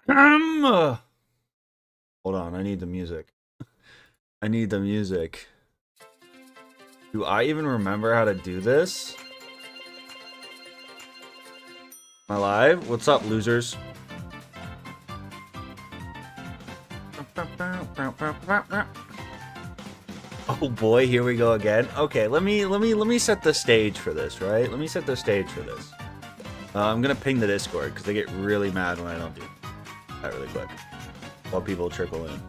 Hold on, I need the music. I need the music. Do I even remember how to do this? Am I live? What's up, losers? Oh boy, here we go again. Okay, let me set the stage for this, right? Let me set the stage for this. I'm gonna ping the Discord because they get really mad when I don't do that really quick, while people trickle in.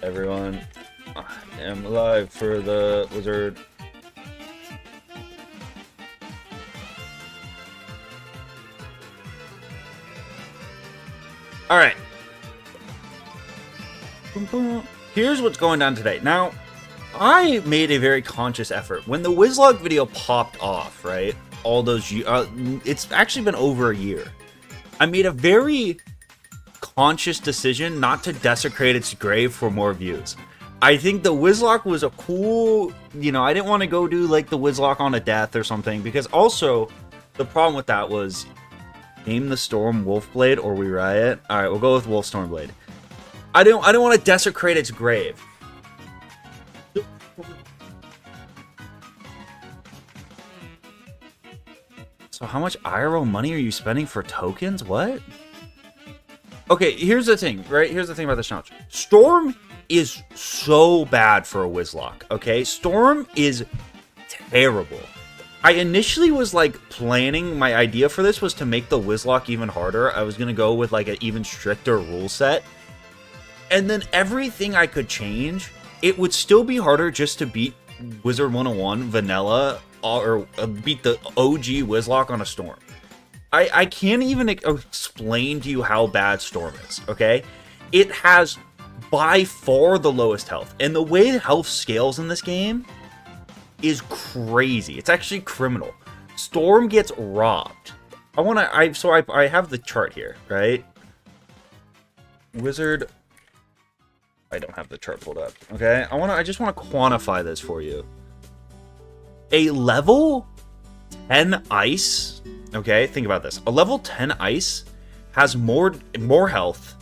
Everyone, I am live for the Wizard. All right. Here's what's going down today. Now, I made a very conscious effort. When the Nuzlocke video popped off, right? All those, it's actually been over a year. I made a very conscious decision not to desecrate its grave for more views. I think the Nuzlocke was a cool, I didn't want to go do like the Nuzlocke on a death or something, because also the problem with that was Name the Storm Wolfblade or we riot. All right, we'll go with Wolf Stormblade. I don't want to desecrate its grave. So how much IRL money are you spending for tokens? What? Okay, here's the thing, right? Here's the thing about this challenge. Storm is so bad for a Nuzlocke, okay? Storm is terrible. I initially was like planning, my idea for this was to make the Nuzlocke even harder. I was going to go with like an even stricter rule set. And then everything I could change, it would still be harder just to beat WIZARD101 vanilla or beat the OG Nuzlocke on a Storm. I can't even explain to you how bad Storm is, okay? It has by far the lowest health. And the way health scales in this game is crazy. It's actually criminal. Storm gets robbed. I have the chart here, right? Wizard. I don't have the chart pulled up. Okay, I just want to quantify this for you. A level 10 ice. Okay, think about this. A level 10 ice has more health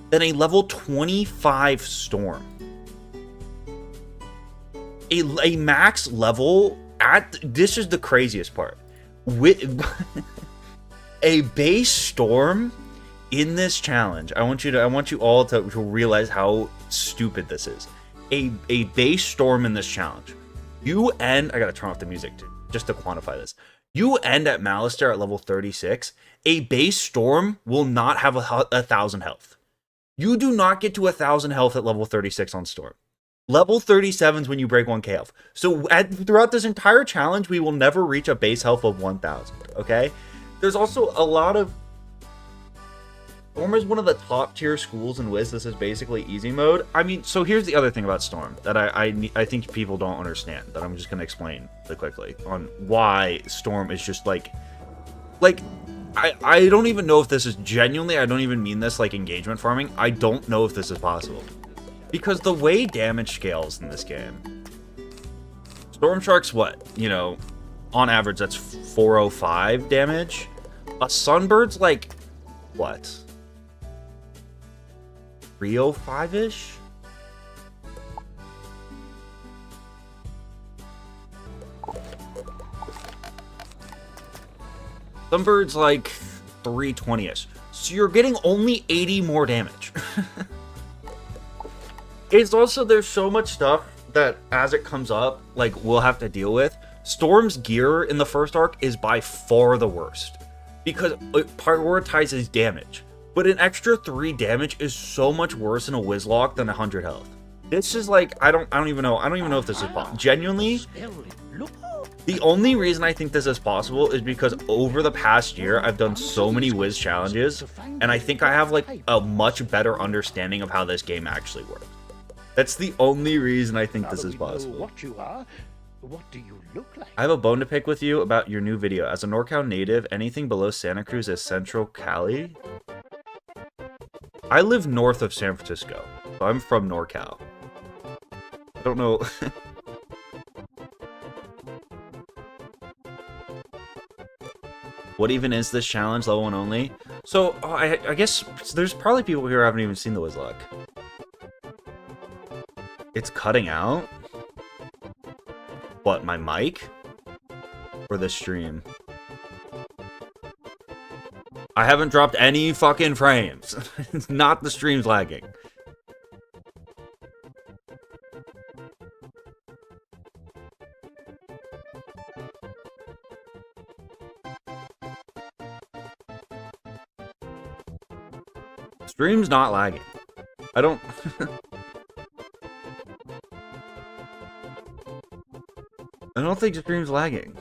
than a level 25 storm. A max level this is the craziest part. With a base storm in this challenge, I want you all to realize how stupid this is. A base storm in this challenge. I gotta turn off the music just to quantify this. You end at Malistaire at level 36. A base storm will not have 1,000 health. You do not get to 1,000 health at level 36 on Storm. Level 37 is when you break 1k health. So throughout this entire challenge, we will never reach a base health of 1,000, okay? There's also a lot of... Storm is one of the top tier schools in Wiz. This is basically easy mode. I mean, so here's the other thing about Storm that I think people don't understand, that I'm just going to explain really quickly on why Storm is just like I don't even know if this is genuinely, I don't even mean this like engagement farming. I don't know if this is possible. Because the way damage scales in this game, Storm Shark's what? On average, that's 405 damage. A Sunbird's like, what? 305-ish? Sunbird's like 320-ish. So you're getting only 80 more damage. It's also, there's so much stuff that as it comes up, like, we'll have to deal with. Storm's gear in the first arc is by far the worst because it prioritizes damage. But an extra 3 damage is so much worse in a Nuzlocke than 100 health. This is like, I don't even know if this is possible. Genuinely, the only reason I think this is possible is because over the past year, I've done so many Wiz challenges, and I think I have like a much better understanding of how this game actually works. That's the only reason I think this is possible. What do you look like? I have a bone to pick with you about your new video. As a NorCal native, anything below Santa Cruz is Central Cali? I live north of San Francisco, so I'm from NorCal. I don't know. What even is this challenge? Level 1 only? So, I guess there's probably people here who haven't even seen the Nuzlocke. It's cutting out? What, my mic? Or the stream? I haven't dropped any fucking frames. It's not the stream's lagging. Stream's not lagging. I don't... I don't think the stream's lagging.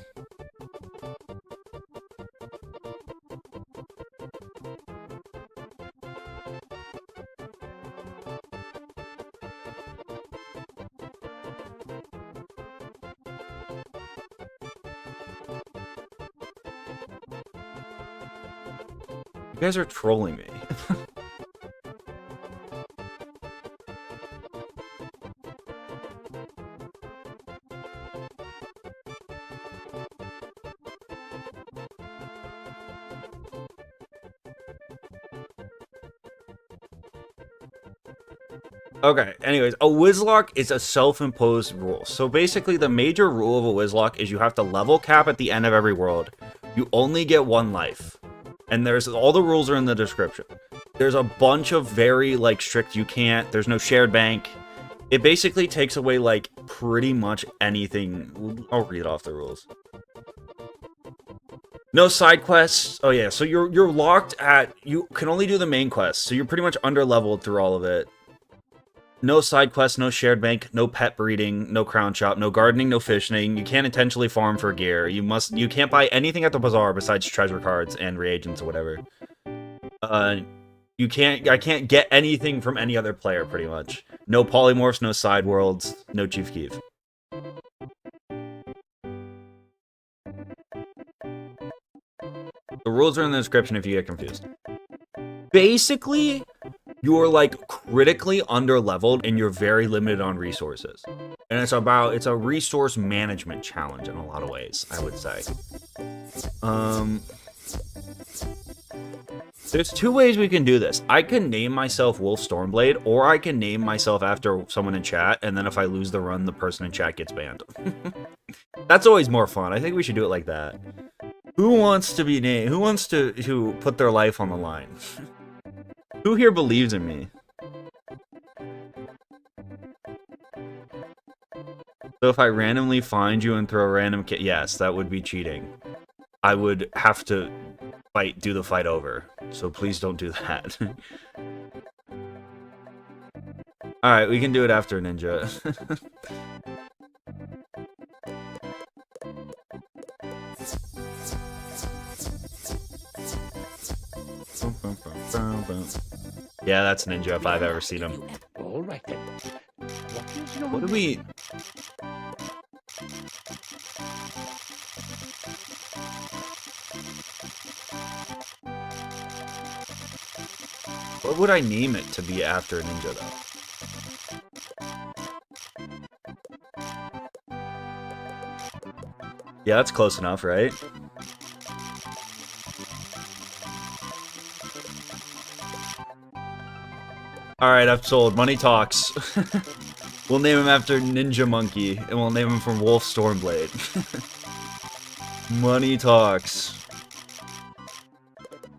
You guys are trolling me. Okay, anyways, a Nuzlocke is a self-imposed rule. So basically, the major rule of a Nuzlocke is you have to level cap at the end of every world. You only get 1 life. And there's all the rules are in the description. There's a bunch of very, like, strict you can't. There's no shared bank. It basically takes away, like, pretty much anything. I'll read off the rules. No side quests. Oh, yeah, so you're locked at... You can only do the main quest, so you're pretty much under-leveled through all of it. No side quests, no shared bank, no pet breeding, no crown shop, no gardening, no fishing. You can't intentionally farm for gear. You can't buy anything at the bazaar besides treasure cards and reagents or whatever. I can't get anything from any other player pretty much. No polymorphs, no Sideworlds, no Chief KEEF. The rules are in the description if you get confused. Basically, you're like critically under-leveled and you're very limited on resources. And it's a resource management challenge in a lot of ways, I would say. There's 2 ways we can do this. I can name myself Wolf Stormblade, or I can name myself after someone in chat, and then if I lose the run, the person in chat gets banned. That's always more fun. I think we should do it like that. Who wants to be named? Who wants to put their life on the line? Who here believes in me? So if I randomly find you and throw a random yes, that would be cheating. I would have to do the fight over. So please don't do that. Alright, we can do it after Ninja. Yeah, that's Ninja if I've ever seen him. All right then. What do we... What would I name it to be after Ninja, though? Yeah, that's close enough, right? Alright, I've sold. Money talks. We'll name him after Ninja Monkey, and we'll name him from Wolf Stormblade. Money talks.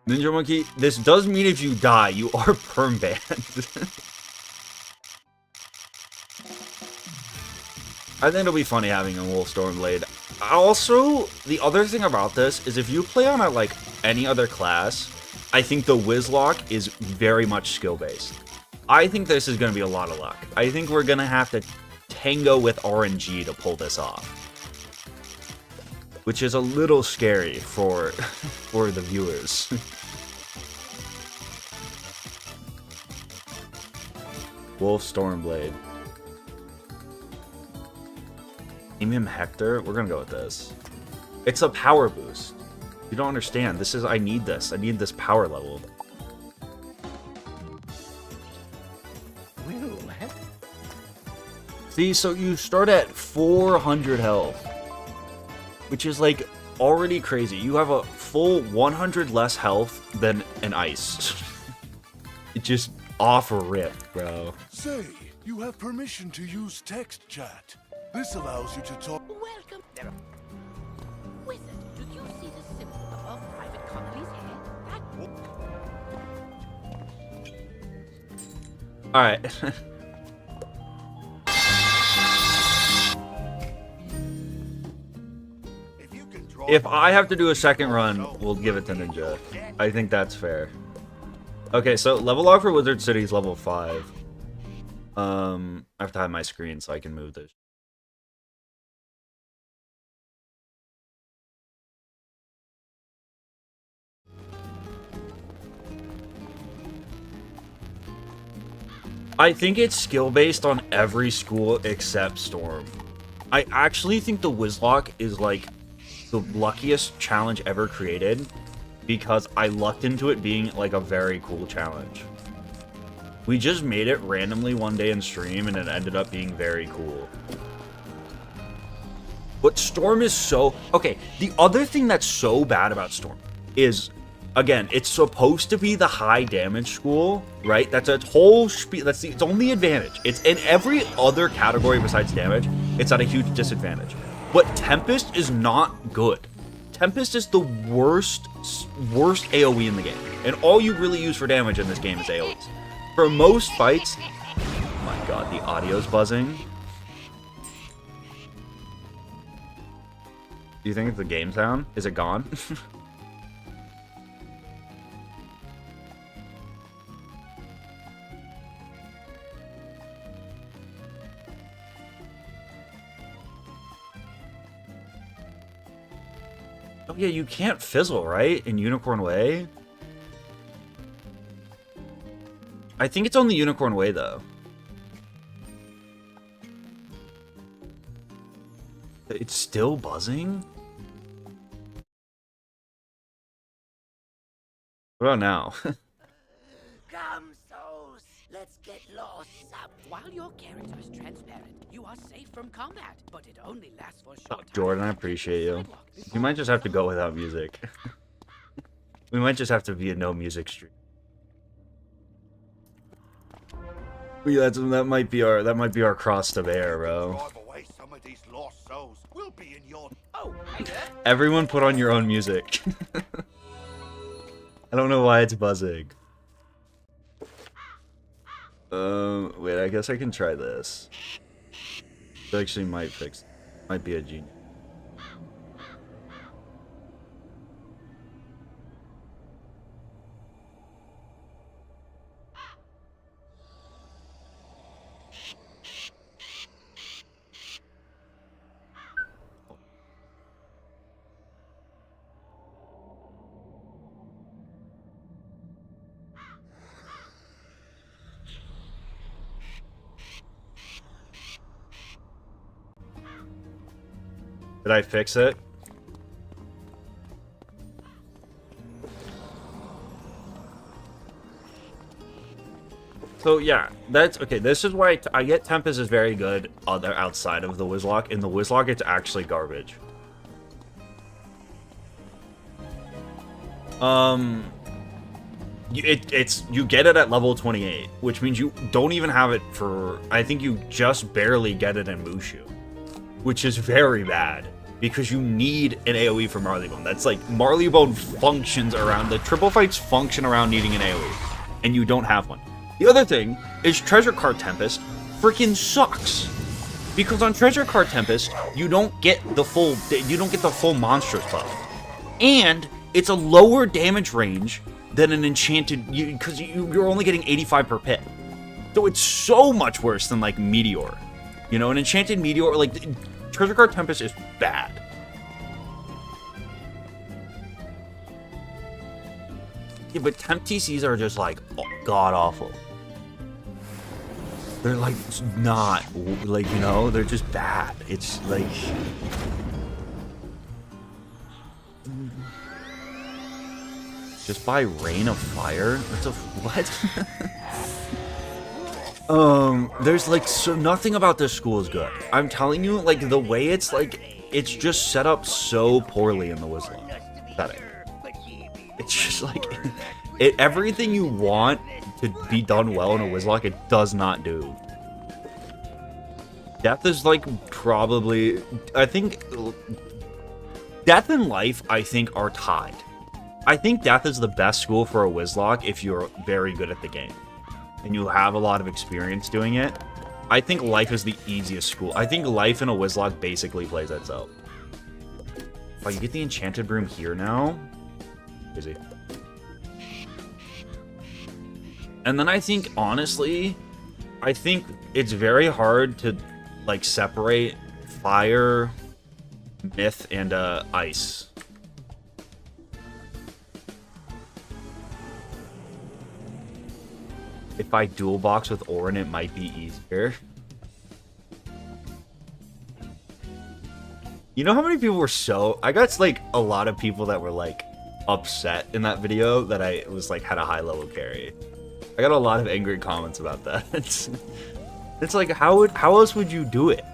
Ninja Monkey, this does mean if you die, you are perm-banned. I think it'll be funny having a Wolf Stormblade. Also, the other thing about this is if you play on like any other class, I think the Nuzlocke is very much skill-based. I think this is going to be a lot of luck. I think we're going to have to tango with RNG to pull this off. Which is a little scary for the viewers. Wolf Stormblade. Name him Hector? We're going to go with this. It's a power boost. You don't understand. This is... I need this. I need this power level. See, so you start at 400 health, which is like already crazy. You have a full 100 less health than an ice. It just off rip, bro. Say, you have permission to use text chat. This allows you to talk. Welcome there. Wizard, do you see the symbol above Private Connolly's head? That... Alright. If I have to do a second run, we'll give it to Ninja. I think that's fair. Okay, so level lock for Wizard City is level 5. I have to hide my screen so I can move this. I think it's skill based on every school except Storm. I actually think the Nuzlocke is like the luckiest challenge ever created because I lucked into it being like a very cool challenge. We just made it randomly one day in stream and it ended up being very cool. But Storm is so... Okay, the other thing that's so bad about Storm is, again, it's supposed to be the high damage school, right? That's a whole... That's its only advantage. It's in every other category besides damage, it's at a huge disadvantage. But Tempest is not good. Tempest is the worst AoE in the game. And all you really use for damage in this game is AoEs. For most fights... Oh my god, the audio's buzzing. Do you think it's the game sound? Is it gone? Oh yeah, you can't fizzle, right? In Unicorn Way? I think it's on the Unicorn Way, though. It's still buzzing? What about now? Come, souls, let's get lost. While your character is transparent, you are safe from combat, but it only lasts for a short time. Jordan, I appreciate you. You might just have to go without music. We might just have to be a no music stream. Yeah, that might be our cross to bear, bro. Drive away some of these lost souls. We'll be in your... Oh, hey there. Everyone put on your own music. I don't know why it's buzzing. Wait, I guess I can try this. It actually might fix it. Might be a genius. Did I fix it? So yeah, that's okay. This is why I get Tempest is very good outside of the Nuzlocke. In the Nuzlocke, it's actually garbage. You get it at level 28, which means you don't even have it for. I think you just barely get it in Mushu, which is very bad because you need an AoE for Marleybone. That's like Marleybone functions around the triple fights function around needing an AoE, and you don't have one. The other thing is Treasure Card Tempest freaking sucks because on Treasure Card Tempest you don't get the full monstrous buff, and it's a lower damage range than an enchanted because you're only getting 85 per pit, so it's so much worse than like Meteor. You know, an enchanted Meteor, like Treasure Card Tempest is bad. Yeah, but Temp TCs are just like god awful. They're like not like, you know, they're just bad. It's like just buy Rain of Fire. That's a what? There's like nothing about this school is good. I'm telling you, like the way it's like it's just set up so poorly in the Nuzlocke. Pathetic. It's just like everything you want to be done well in a Nuzlocke, it does not do. Death is like probably, I think, death and life, I think, are tied. I think death is the best school for a Nuzlocke if you're very good at the game and you have a lot of experience doing it. I think life is the easiest school. I think life in a Nuzlocke basically plays itself. Oh, you get the enchanted broom here now? Crazy. And then I think, honestly, I think it's very hard to, like, separate fire, myth, and ice. If I dual box with Orin, it might be easier. You know how many people were so... I got, like, a lot of people that were, like, upset in that video that I was, like, had a high-level carry. I got a lot of angry comments about that. It's like, how else would you do it?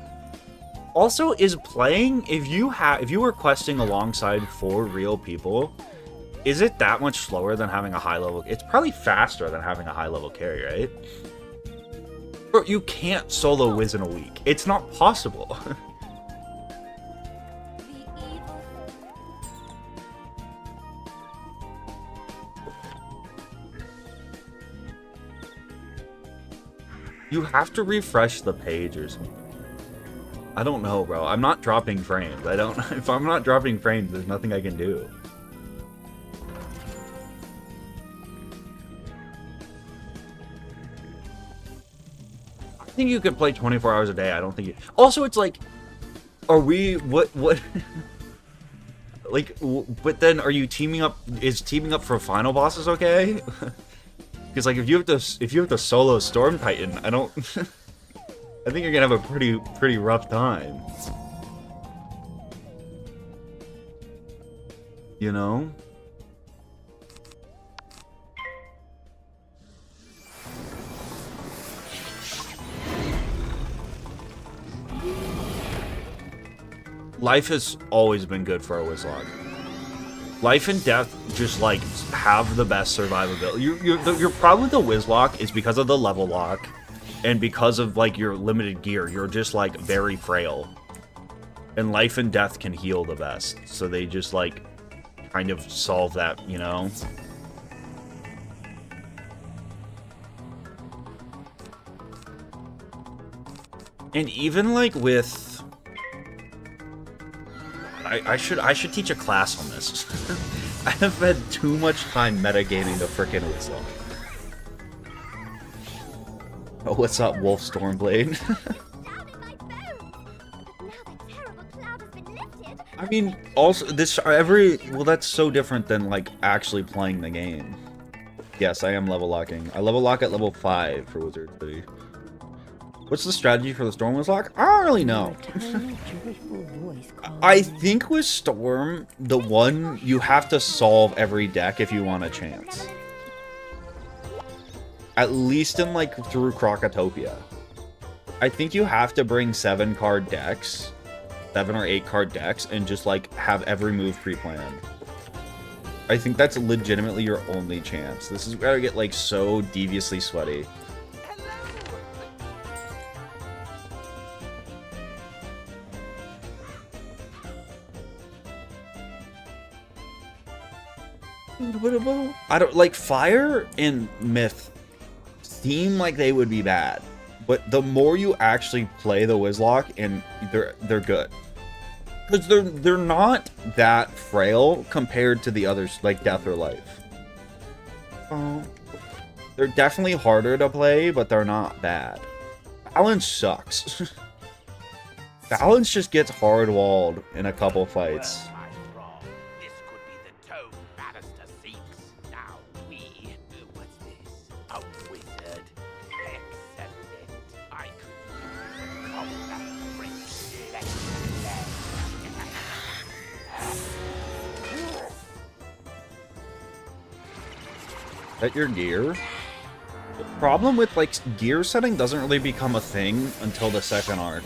Also, is playing... If you were questing alongside 4 real people... Is it that much slower than having a high level? It's probably faster than having a high level carry, right? Bro, you can't solo Wiz in a week. It's not possible. You have to refresh the page or something. I don't know, bro. I'm not dropping frames. If I'm not dropping frames, there's nothing I can do. I think you could play 24 hours a day. I don't think you... Also, it's like... Are we... What... Like, but then are you teaming up... Is teaming up for final bosses okay? Because, like, if you have to solo Storm Titan, I don't... I think you're gonna have a pretty rough time. You know? Life has always been good for a Nuzlocke. Life and death just, like, have the best survivability. Your problem with the Nuzlocke is because of the level lock, and because of, like, your limited gear, you're just, like, very frail. And life and death can heal the best, so they just, like, kind of solve that, you know? And even, like, with... I should teach a class on this. I have spent too much time metagaming the frickin' Nuzlocke. Oh, what's up, Wolf Stormblade? I mean, also, well, that's so different than, like, actually playing the game. Yes, I am level locking. I level lock at level 5 for Wizard City. What's the strategy for the Storm Nuzlocke? I don't really know. I think with Storm, the one, you have to solve every deck if you want a chance. At least in, like, through Crocotopia. I think you have to bring 7-card decks, 7 or 8-card decks, and just, like, have every move pre-planned. I think that's legitimately your only chance. This is where I get, like, so deviously sweaty. I don't like fire and myth seem like they would be bad, but the more you actually play the Nuzlocke, and they're good because they're not that frail compared to the others like death or life. Oh, they're definitely harder to play, but they're not bad. Balance sucks. Balance just gets hard walled in a couple fights. Set your gear. The problem with, like, gear setting doesn't really become a thing until the second arc.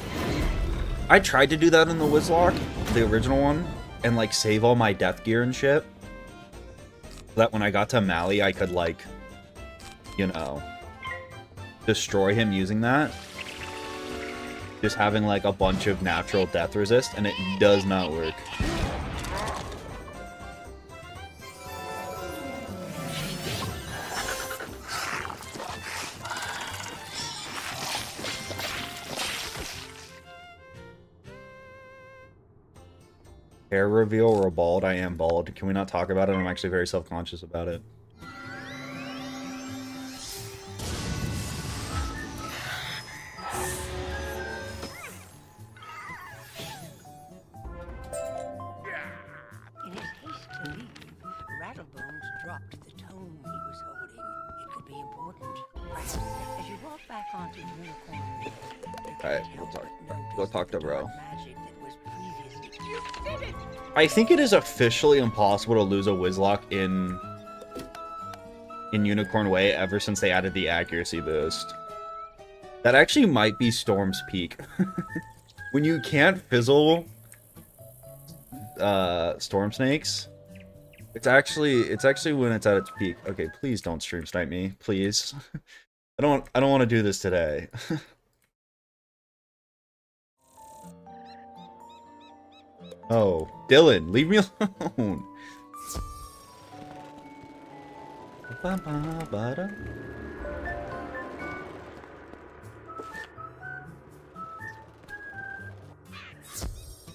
I tried to do that in the Nuzlocke, the original one, and, like, save all my death gear and shit. that when I got to Mali, I could, like, you know, destroy him using that. Just having, like, a bunch of natural death resist, and it does not work. Hair reveal or bald? I am bald. Can we not talk about it? I'm actually very self-conscious about it. In his haste to leave, Rattlebones dropped the tome he was holding. It could be important. Perhaps as you walk back onto Unicorn Road, you can Alright, tell we'll talk. what notice Go talk to the bro. dark magic that was previously- You did it! I think it is officially impossible to lose a Wizlock in Unicorn Way ever since they added the accuracy boost. That actually might be Storm's peak. When you can't fizzle Storm Snakes, it's actually when it's at its peak. Okay, please don't stream snipe me, please. I don't want to do this today. Oh, Dylan, leave me alone.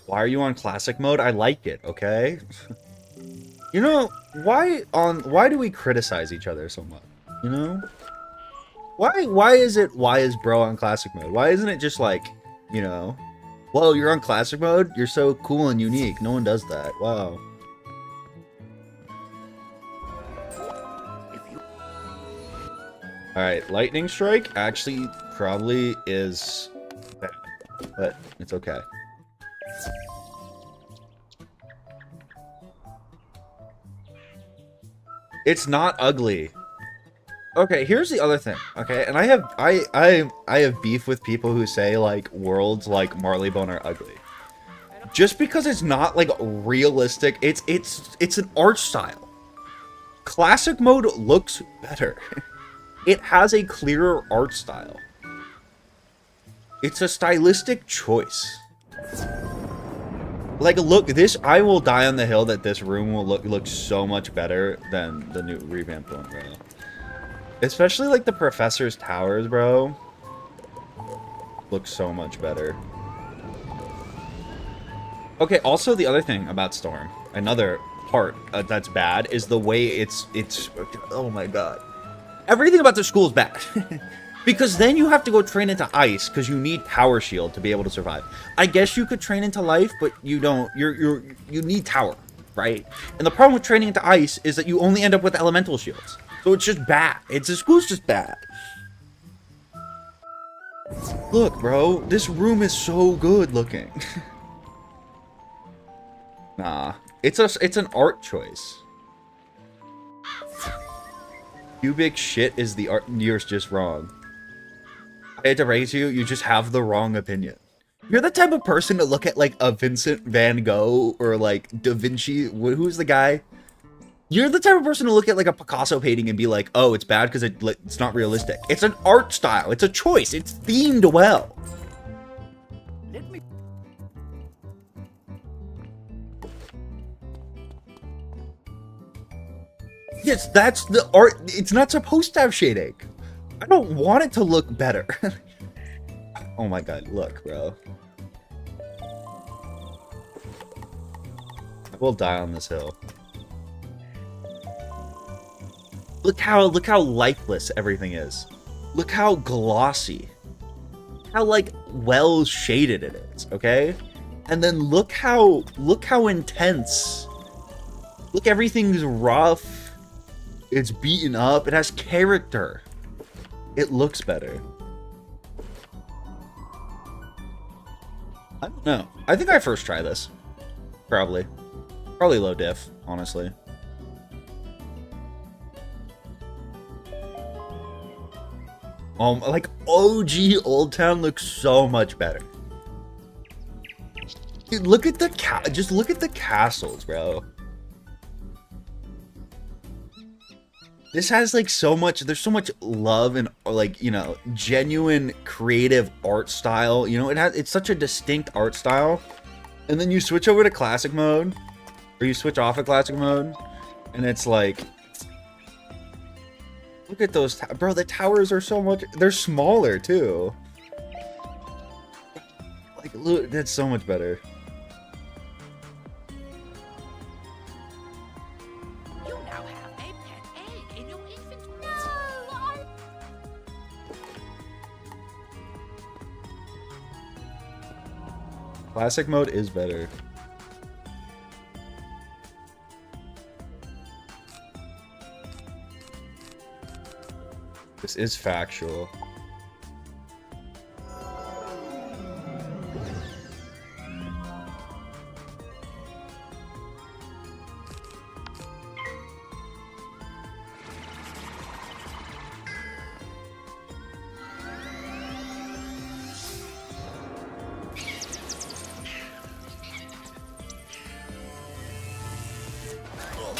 Why are you on classic mode? I like it, okay? You know, why do we criticize each other so much? You know? Why is bro on classic mode? Why isn't it just like, you know, whoa, you're on classic mode? You're so cool and unique. No one does that. Wow. Alright, Lightning Strike actually probably is bad, but it's okay. It's not ugly. Okay, here's the other thing. Okay, and I have beef with people who say like worlds like Marleybone are ugly. Just because it's not like realistic, it's an art style. Classic mode looks better. It has a clearer art style. It's a stylistic choice. Like, look, this, I will die on the hill that this room will look so much better than the new revamped one, bro. Especially, like, the Professor's Towers, bro. Looks so much better. Okay, also the other thing about Storm, another part that's bad, is the way it's, oh my god. Everything about the school is bad. Because then you have to go train into ice because you need power shield to be able to survive. I guess you could train into life, but you don't. You need tower, right? And the problem with training into ice is that you only end up with elemental shields. So it's just bad. The school's just bad. Look, bro, this room is so good looking. Nah, it's an art choice. Cubic shit is the art. You're just wrong. I hate to break it to you, you just have the wrong opinion. You're the type of person to look at like a Vincent van Gogh or like Da Vinci. Who's the guy? You're the type of person to look at like a Picasso painting and be like, oh, it's bad because it's not realistic. It's an art style. It's a choice. It's themed well. Let me. Yes, that's the art. It's not supposed to have shading. I don't want it to look better. Oh my god, look, bro. I will die on this hill. Look how lifeless everything is. Look how glossy. How like well shaded it is, okay? And then look how intense. Look, everything's rough. It's beaten up. It has character. It looks better. I don't know. I think I first try this. Probably low diff, honestly. Like OG Old Town looks so much better. Dude, look at the just look at the castles, bro. This has like so much, there's so much love and like, you know, genuine creative art style. You know, it's such a distinct art style. And then you switch over to classic mode, or you switch off of classic mode, and it's like, look at those, bro, the towers are so much, they're smaller too. Like, look, that's so much better. Classic mode is better. This is factual.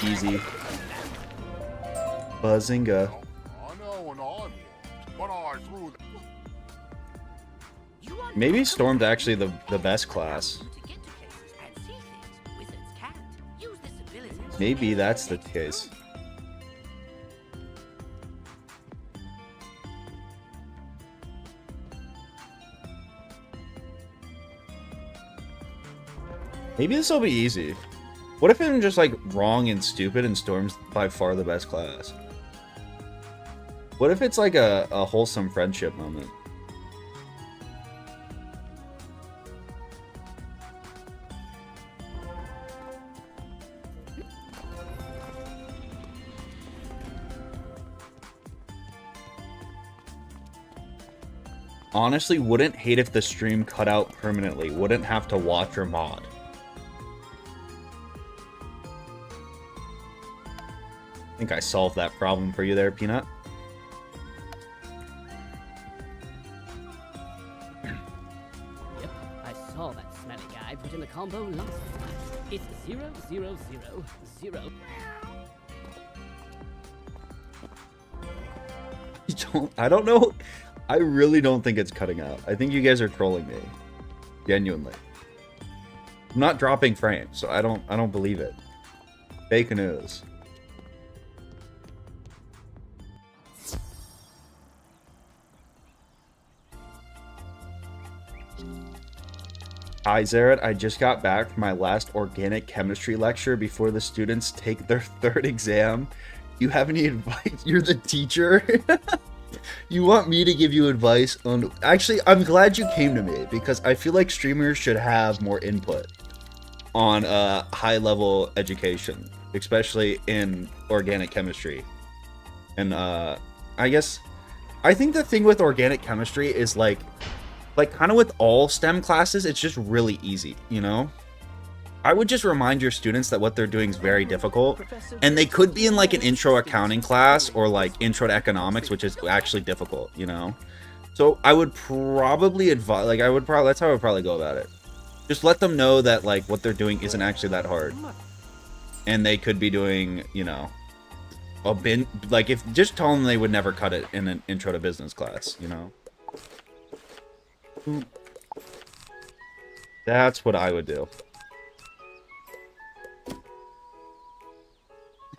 Easy. Buzzinga. Maybe Storm's actually the best class. Maybe that's the case. Maybe this will be easy. What if I'm just like wrong and stupid and Storm's by far the best class? What if it's like a wholesome friendship moment? Honestly, wouldn't hate if the stream cut out permanently. Wouldn't have to watch or mod. I think I solved that problem for you there, Peanut. Yep, I saw that smelly guy put in the combo last time. It's 0, 0, 0, 0. I don't know. I really don't think it's cutting out. I think you guys are trolling me. Genuinely. I'm not dropping frames, so I don't believe it. Fake news. Hi Zared, I just got back from my last organic chemistry lecture before the students take their 3rd exam. You have any advice? You're the teacher? You want me to give you advice on... Actually, I'm glad you came to me because I feel like streamers should have more input on high-level education, especially in organic chemistry. And I guess... I think the thing with organic chemistry is like kind of with all STEM classes, it's just really easy, you know? I would just remind your students that what they're doing is very difficult, and they could be in like an intro accounting class or like intro to economics, which is actually difficult, you know? So I would probably advise, like that's how I would probably go about it. Just let them know that like what they're doing isn't actually that hard. And they could be doing, you know, like if just tell them they would never cut it in an intro to business class, you know? That's what I would do.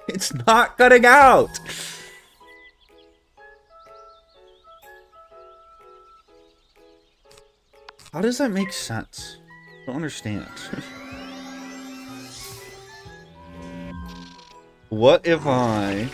It's not cutting out! How does that make sense? I don't understand. What if I...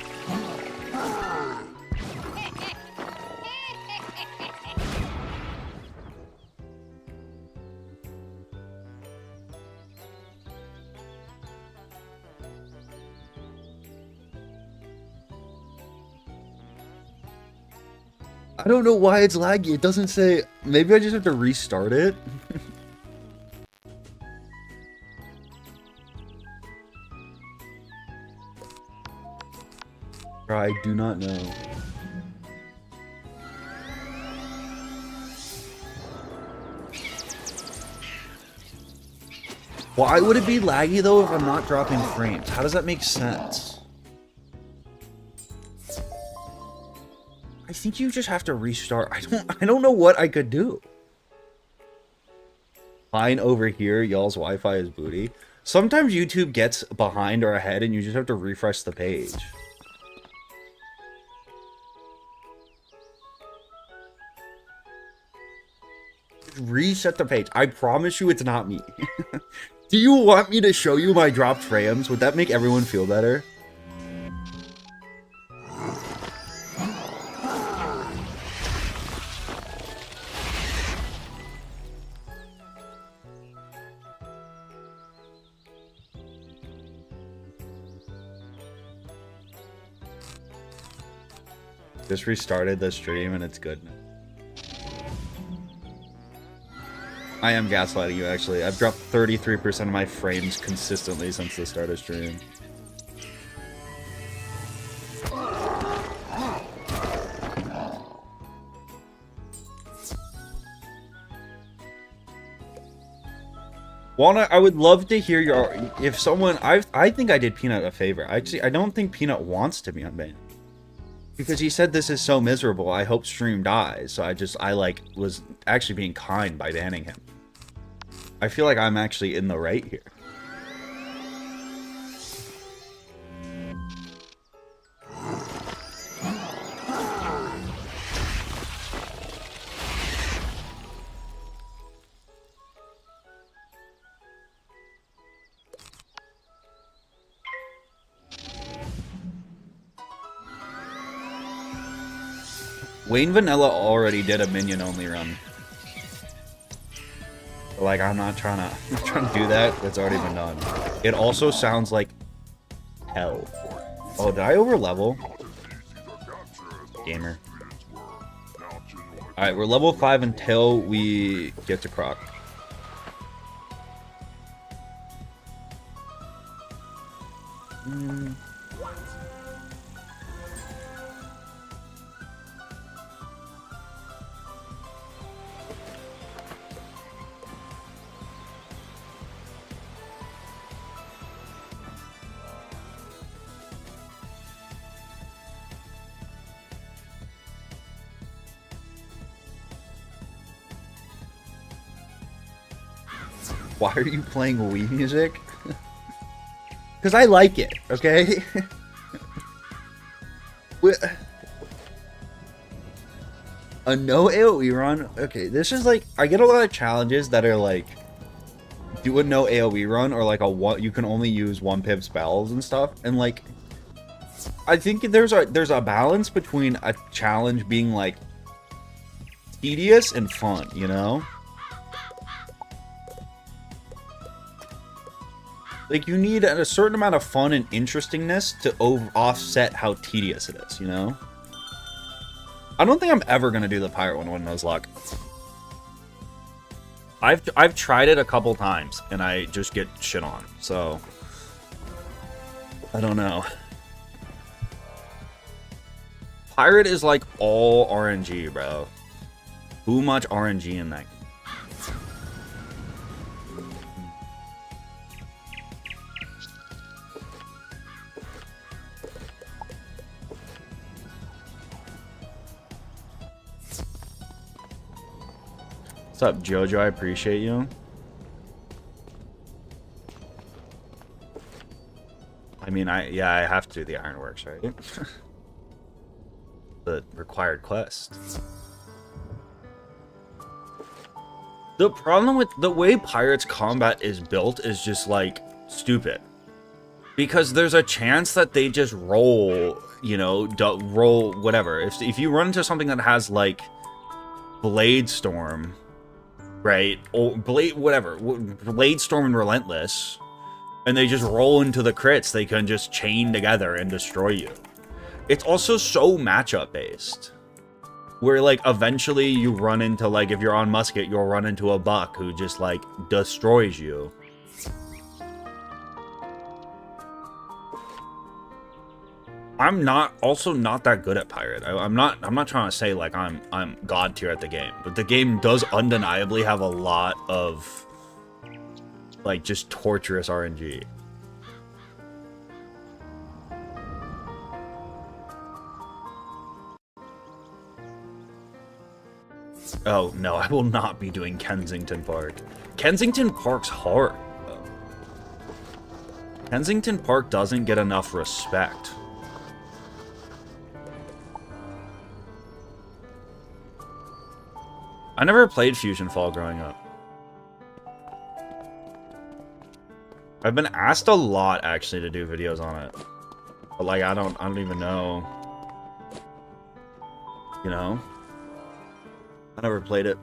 I don't know why it's laggy. It doesn't say... Maybe I just have to restart it? I do not know. Why would it be laggy though if I'm not dropping frames? How does that make sense? think you just have to restart. I don't know what I could do. Fine over here, y'all's Wi-Fi is booty. Sometimes YouTube gets behind or ahead and you just have to refresh the page. Reset the page. I promise you it's not me. Do you want me to show you my dropped frames? Would that make everyone feel better? Just restarted the stream and it's good now. I am gaslighting you, actually. I've dropped 33% of my frames consistently since the start of stream. Walnut, I would love to hear your... If someone... I think I did Peanut a favor. Actually, I don't think Peanut wants to be unbanned. Because he said this is so miserable, I hope stream dies. So I like, was actually being kind by banning him. I feel like I'm actually in the right here. Wayne Vanilla already did a minion only run. Like, I'm not trying to do that. That's already been done. It also sounds like hell. Oh, did I over level? Gamer. Alright, we're level 5 until we get to Croc. Why are you playing Wii music? Because I like it, okay? A no AoE run? Okay, this is like... I get a lot of challenges that are like... Do a no AoE run, or like a one... You can only use 1-pip spells and stuff. And like... I think there's a balance between a challenge being like... tedious and fun, you know? Like, you need a certain amount of fun and interestingness to offset how tedious it is, you know? I don't think I'm ever going to do the Pirate 101 Nuzlocke. I've tried it a couple times, and I just get shit on, so... I don't know. Pirate is like all RNG, bro. Too much RNG in that game. What's up, Jojo? I appreciate you. I mean, I have to do the Ironworks, right? The required quest. The problem with the way Pirates combat is built is just like stupid. Because there's a chance that they just roll, you know, roll whatever. If you run into something that has like Blade Storm, right? Or Blade Storm and Relentless, and they just roll into the crits, they can just chain together and destroy you. It's also so matchup based, where like eventually you run into, like, if you're on Musket, you'll run into a Buck who just like destroys you. I'm also not that good at Pirate. I'm not trying to say like I'm god tier at the game, but the game does undeniably have a lot of like just torturous RNG. Oh, no, I will not be doing Kensington Park. Kensington Park's hard. Kensington Park doesn't get enough respect. I never played Fusion Fall growing up. I've been asked a lot, actually, to do videos on it. But, like, I don't even know. You know? I never played it.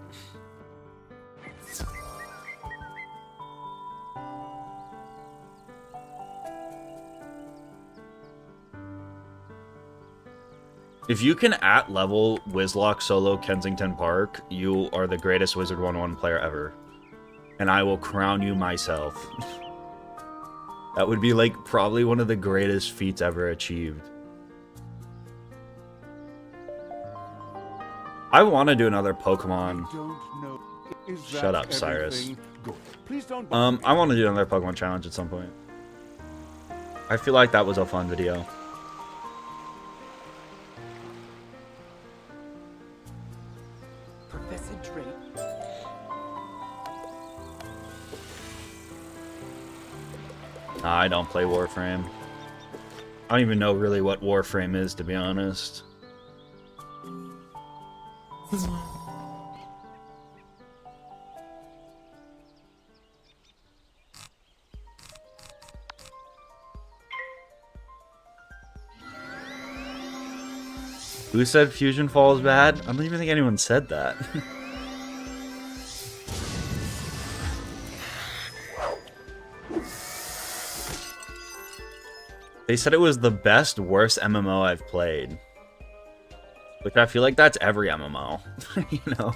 If you can at-level Nuzlocke solo Kensington Park, you are the greatest WIZARD101 player ever. And I will crown you myself. That would be, like, probably one of the greatest feats ever achieved. I want to do another Pokemon. Shut up, Cyrus. I want to do another Pokemon challenge at some point. I feel like that was a fun video. Professor Drake. Nah, I don't play Warframe. I don't even know really what Warframe is, to be honest. Who said Fusion Fall is bad? I don't even think anyone said that. They said it was the best, worst MMO I've played. Which I feel like that's every MMO, you know?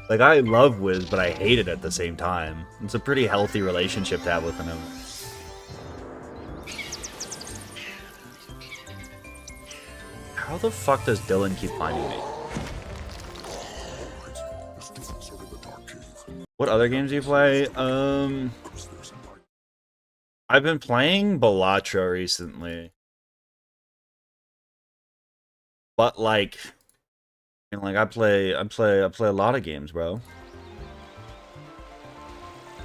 Like, I love Wiz, but I hate it at the same time. It's a pretty healthy relationship to have with an MMO. How the fuck does Dylan keep finding me? What other games do you play? I've been playing Balatro recently. But like, you know, like I play a lot of games, bro.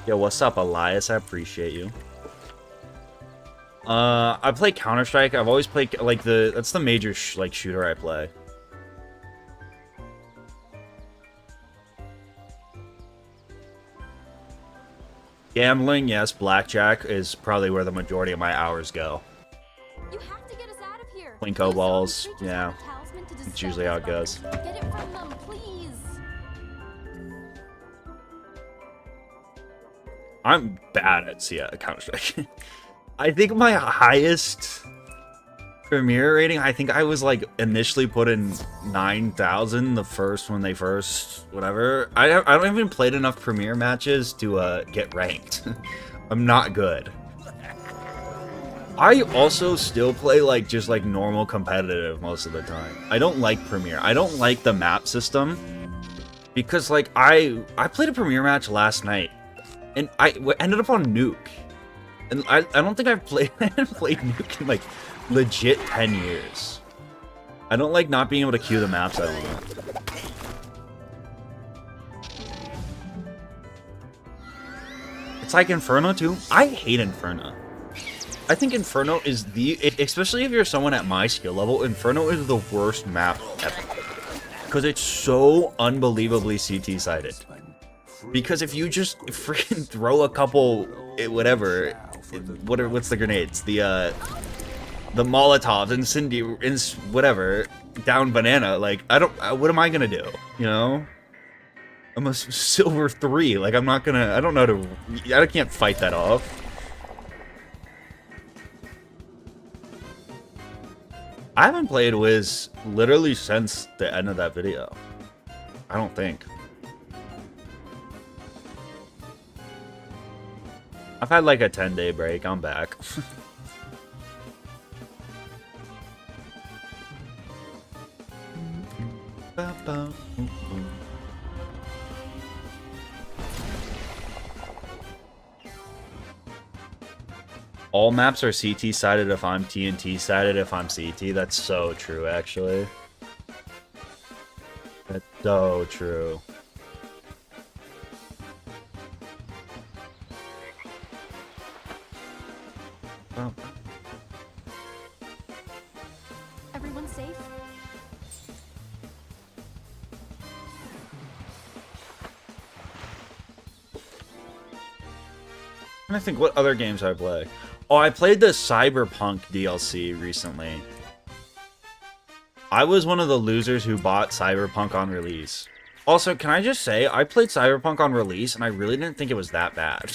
Yo, what's up, Elias? I appreciate you. I play Counter-Strike. I've always played like that's the major shooter I play. Gambling, yes. Blackjack is probably where the majority of my hours go. You have to get us out of here. Plinko balls, yeah. It's usually how it goes. Get it from them, please. I'm bad at Counter-Strike. I think my highest Premier rating, I think I was like initially put in 9,000 the first when they first whatever. I don't even played enough Premier matches to get ranked. I'm not good. I also still play like just like normal competitive most of the time. I don't like Premier. I don't like the map system because like I played a Premier match last night and I ended up on Nuke. And I don't think I've played Nuke in like legit 10 years. I don't like not being able to queue the maps I want. It's like Inferno too. I hate Inferno. I think Inferno is especially if you're someone at my skill level, Inferno is the worst map ever. Because it's so unbelievably CT-sided. Because if you just freaking throw a couple, whatever, what's the grenades? The Molotovs and Cindy, whatever, down banana, like, what am I gonna do, you know? I'm a silver 3, like, I don't know I can't fight that off. I haven't played Wiz literally since the end of that video. I don't think. I've had like a 10-day break. I'm back. All maps are CT sided if I'm TNT sided if I'm CT. That's so true, actually. That's so true. Oh. Everyone safe? I think what other games I play. Oh, I played the Cyberpunk DLC recently. I was one of the losers who bought Cyberpunk on release. Also, can I just say, I played Cyberpunk on release and I really didn't think it was that bad.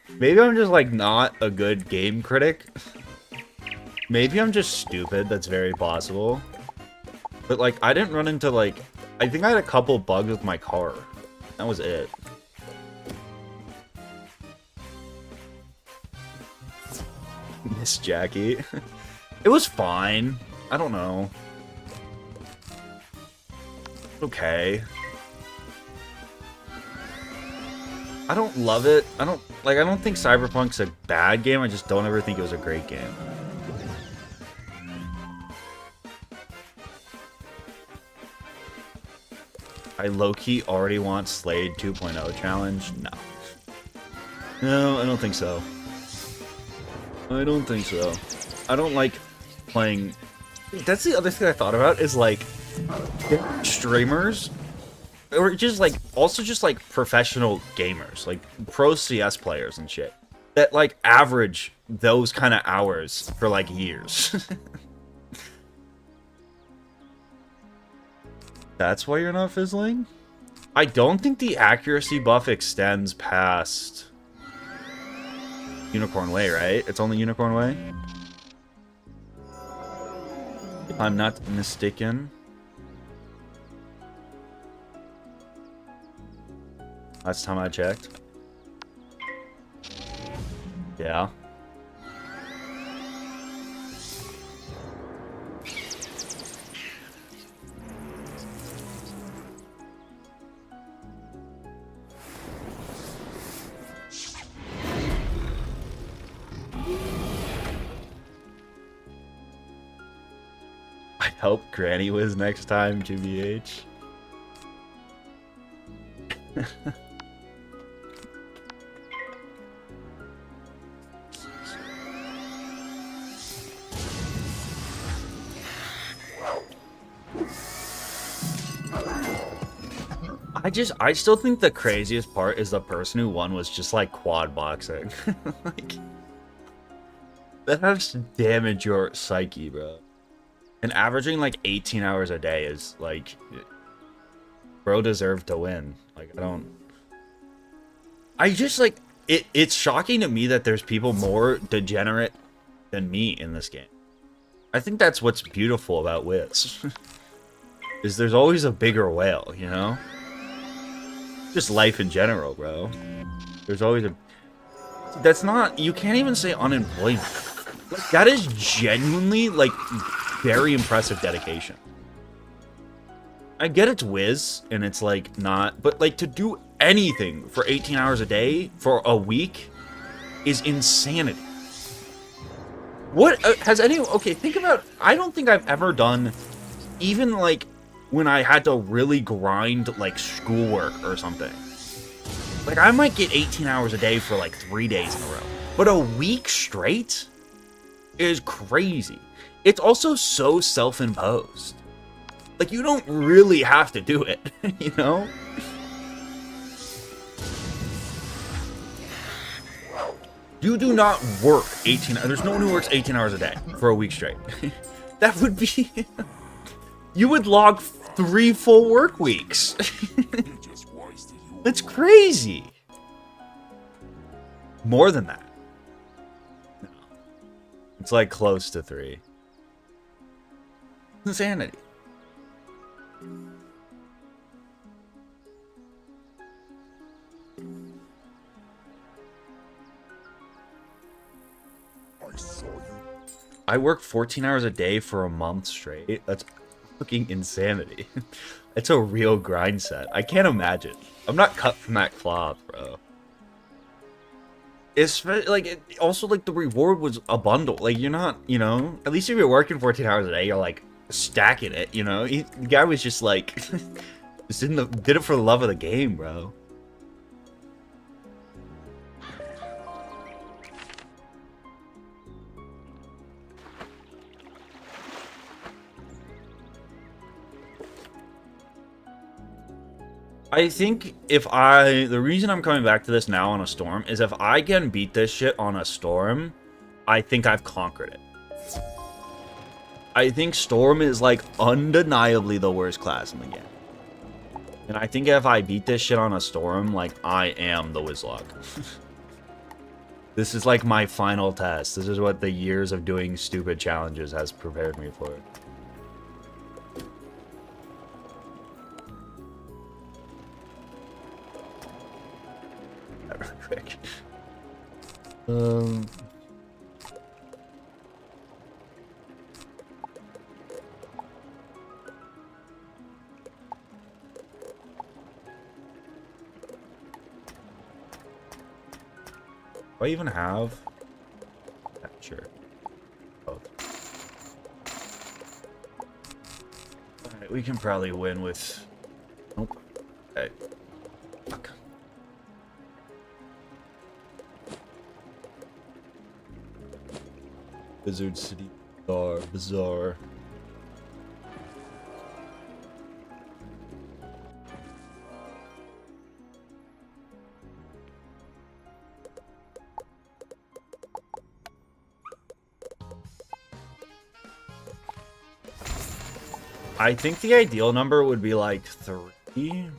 Maybe I'm just like not a good game critic. Maybe I'm just stupid, that's very possible. But like, I didn't run into like, I think I had a couple bugs with my car. That was it. Miss Jackie. It was fine. I don't know. Okay. I don't love it. I don't think Cyberpunk's a bad game. I just don't ever think it was a great game. I low-key already want Slade 2.0 challenge. No. No, I don't think so. I don't think so. I don't like playing... That's the other thing I thought about, is like streamers, or just like, also just like professional gamers, like pro CS players and shit, that like average those kind of hours for like years. That's why you're not fizzling? I don't think the accuracy buff extends past Unicorn Way, right? It's only Unicorn Way? If I'm not mistaken. Last time I checked. Yeah. I hope Granny was next time, GBH. I still think the craziest part is the person who won was just like quad boxing. Like, that has to damage your psyche, bro. And averaging like 18 hours a day is like, bro deserved to win. Like, I just like, it's shocking to me that there's people more degenerate than me in this game. I think that's what's beautiful about Wiz. Is there's always a bigger whale, you know? Just life in general, bro. There's always a... That's not... You can't even say unemployment. Like, that is genuinely, like, very impressive dedication. I get it's Wiz, and it's, like, not... But, like, to do anything for 18 hours a day for a week is insanity. What... has anyone... Okay, think about... I don't think I've ever done... Even, like... when I had to really grind, like, schoolwork or something. Like, I might get 18 hours a day for, like, 3 days in a row. But a week straight is crazy. It's also so self-imposed. Like, you don't really have to do it, you know? You do not work 18... There's no one who works 18 hours a day for a week straight. That would be... You would log 3 full work weeks. That's crazy. More than that. No. It's like close to 3. Insanity. I work 14 hours a day for a month straight. That's fucking insanity. It's a real grind set. I can't imagine. I'm not cut from that cloth, bro. It's like, also like the reward was a bundle. Like, you're not, you know, at least if you're working 14 hours a day, you're like stacking it, you know? The guy was just like, just did it for the love of the game, bro. I think the reason I'm coming back to this now on a storm is if I can beat this shit on a storm, I think I've conquered it. I think storm is like undeniably the worst class in the game. And I think if I beat this shit on a storm, like I am the Nuzlocke. This is like my final test. This is what the years of doing stupid challenges has prepared me for. Really quick. Do I even have? Yeah, sure. Both. Alright, we can probably win with... Nope. Okay. Fuck. Wizard City. Bazaar. I think the ideal number would be like 3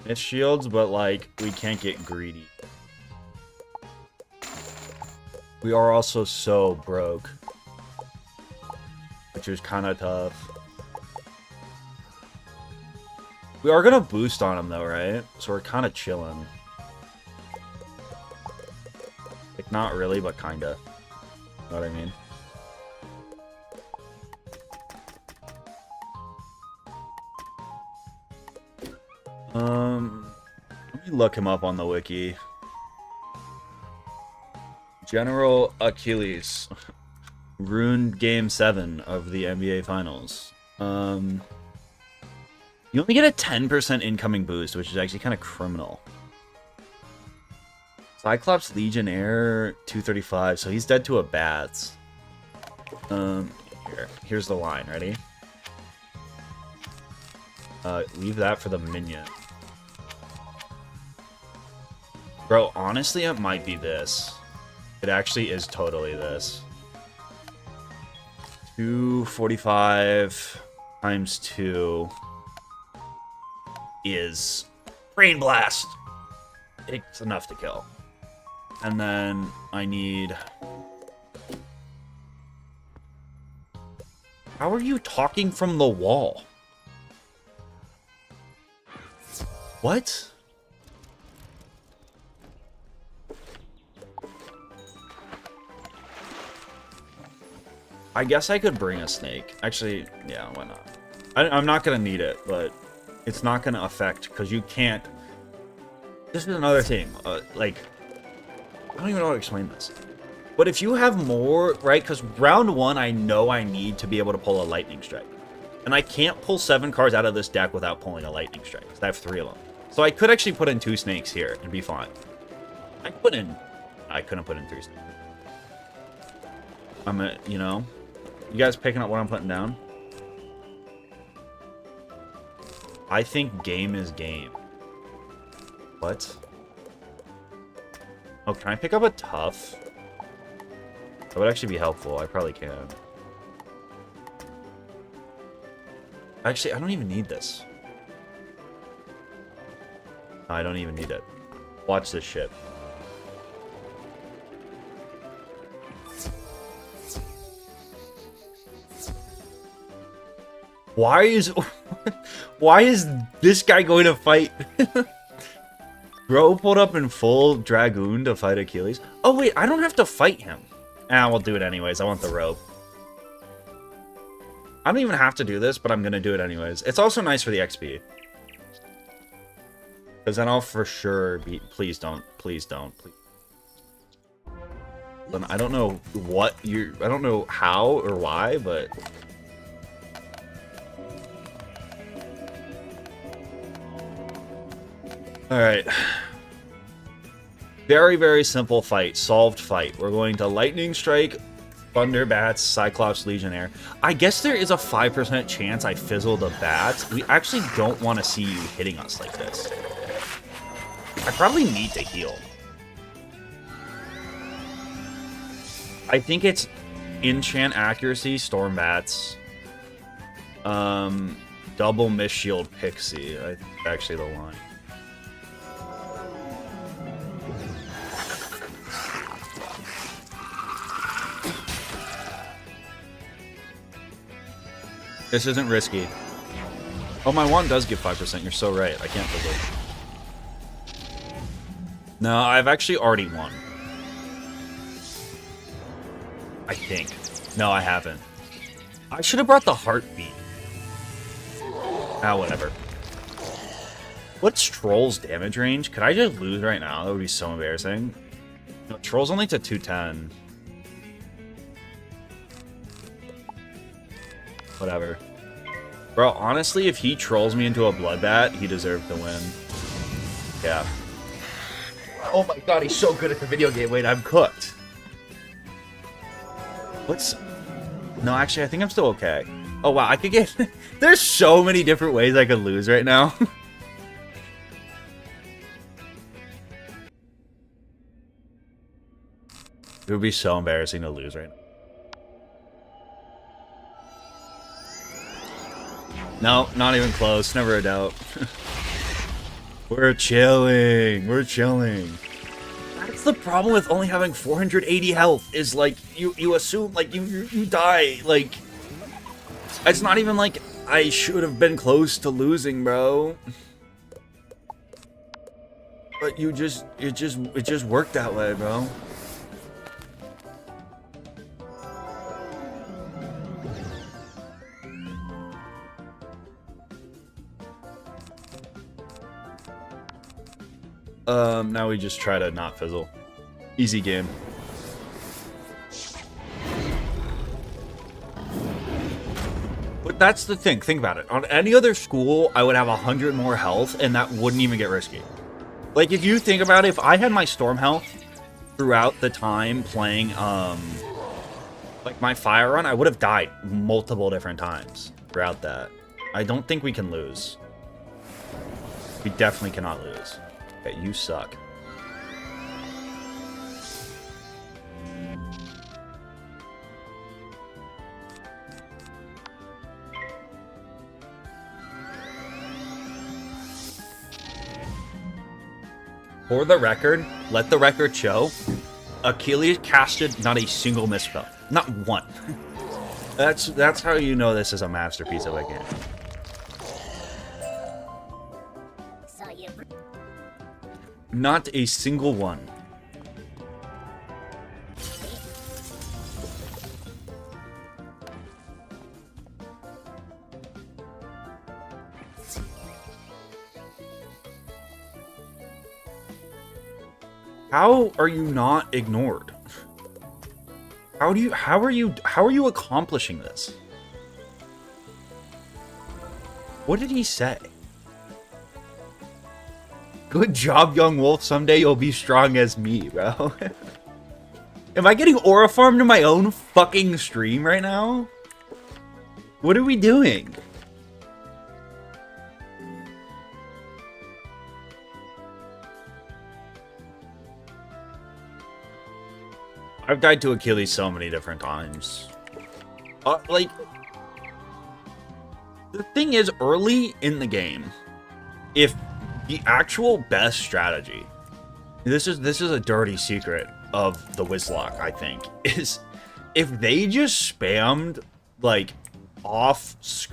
mist shields, but like we can't get greedy. We are also so broke, which is kind of tough. We are gonna boost on him though, right? So we're kind of chilling. Like not really, but kinda. Know what I mean? Let me look him up on the wiki. General Achilles. Ruined Game 7 of the NBA Finals. You only get a 10% incoming boost, which is actually kind of criminal. Cyclops Legionnaire 235, so he's dead to a bats. Here's the line, ready? Leave that for the minion. Bro, honestly, it might be this. It actually is totally this. 245 times 2 is Brain Blast. It's enough to kill. And then I need... How are you talking from the wall? What? I guess I could bring a snake. Actually, yeah, why not? I'm not gonna need it, but it's not gonna affect, because you can't... This is another thing, like... I don't even know how to explain this. But if you have more, right, because round 1 I know I need to be able to pull a lightning strike. And I can't pull 7 cards out of this deck without pulling a lightning strike, because I have 3 of them. So I could actually put in 2 snakes here and be fine. I couldn't put in 3 snakes. You know... You guys picking up what I'm putting down? I think game is game. What? Oh, can I pick up a tough? That would actually be helpful. I probably can. Actually, I don't even need this. I don't even need it. Watch this shit. Why is this guy going to fight? Bro pulled up in full Dragoon to fight Achilles. Oh wait, I don't have to fight him. We'll do it anyways. I want the rope. I don't even have to do this, but I'm gonna do it anyways. It's also nice for the XP. Because then I'll for sure beat... Please don't. Please don't. Please. I don't know what you... I don't know how or why, but... Alright. Very, very simple fight. Solved fight. We're going to Lightning Strike, Thunder Bats, Cyclops Legionnaire. I guess there is a 5% chance I fizzle the bats. We actually don't want to see you hitting us like this. I probably need to heal. I think it's Enchant Accuracy, Storm Bats. Double Miss Shield Pixie. Actually the line. This isn't risky. Oh, my wand does give 5%. You're so right. I can't fizzle. No, I've actually already won. I think. No, I haven't. I should have brought the heartbeat. Ah, whatever. What's Troll's damage range? Could I just lose right now? That would be so embarrassing. No, Troll's only to 210. Whatever. Bro, honestly, if he trolls me into a bloodbat, he deserved the win. Yeah. Oh my god, he's so good at the video game. Wait, I'm cooked. What's... No, actually, I think I'm still okay. Oh, wow, I could get... There's so many different ways I could lose right now. It would be so embarrassing to lose right now. No, not even close. Never a doubt. We're chilling. We're chilling. That's the problem with only having 480 health. Is like you assume like you die. Like it's not even like I should have been close to losing, bro. But it just worked that way, bro. Now we just try to not fizzle. Easy game. But that's the thing. Think about it. On any other school, I would have 100 more health, and that wouldn't even get risky. Like, if you think about it, if I had my storm health throughout the time playing, like, my fire run, I would have died multiple different times throughout that. I don't think we can lose. We definitely cannot lose. Okay, you suck. For the record, let the record show, Achilles casted not a single misspell. Not one. That's how you know this is a masterpiece of a game. Not a single one. How are you not ignored? How are you accomplishing this? What did he say? Good job, young wolf. Someday you'll be strong as me, bro. Am I getting aura farmed in my own fucking stream right now? What are we doing? I've died to Achilles so many different times. Like, the thing is, early in the game, if the actual best strategy, this is a dirty secret of the Nuzlocke, I think, is if they just spammed like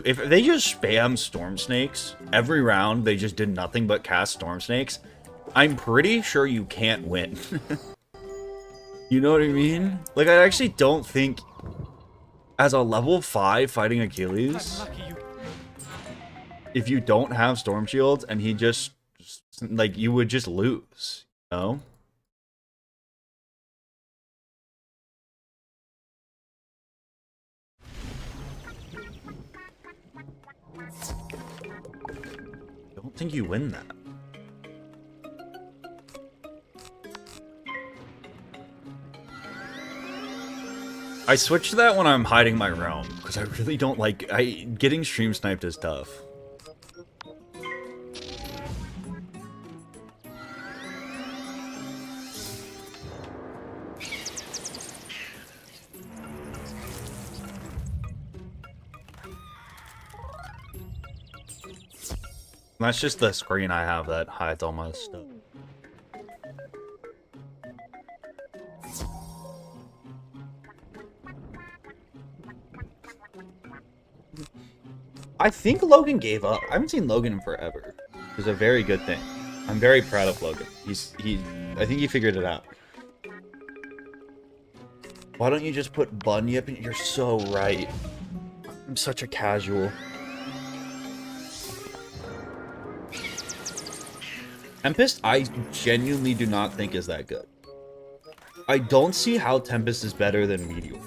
if they just spam storm snakes every round, they just did nothing but cast storm snakes, I'm pretty sure you can't win. You know what I mean? Like, I actually don't think as a level 5 fighting Achilles, if you don't have storm shields and he just like, you would just lose, you know? I don't think you win that. I switch to that when I'm hiding my realm, because I really don't like... getting stream sniped is tough. That's just the screen I have that hides all my stuff. I think Logan gave up. I haven't seen Logan in forever. It's a very good thing. I'm very proud of Logan. I think he figured it out. Why don't you just put Bunyip in? You're so right. I'm such a casual. Tempest, I genuinely do not think is that good. I don't see how Tempest is better than Meteor.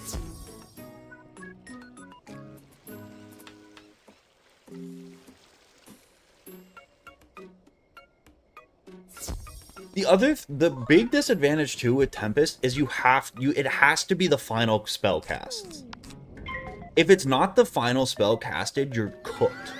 The big disadvantage too with Tempest is it has to be the final spell cast. If it's not the final spell casted, you're cooked.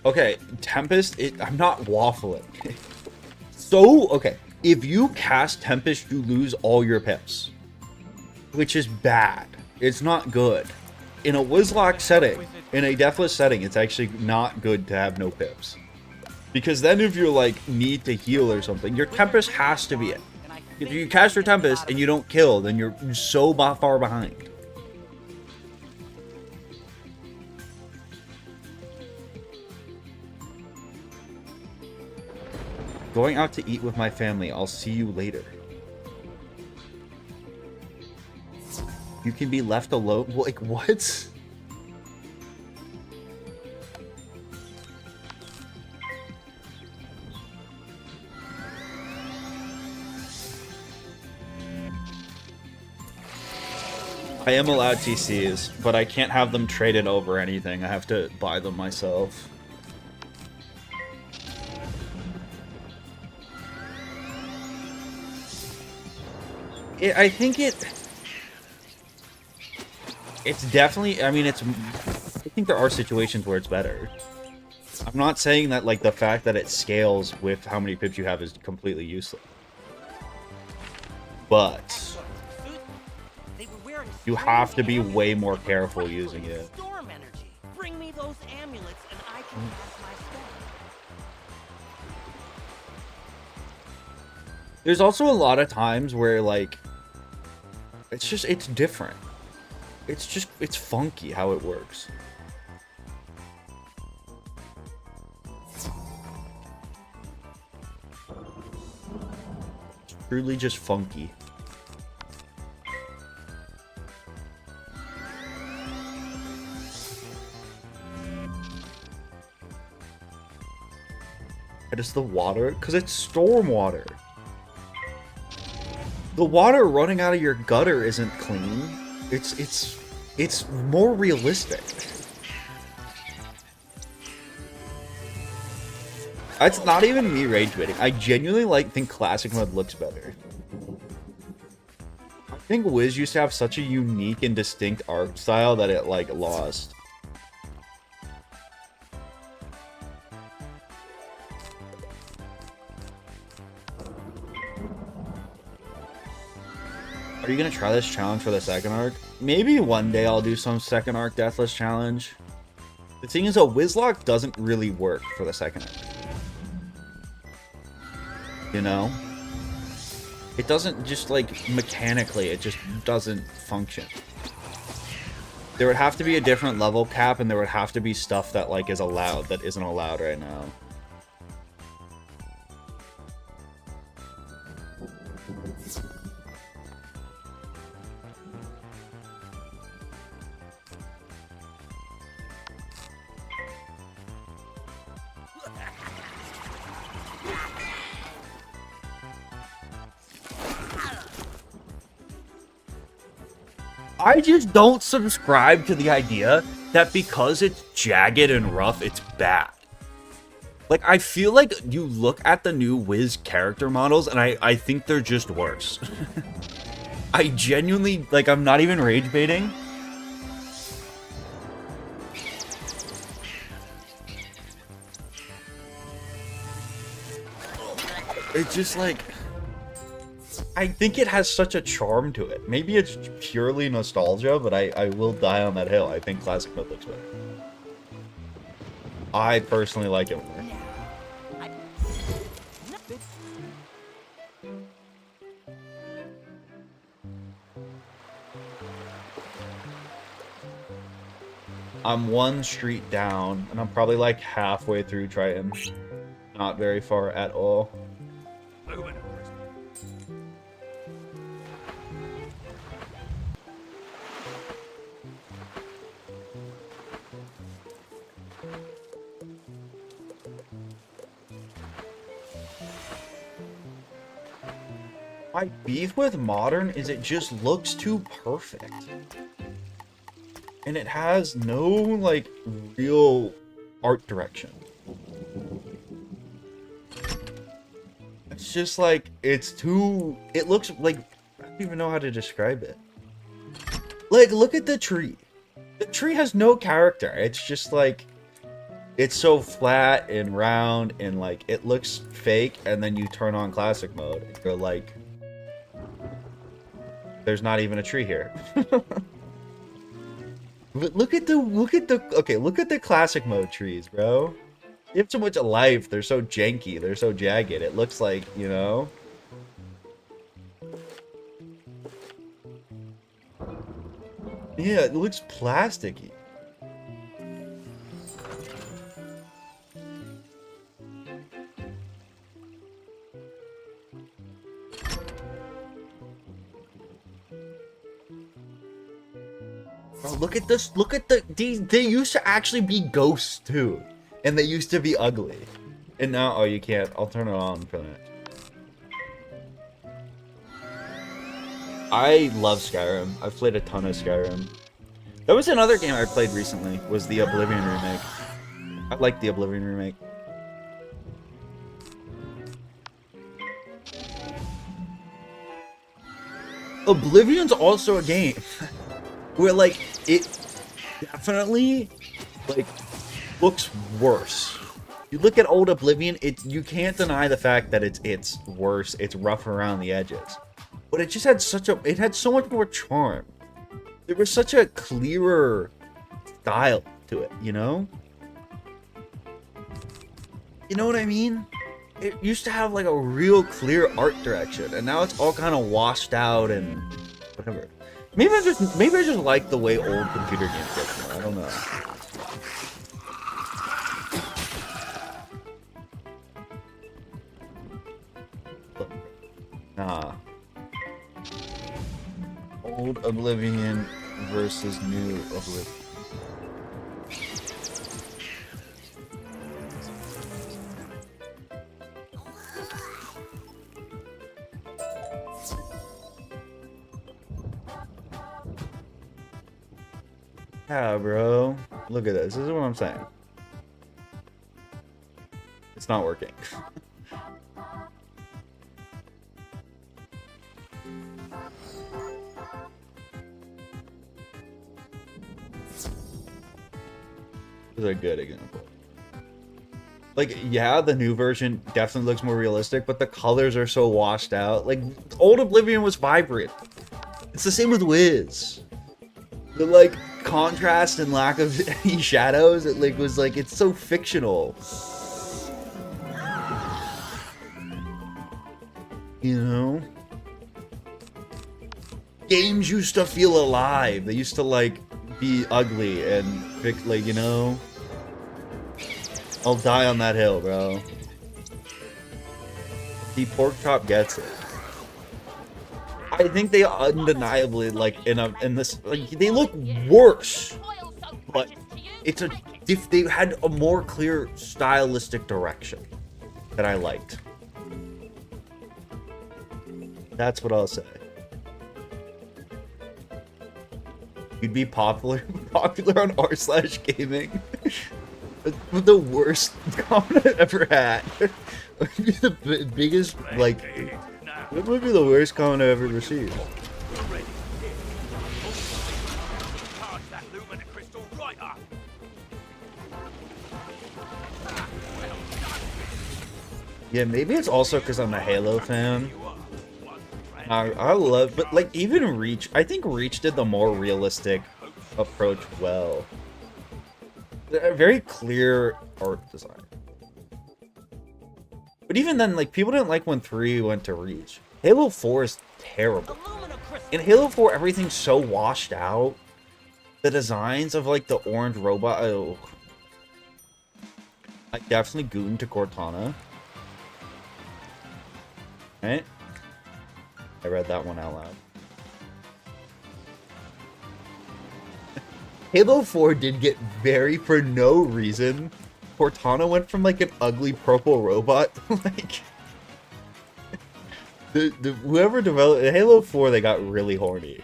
Okay, Tempest, I'm not waffling. So, okay, if you cast Tempest, you lose all your pips. Which is bad. It's not good. In a Nuzlocke setting, in a Deathless setting, it's actually not good to have no pips. Because then if you're like, need to heal or something, your Tempest has to be it. If you cast your Tempest and you don't kill, then you're so far behind. Going out to eat with my family. I'll see you later. You can be left alone? Like, what? I am allowed TCs, but I can't have them traded over anything. I have to buy them myself. I think it's definitely, I mean, I think there are situations where it's better. I'm not saying that, like, the fact that it scales with how many pips you have is completely useless. But you have to be way more careful using it. Bring me those amulets and I can cast my spell. There's also a lot of times where, like, it's different. It's funky how it works. It's truly just funky. It is the water, because it's storm water. The water running out of your gutter isn't clean. It's more realistic. It's not even me rage baiting. I genuinely think classic mode looks better. I think Wiz used to have such a unique and distinct art style that it lost. Are you gonna try this challenge for the second arc? Maybe one day I'll do some second arc Deathless challenge. The thing is, a Nuzlocke doesn't really work for the second arc. You know? It doesn't just, mechanically, it just doesn't function. There would have to be a different level cap, and there would have to be stuff that, is allowed that isn't allowed right now. I just don't subscribe to the idea that because it's jagged and rough, it's bad. Like, I feel like you look at the new Wiz character models, and I think they're just worse. I genuinely, like, I'm not even rage baiting. It's just like, I think it has such a charm to it. Maybe it's purely nostalgia, but I will die on that hill. I think classic mode looks better. I personally like it more. I'm one street down, and I'm probably like halfway through Triton. Not very far at all. My beef with Modern is it just looks too perfect. And it has no, like, real art direction. It's just like, it's too... It looks like... I don't even know how to describe it. Like, look at the tree. The tree has no character. It's just like... It's so flat and round and, like, it looks fake. And then you turn on classic mode. And you're like... There's not even a tree here. But look at the classic mode trees, bro. You have so much life. They're so janky. They're so jagged. It looks like, you know. Yeah, it looks plasticky. Bro, look at this. Look at they used to actually be ghosts too. And they used to be ugly. And now, oh, you can't. I'll turn it on for that. I love Skyrim. I've played a ton of Skyrim. That was another game I played recently, was the Oblivion remake. I like the Oblivion remake. Oblivion's also a game where, like, it definitely, like, looks worse. You look at old Oblivion, you can't deny the fact that it's worse. It's rough around the edges, but it just had it had so much more charm. There was such a clearer style to it, you know? You know what I mean? It used to have like a real clear art direction, and now it's all kind of washed out and whatever. Maybe I just like the way old computer games get more. I don't know. Nah. Old Oblivion versus new Oblivion. Yeah, bro. Look at this. This is what I'm saying. It's not working. This is a good example. Like, yeah, the new version definitely looks more realistic, but the colors are so washed out. Like, old Oblivion was vibrant. It's the same with Wiz. The, like, contrast and lack of any shadows, it, like, was, like, it's so fictional. You know? Games used to feel alive. They used to, like, be ugly and, like, you know? I'll die on that hill, bro. The pork chop gets it. I think they undeniably, like, in this, like, they look worse, but it's if they had a more clear stylistic direction that I liked. That's what I'll say. You'd be popular on r/gaming. The worst comment I've ever had. Would be the biggest, like, it would be the worst comment I've ever received. Charge that luminous crystal right up. Yeah, maybe it's also because I'm a Halo fan. I love, but like even Reach, I think Reach did the more realistic approach well. Very clear art design. But even then, like, people didn't like when 3 went to Reach. Halo 4 is terrible. In Halo 4, everything's so washed out. The designs of like the orange robot. Oh. I definitely goon to Cortana. Right? I read that one out loud. Halo 4 did get very, for no reason, Cortana went from like an ugly purple robot to like whoever developed Halo 4, they got really horny.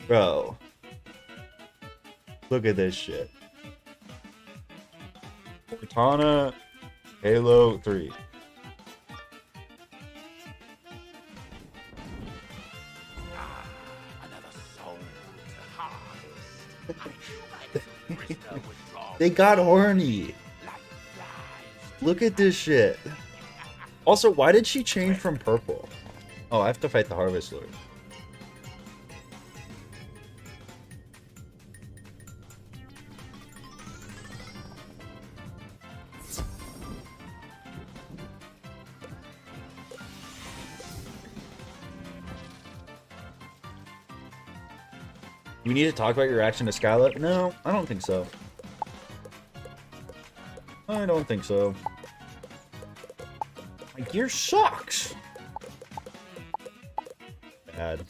Bro. Look at this shit. Cortana, Halo 3. They got horny. Look at this shit. Also, why did she change from purple? Oh, I have to fight the Harvest Lord. You need to talk about your reaction to Skylet? No, I don't think so. I don't think so. My gear sucks. Bad.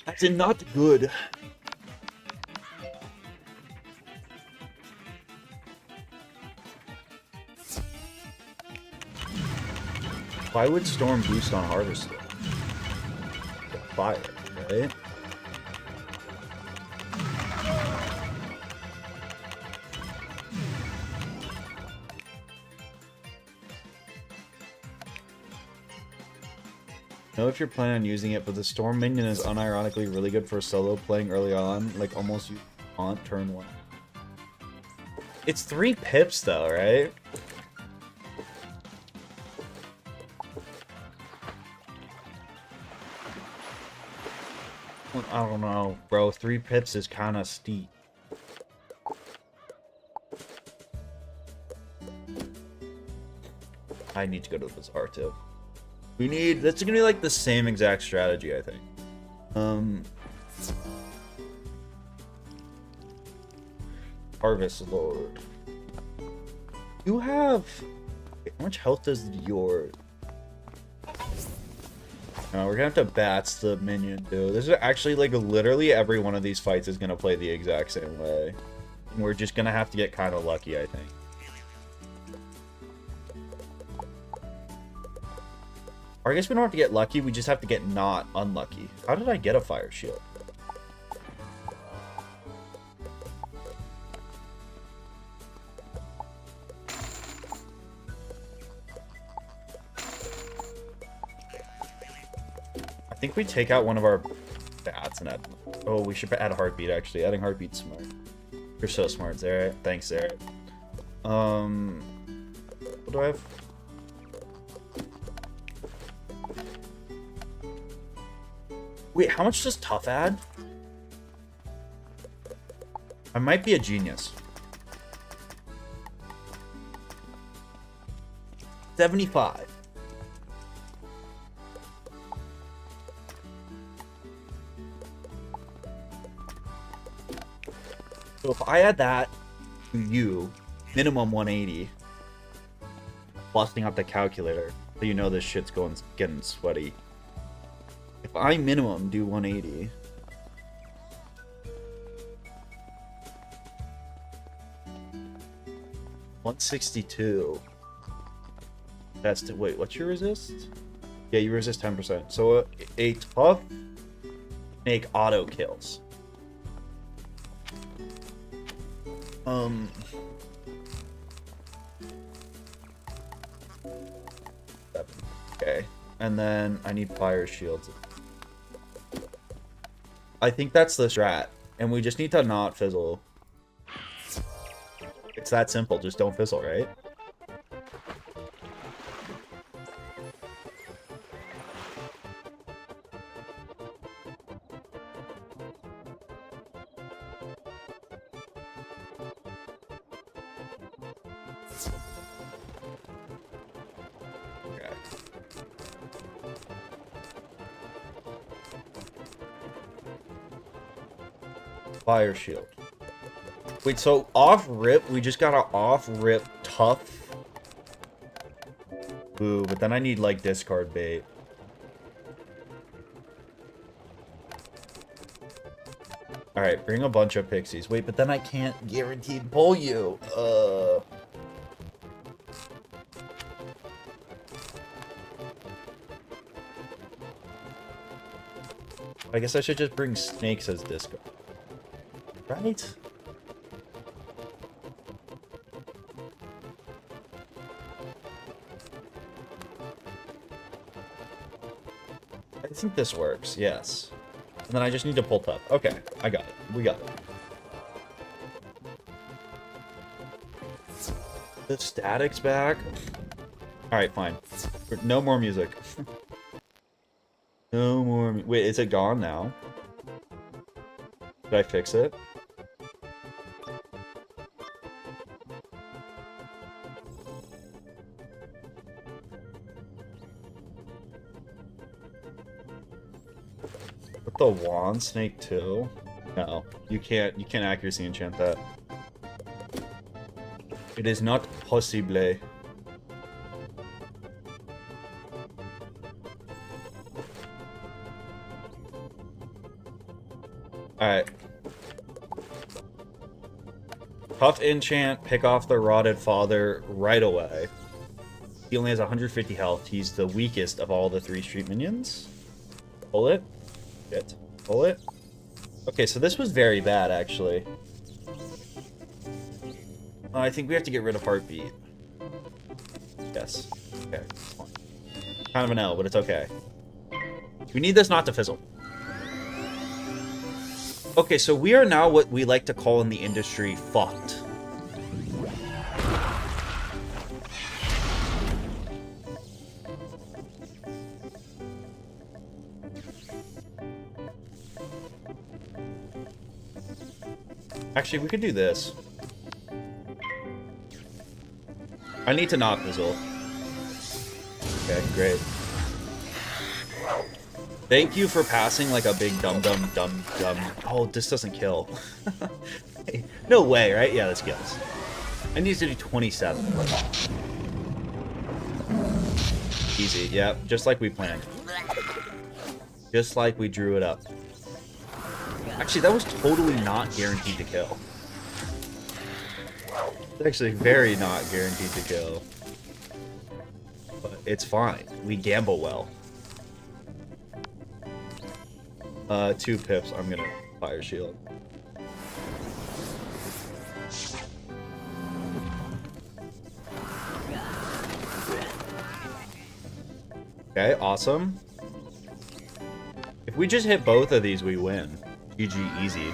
That's not good. Why would Storm boost on Harvester? Fire, right? Know if you're planning on using it, but the Storm minion is unironically really good for solo playing early on, like almost you on turn 1. It's 3 pips though, right? I don't know, bro. 3 pips is kind of steep. I need to go to the Bazaar too. We need, that's gonna be like the same exact strategy, I think. Harvest Lord. You have, wait, how much health does your, no, we're gonna have to bats the minion do. This is actually like literally every one of these fights is gonna play the exact same way. We're just gonna have to get kind of lucky, I think. Or I guess we don't have to get lucky, we just have to get not unlucky. How did I get a fire shield? I think we take out one of our bats and add... Oh, we should add a heartbeat, actually. Adding heartbeat's smart. You're so smart, Zara. Thanks, Zara. What do I have? Wait, how much does tough add? I might be a genius. 75. So if I add that to you, minimum 180. Busting out the calculator, so you know this shit's getting sweaty. If I minimum do 180, $162. That's to wait. What's your resist? Yeah, you resist 10%. So a tough make auto kills. Okay, and then I need fire shields. I think that's the strat, and we just need to not fizzle. It's that simple, just don't fizzle, right? Fire shield. Wait, so off rip, we just got an off rip tough. Ooh, but then I need like discard bait. Alright, bring a bunch of pixies. Wait, but then I can't guaranteed pull you. I guess I should just bring snakes as discard. Right? I think this works, yes. And then I just need to pull tough. Okay, I got it. We got it. The static's back. Alright, fine. No more music. No more. Wait, is it gone now? Did I fix it? With the wand snake too? No, you can't accuracy enchant that. It is not possible. Alright. Tough enchant, pick off the rotted father right away. He only has 150 health. He's the weakest of all the 3 street minions. Pull it. Shit. Pull it. Okay, so this was very bad, actually. I think we have to get rid of Heartbeat. Yes. Okay, it's fine. Kind of an L, but it's okay. We need this not to fizzle. Okay, so we are now what we like to call in the industry fucked. Actually, we could do this. I need to not fizzle. Okay, great. Thank you for passing like a big dumb. Oh, this doesn't kill. No way, right? Yeah, this kills. I need to do 27. Easy, yeah, just like we planned. Just like we drew it up. Actually, that was totally not guaranteed to kill. It's actually very not guaranteed to kill. But it's fine. We gamble well. 2 pips. I'm gonna fire shield. Okay, awesome. If we just hit both of these, we win. GG easy.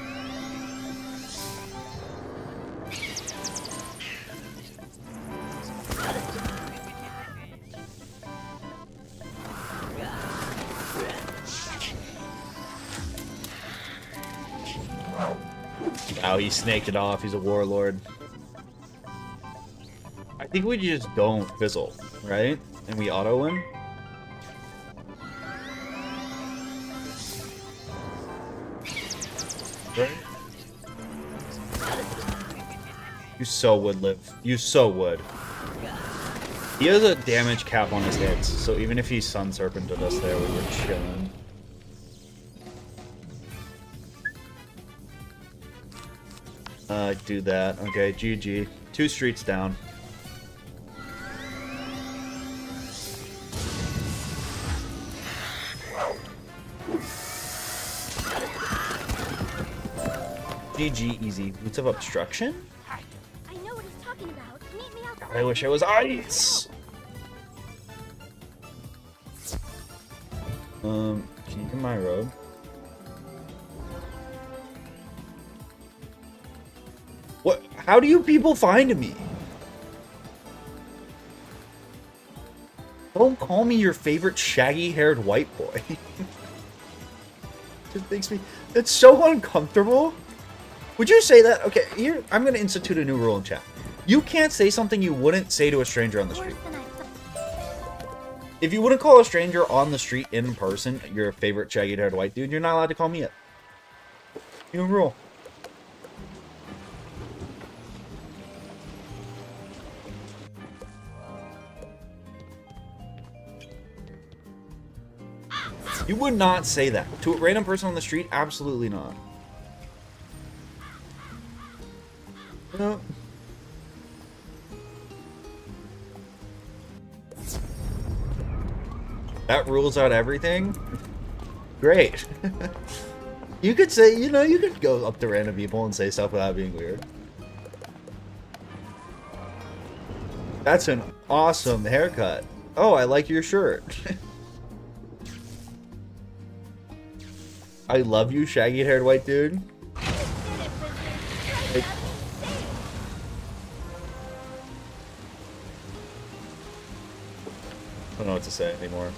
Wow, he snaked it off. He's a warlord. I think we just don't fizzle, right? And we auto win. Right? You so would live. You so would. He has a damage cap on his hits, so even if he Sun Serpented us there, we were chilling. Do that. Okay, GG. 2 streets down. GG, easy. Boots of obstruction? I know what he's talking about. Meet me outside. I wish I was ice. Can you get my robe? What? How do you people find me? Don't call me your favorite shaggy-haired white boy. Just makes me... It's so uncomfortable. Would you say that? Okay, here, I'm going to institute a new rule in chat. You can't say something you wouldn't say to a stranger on the street. If you wouldn't call a stranger on the street in person your favorite shaggy-haired white dude, you're not allowed to call me it. New rule. You would not say that. To a random person on the street? Absolutely not. No. That rules out everything? Great. You could say, you know, you could go up to random people and say stuff without being weird. That's an awesome haircut. Oh, I like your shirt. I love you, shaggy-haired white dude. Like, I don't know what to say anymore.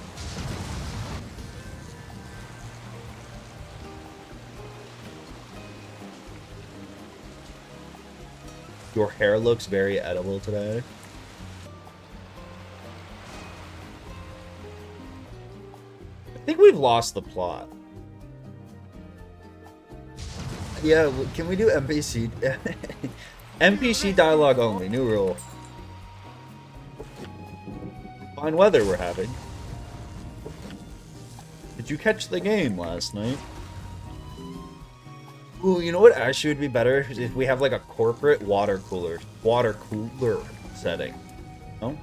Your hair looks very edible today. I think we've lost the plot. Yeah, can we do NPC? NPC dialogue only, new rule. Fine weather we're having. Did you catch the game last night? Ooh, you know what actually would be better? Is if we have like a corporate water cooler setting. No?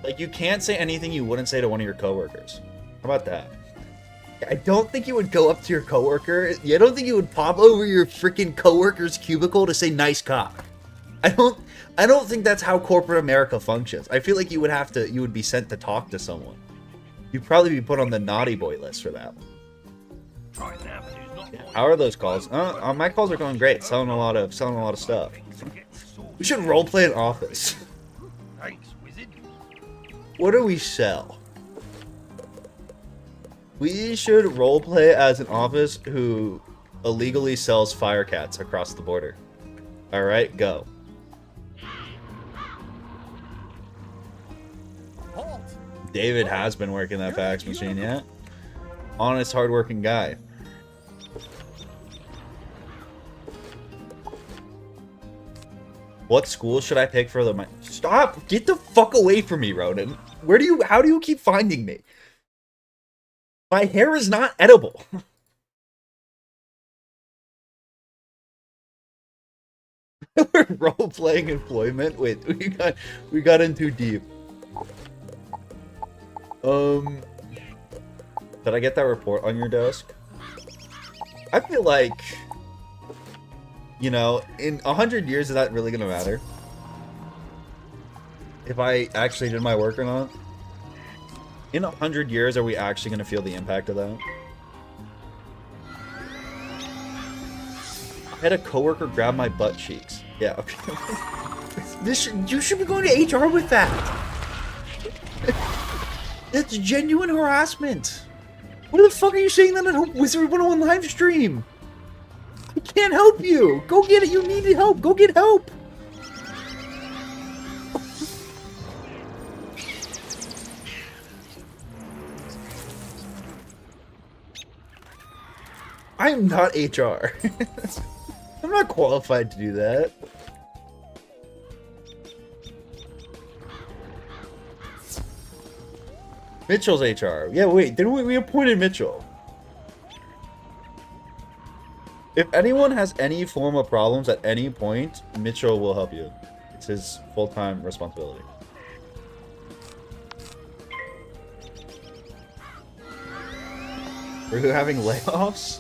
Like you can't say anything you wouldn't say to one of your coworkers. How about that? I don't think you would go up to your coworker. I don't think you would pop over your freaking coworker's cubicle to say nice cock. I don't think that's how corporate America functions. I feel like you would be sent to talk to someone. You'd probably be put on the naughty boy list for that. Yeah, how are those calls? My calls are going great. Selling a lot of stuff. We should roleplay an office. What do we sell? We should roleplay as an office who illegally sells fire cats across the border. Alright, go. David has been working that fax machine, yeah? Honest, hardworking guy. What school should I pick for the... Stop! Get the fuck away from me, Ronan. How do you keep finding me? My hair is not edible. We're role-playing employment. Wait, we got in too deep. Did I get that report on your desk? I feel like, you know, in 100 years, is that really gonna matter? If I actually did my work or not? In 100 years, are we actually gonna feel the impact of that? I had a coworker grab my butt cheeks. Yeah, okay. You should be going to HR with that. That's genuine harassment. What the fuck are you saying that on a WIZARD101 live stream? I can't help you. Go get it. You need help. Go get help. I'm not HR. I'm not qualified to do that. Mitchell's HR. Yeah, wait, didn't we appointed Mitchell? If anyone has any form of problems at any point, Mitchell will help you. It's his full-time responsibility. Are you having layoffs?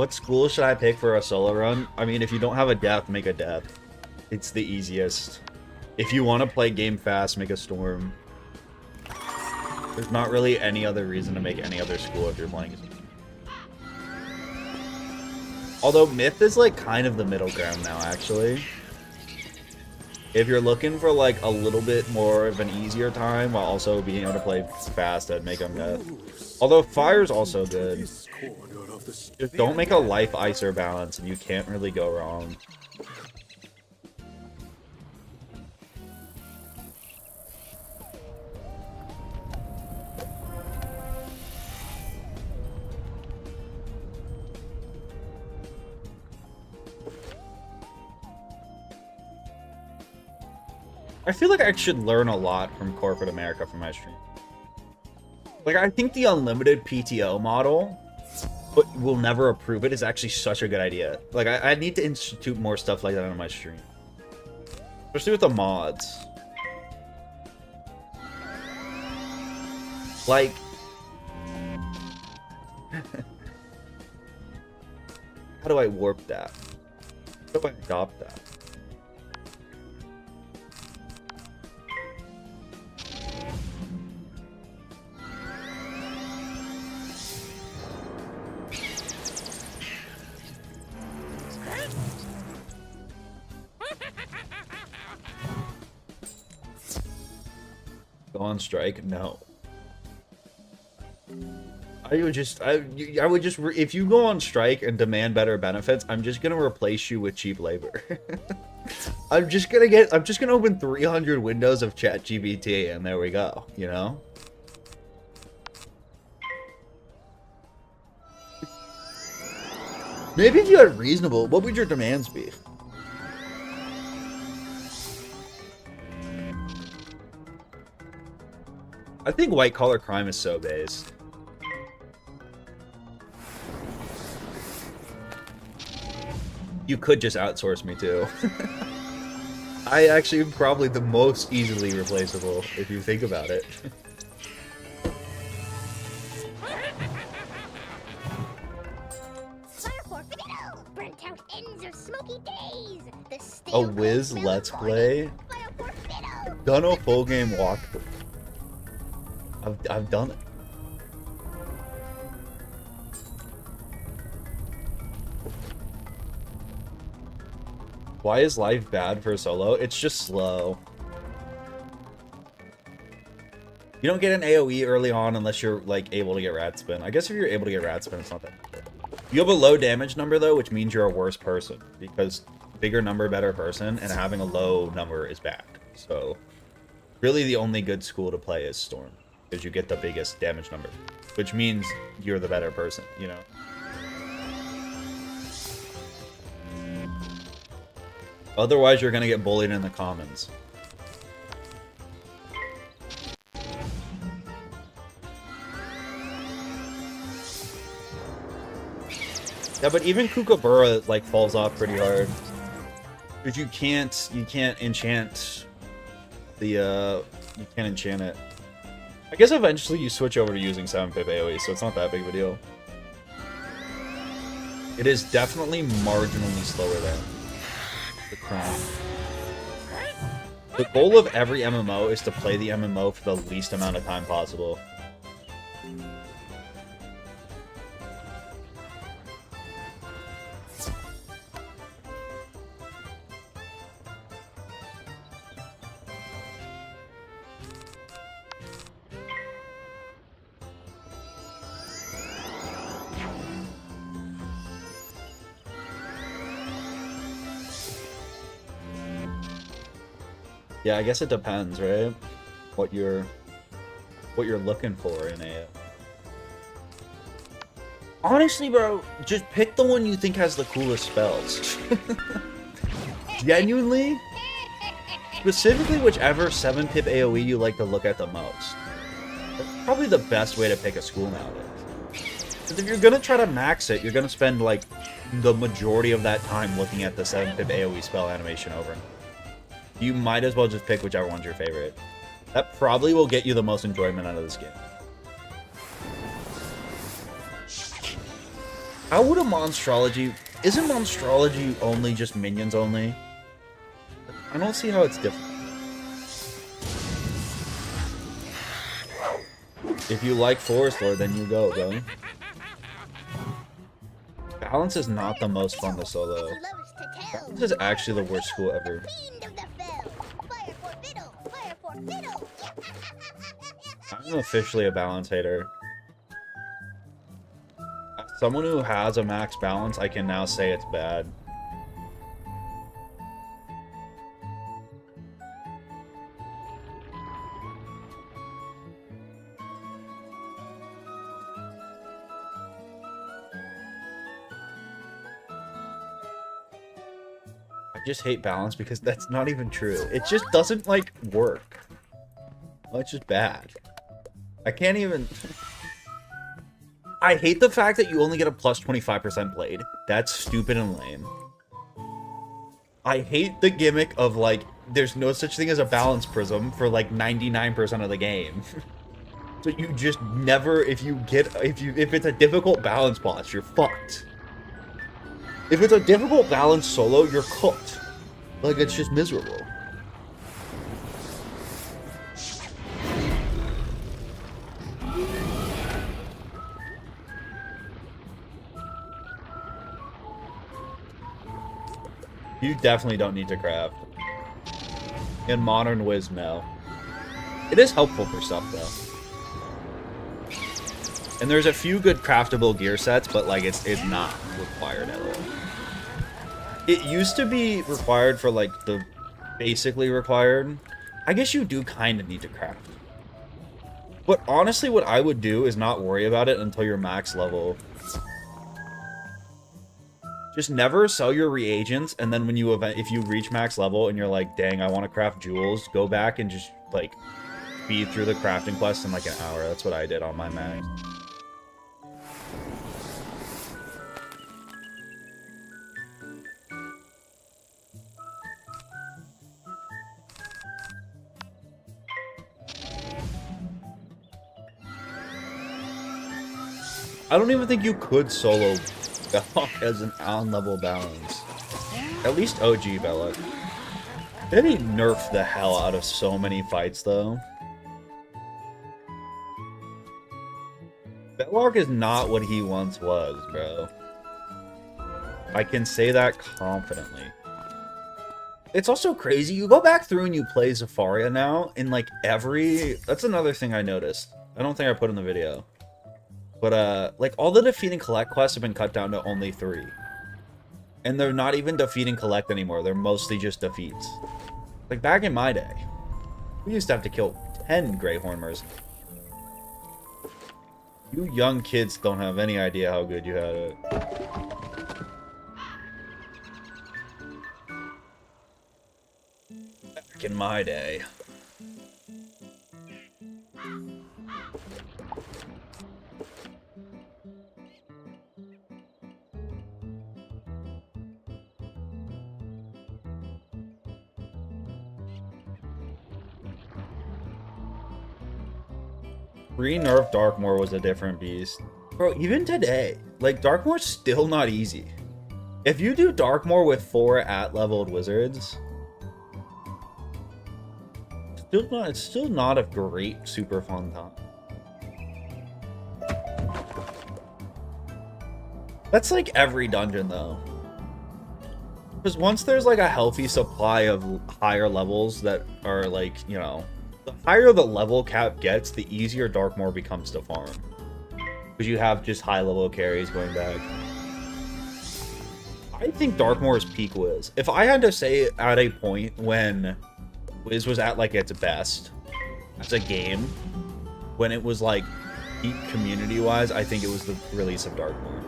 What school should I pick for a solo run? I mean, if you don't have a death, make a death. It's the easiest. If you want to play game fast, make a storm. There's not really any other reason to make any other school if you're playing. Although Myth is like kind of the middle ground now, actually. If you're looking for like a little bit more of an easier time while also being able to play fast, I'd make them Myth. Although Fire's also good. Just don't make a life icer balance and you can't really go wrong. I feel like I should learn a lot from corporate America from my stream. Like, I think the unlimited PTO model, but we'll never approve it, is actually such a good idea. Like, I need to institute more stuff like that on my stream. Especially with the mods. Like... How do I warp that? How do I adopt that? Go on strike? No. I would just, if you go on strike and demand better benefits, I'm just gonna replace you with cheap labor. I'm just gonna open 300 windows of ChatGPT and there we go, you know? Maybe if you had reasonable, what would your demands be? I think white collar crime is so based. You could just outsource me too. I actually am probably the most easily replaceable if you think about it. Burnt out ends of smoky days. A Wiz Let's Play? Done a full game walkthrough. I've done it. Why is life bad for solo? It's just slow. You don't get an AoE early on unless you're like able to get rat spin. I guess if you're able to get rat spin, it's not that bad. You have a low damage number though, which means you're a worse person because bigger number, better person, and having a low number is bad. So really the only good school to play is Storm because you get the biggest damage number, which means you're the better person, you know? Otherwise, you're gonna get bullied in the commons. Yeah, but even Kookaburra like falls off pretty hard. Because you can't enchant the you can't enchant it. I guess eventually you switch over to using 7-pip AoE, so it's not that big of a deal. It is definitely marginally slower than the Crown. The goal of every MMO is to play the MMO for the least amount of time possible. Yeah, I guess it depends, right? What you're looking for in a... Honestly, bro, just pick the one you think has the coolest spells. Genuinely, specifically whichever 7-pip AoE you like to look at the most. That's probably the best way to pick a school nowadays. Because if you're gonna try to max it, you're gonna spend like the majority of that time looking at the 7-pip AoE spell animation over and over. You might as well just pick whichever one's your favorite. That probably will get you the most enjoyment out of this game. How would a monstrology... Isn't monstrology only just minions only? I don't see how it's different. If you like Forest Lord, then you go, bro. Balance is not the most fun to solo. Balance is actually the worst school ever. I'm officially a balance hater. As someone who has a max balance, I can now say it's bad. I just hate balance because that's not even true. It just doesn't, like, work. Well, it's just bad. I can't even... I hate the fact that you only get a plus 25% blade. That's stupid and lame. I hate the gimmick of, like, there's no such thing as a balance prism for, like, 99% of the game. So you just never... If it's a difficult balance boss, you're fucked. If it's a difficult balance solo, you're cooked. Like, it's just miserable. You definitely don't need to craft. In modern Wiz, no. It is helpful for stuff, though. And there's a few good craftable gear sets, but, like, it's not required at all. It used to be required for, like, the basically required. I guess you do kind of need to craft. But honestly, what I would do is not worry about it until you're max level. Just never sell your reagents, and then when you if you reach max level and you're like, dang, I want to craft jewels, go back and just, like, speed through the crafting quest in, like, an hour. That's what I did on my max. I don't even think you could solo Belloc as an on-level balance. At least OG Belloc. They nerfed the hell out of so many fights, though. Belloc is not what he once was, bro. I can say that confidently. It's also crazy. You go back through and you play Zafaria now, in, like, every... That's another thing I noticed. I don't think I put in the video. But, like, all the defeat and collect quests have been cut down to only 3. And they're not even defeat and collect anymore. They're mostly just defeats. Like, back in my day, we used to have to kill 10 Grey Hornmers. You young kids don't have any idea how good you had it. Back in my day. Re-nerf Darkmoor was a different beast. Bro, even today, like, Darkmoor's still not easy. If you do Darkmoor with 4 at-leveled wizards, it's still not a great, super fun time. That's like every dungeon, though. Because once there's, like, a healthy supply of higher levels that are, like, you know... The higher the level cap gets, the easier Darkmoor becomes to farm. Because you have just high-level carries going back. I think Darkmoor is peak Wiz. If I had to say at a point when Wiz was at, like, its best as a game, when it was, like, peak community-wise, I think it was the release of Darkmoor.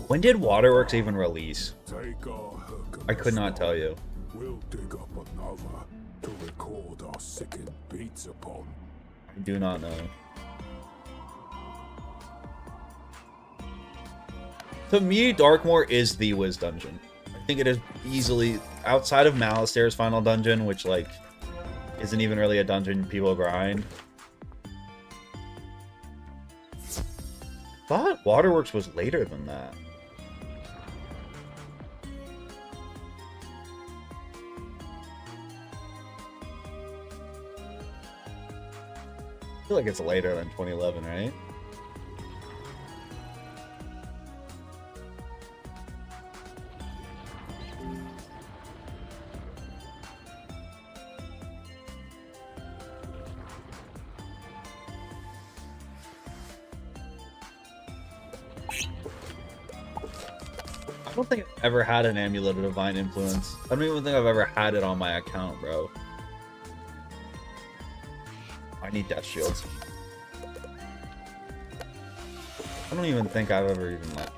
When did Waterworks even release? I could not tell you. We'll dig up another to record our sickened beats upon. I do not know. To me, Darkmoor is the Wiz dungeon. I think it is easily, outside of Malastaire's final dungeon, which, like, isn't even really a dungeon people grind. Thought Waterworks was later than that. I feel like it's later than 2011, right? I don't think I've ever had an Amulet of Divine Influence. I don't even think I've ever had it on my account, bro. I need Death Shields. I don't even think I've ever even let.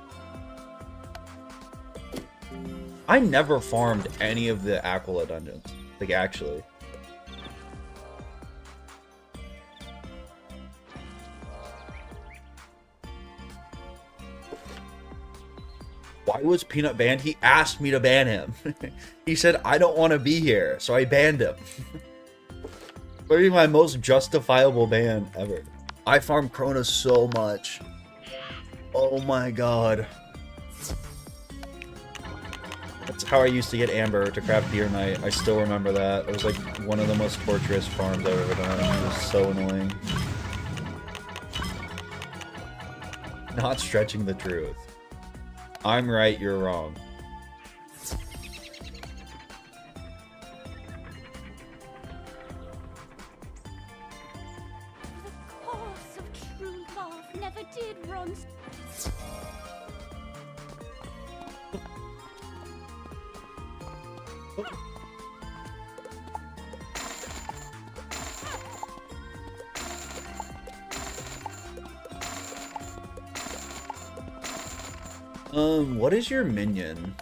I never farmed any of the Aquila dungeons. Like, actually. Why was Peanut banned? He asked me to ban him. He said, I don't want to be here, so I banned him. Maybe my most justifiable ban ever. I farm Krona so much. Oh my god. That's how I used to get Amber to craft Deer Knight. I still remember that. It was like one of the most torturous farms I've ever done. It was so annoying. Not stretching the truth. I'm right, you're wrong. The course of true love never did run. What is your minion?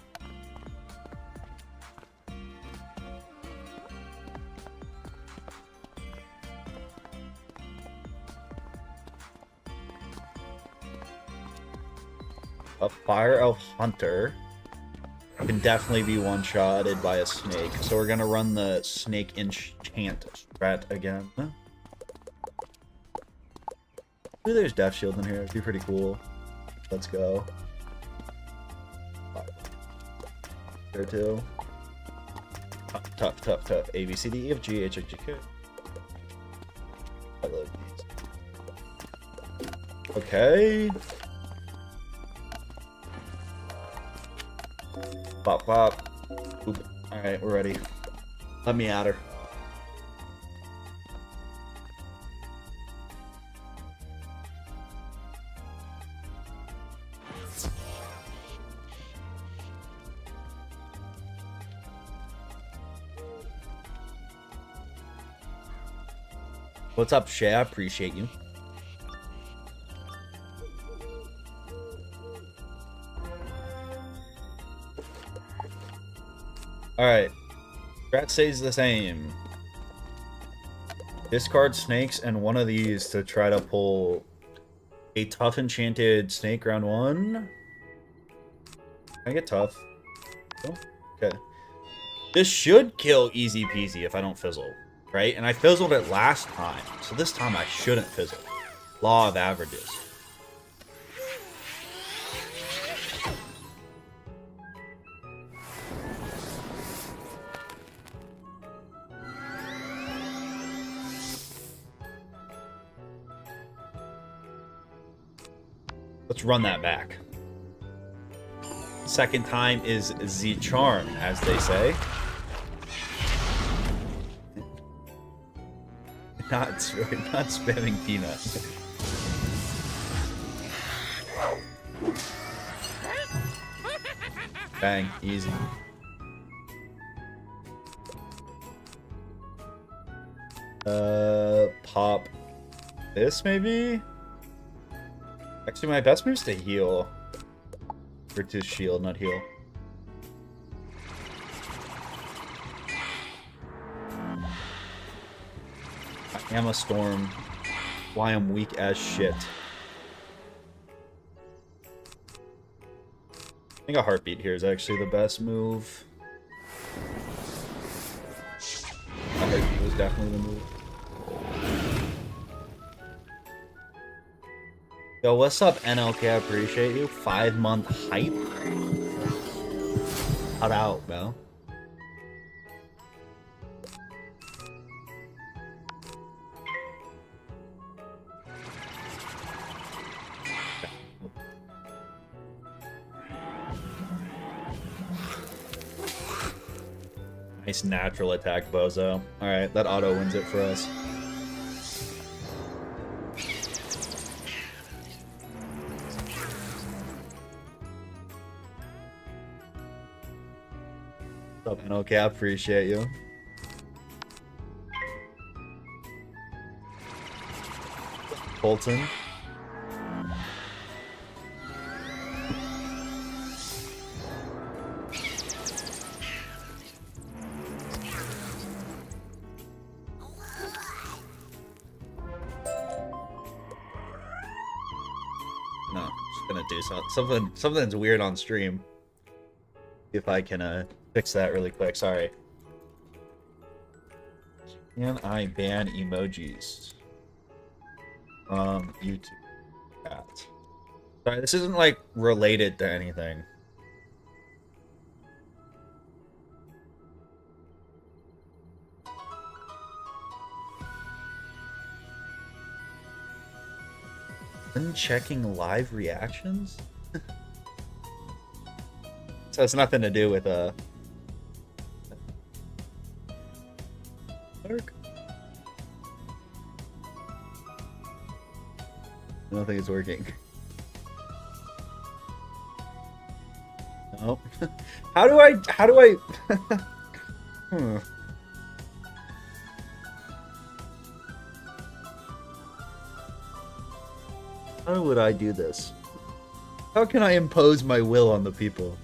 A Fire Elf Hunter can definitely be one-shotted by a snake, so we're gonna run the snake enchant strat again. Huh? Maybe there's Death Shield in here, it'd be pretty cool. Let's go. There too. Tough. A, B, C, D, E, F, G, H, I, J, K. I love these. Okay. Bop. Oop. Alright, we're ready. Let me at her. What's up, Shay? I appreciate you. Alright. Strat stays the same. Discard snakes and one of these to try to pull a tough enchanted snake round 1. Can I get tough? Oh, okay. This should kill easy peasy if I don't fizzle. Right? And I fizzled it last time, so this time I shouldn't fizzle. Law of averages. Let's run that back. Second time is the charm, as they say. Not spamming peanut. Bang, easy. Pop this maybe? Actually, my best move is to heal. Or to shield, not heal. I am a storm. Why I'm weak as shit. I think a heartbeat here is actually the best move. A heartbeat was is definitely the move. Yo, what's up, NLK? I appreciate you. 5-month hype. Shout out, bro. Nice natural attack, Bozo. Alright, that auto wins it for us. What's up, NLK? I appreciate you. Bolton. No, I'm just gonna do something's weird on stream. See if I can fix that really quick. Sorry. Can I ban emojis from YouTube chat? Sorry, this isn't like related to anything. Unchecking live reactions? So it's nothing to do with work. I don't think it's working. Nope. How do I How would I do this? How can I impose my will on the people?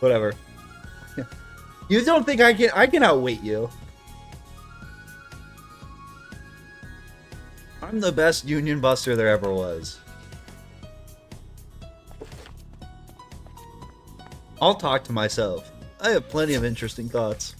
Whatever. You don't think I can outweight you? I'm the best union buster there ever was. I'll talk to myself. I have plenty of interesting thoughts.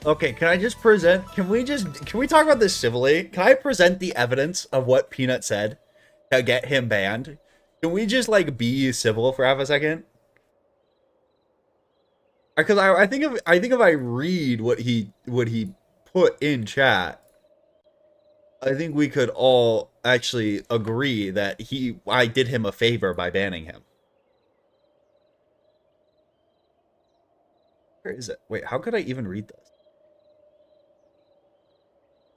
Okay, can I just present, can we talk about this civilly? Can I present the evidence of what Peanut said to get him banned? Can we just, like, be civil for half a second? Because I think if I read what he put in chat, I think we could all actually agree that I did him a favor by banning him. Where is it? Wait, how could I even read this?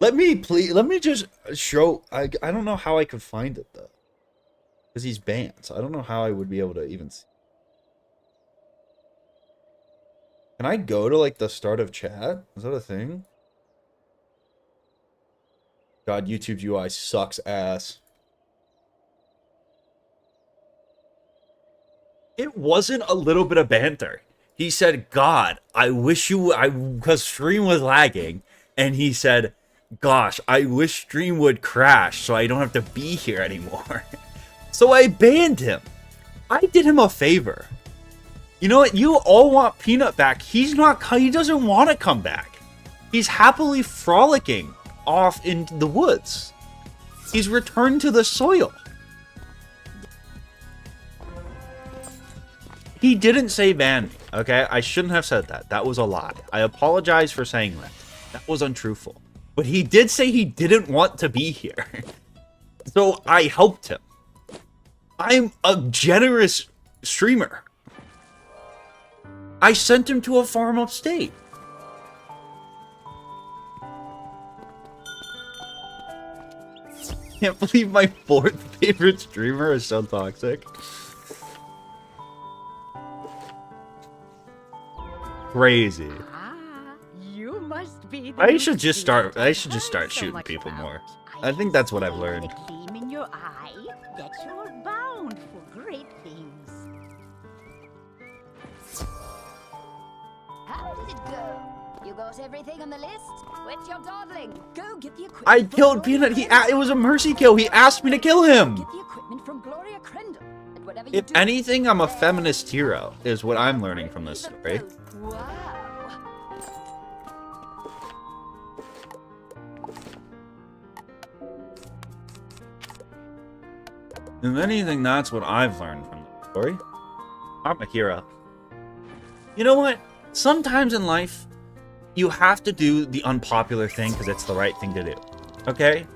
Let me just show. I don't know how I could find it though, because he's banned. So I don't know how I would be able to even see. Can I go to like the start of chat? Is that a thing? God, YouTube's UI sucks ass. It wasn't a little bit of banter. He said, "God, I wish you," because stream was lagging, and he said, "Gosh, I wish stream would crash so I don't have to be here anymore." So I banned him. I did him a favor. You know what? You all want Peanut back. He doesn't want to come back. He's happily frolicking off in the woods. He's returned to the soil. He didn't say ban me, okay? I shouldn't have said that. That was a lie. I apologize for saying that. That was untruthful. But he did say he didn't want to be here. So I helped him. I'm a generous streamer. I sent him to a farm upstate. can't believe my 4th favorite streamer is so toxic. Crazy. You must be I should just start shooting people more. I think that's what I've learned. The gleam in your eye that you're bound for great things. How did it go? You got everything on the list? Quit your dawdling. Go get the equipment. I from killed Gloria Peanut. Crendel. It was a mercy kill. He asked me to kill him. Get the equipment from Gloria Crendel. And whatever you If do, anything, I'm a feminist hero, is what I'm learning from this story. wow. If anything, that's what I've learned from the story. I'm a hero. You know what? Sometimes in life, you have to do the unpopular thing because it's the right thing to do. Okay?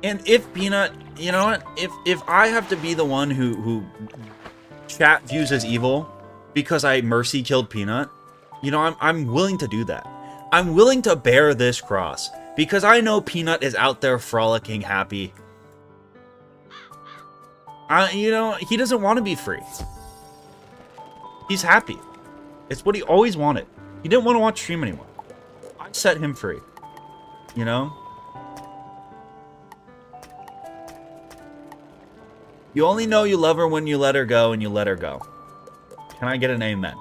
And if Peanut, you know what? If I have to be the one who chat views as evil because I mercy killed Peanut, you know, I'm willing to do that. I'm willing to bear this cross because I know Peanut is out there frolicking happy. You know, he doesn't want to be free. He's happy. It's what he always wanted. He didn't want to watch stream anymore. I set him free. You know? You only know you love her when you let her go and you let her go. Can I get an amen?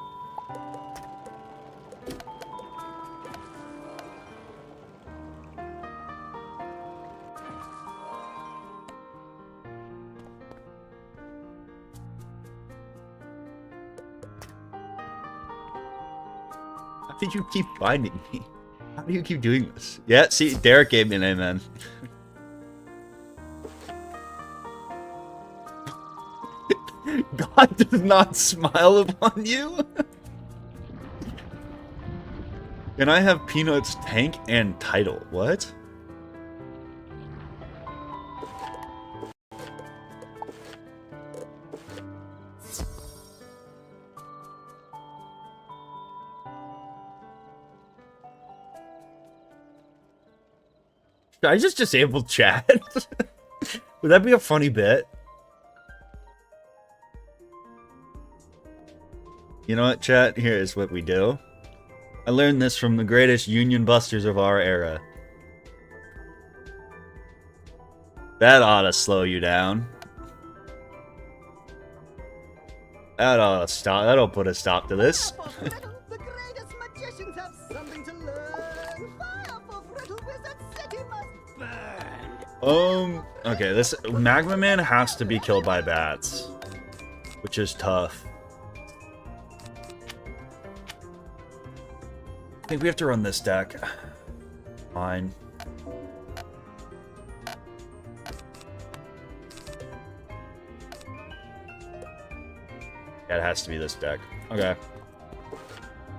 How did you keep finding me? How do you keep doing this? Yeah, see, Derek gave me an amen. God does not smile upon you. And I have Peanut's tank and title. What? Should I just disable chat? Would that be a funny bit? You know what, chat? Here's what we do. I learned this from the greatest union busters of our era. That ought to slow you down. That ought to stop. That'll put a stop to this. The greatest magicians have something to learn. Fire for Brittle Wizard City must burn. Okay, this Magma Man has to be killed by bats, which is tough. I think we have to run this deck. Fine. Yeah, it has to be this deck. Okay.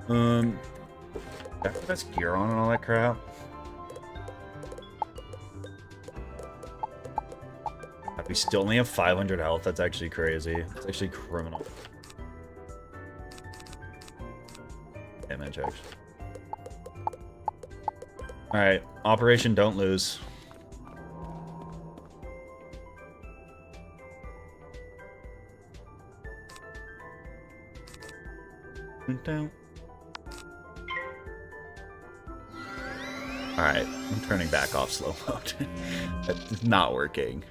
That has gear on and all that crap. We still only have 500 health. That's actually crazy. It's actually criminal. Damage, actually. Alright, Operation Don't Lose. Alright, I'm turning back off slow mode. It's not working.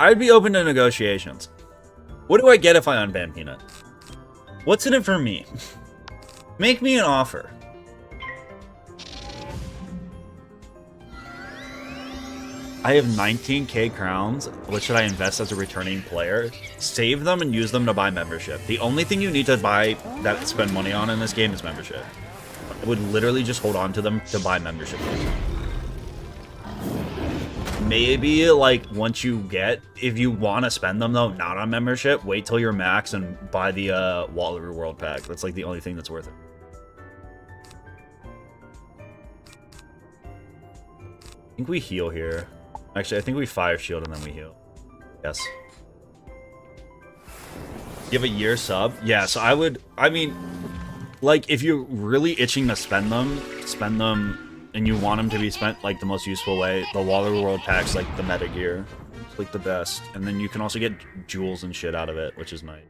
I'd be open to negotiations. What do I get if I unban Peanut? What's in it for me? Make me an offer. I have 19k crowns. What should I invest as a returning player? Save them and use them to buy membership. The only thing you need to buy that spend money on in this game is membership. I would literally just hold on to them to buy membership. Maybe, like, once you get, if you want to spend them, though, not on membership, wait till you're max and buy the Waterloo World Pack. That's, like, the only thing that's worth it. I think we heal here. Actually, I think we fire shield and then we heal. Yes. You have a year sub? Yeah, so I mean, Like, if you're really itching to spend them, and you want them to be spent, like, the most useful way, the Water World pack's, like, the meta gear. It's, like, the best. And then you can also get jewels and shit out of it, which is nice.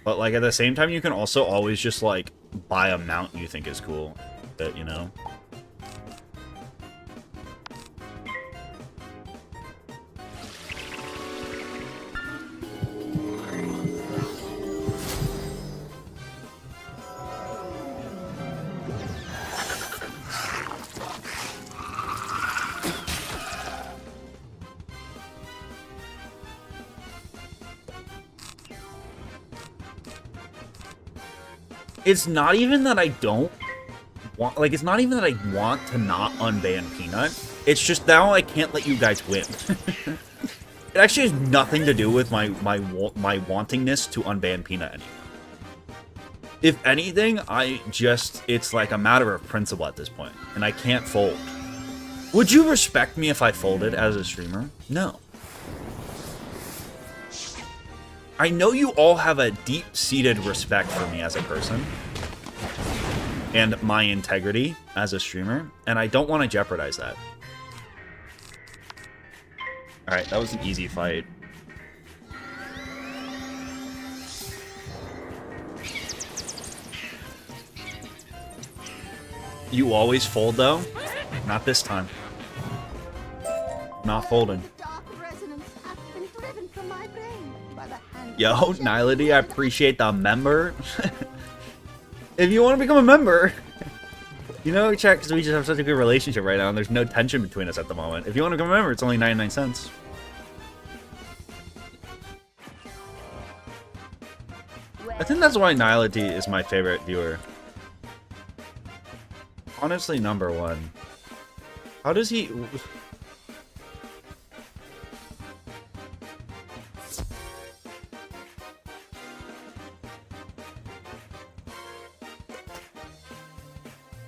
But, like, at the same time, you can also always just, like, buy a mount you think is cool. That, you know? It's not even that I don't want, like, it's not even that I want to not unban Peanut. It's just now I can't let you guys win. It actually has nothing to do with my wantingness to unban Peanut anymore. If anything, it's like a matter of principle at this point, and I can't fold. Would you respect me if I folded as a streamer? No. I know you all have a deep-seated respect for me as a person and my integrity as a streamer, and I don't want to jeopardize that. Alright, that was an easy fight. You always fold, though? Not this time. Not folding. Yo, Nility, I appreciate the member. If you want to become a member, you know, chat, because we just have such a good relationship right now, and there's no tension between us at the moment. If you want to become a member, it's only 99 cents. I think that's why Nility is my favorite viewer. Honestly, number one. How does he...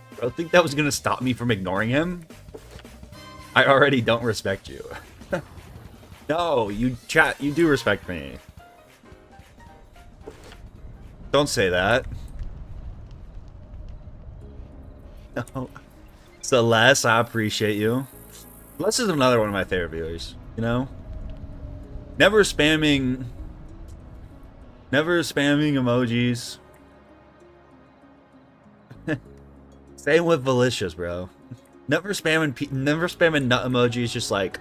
I don't think that was gonna stop me from ignoring him. I already don't respect you. No, you do respect me. Don't say that. No. Celeste, I appreciate you. Celeste is another one of my favorite viewers, you know? Never spamming emojis. Same with Valicious, bro. Never spamming nut emojis, just like,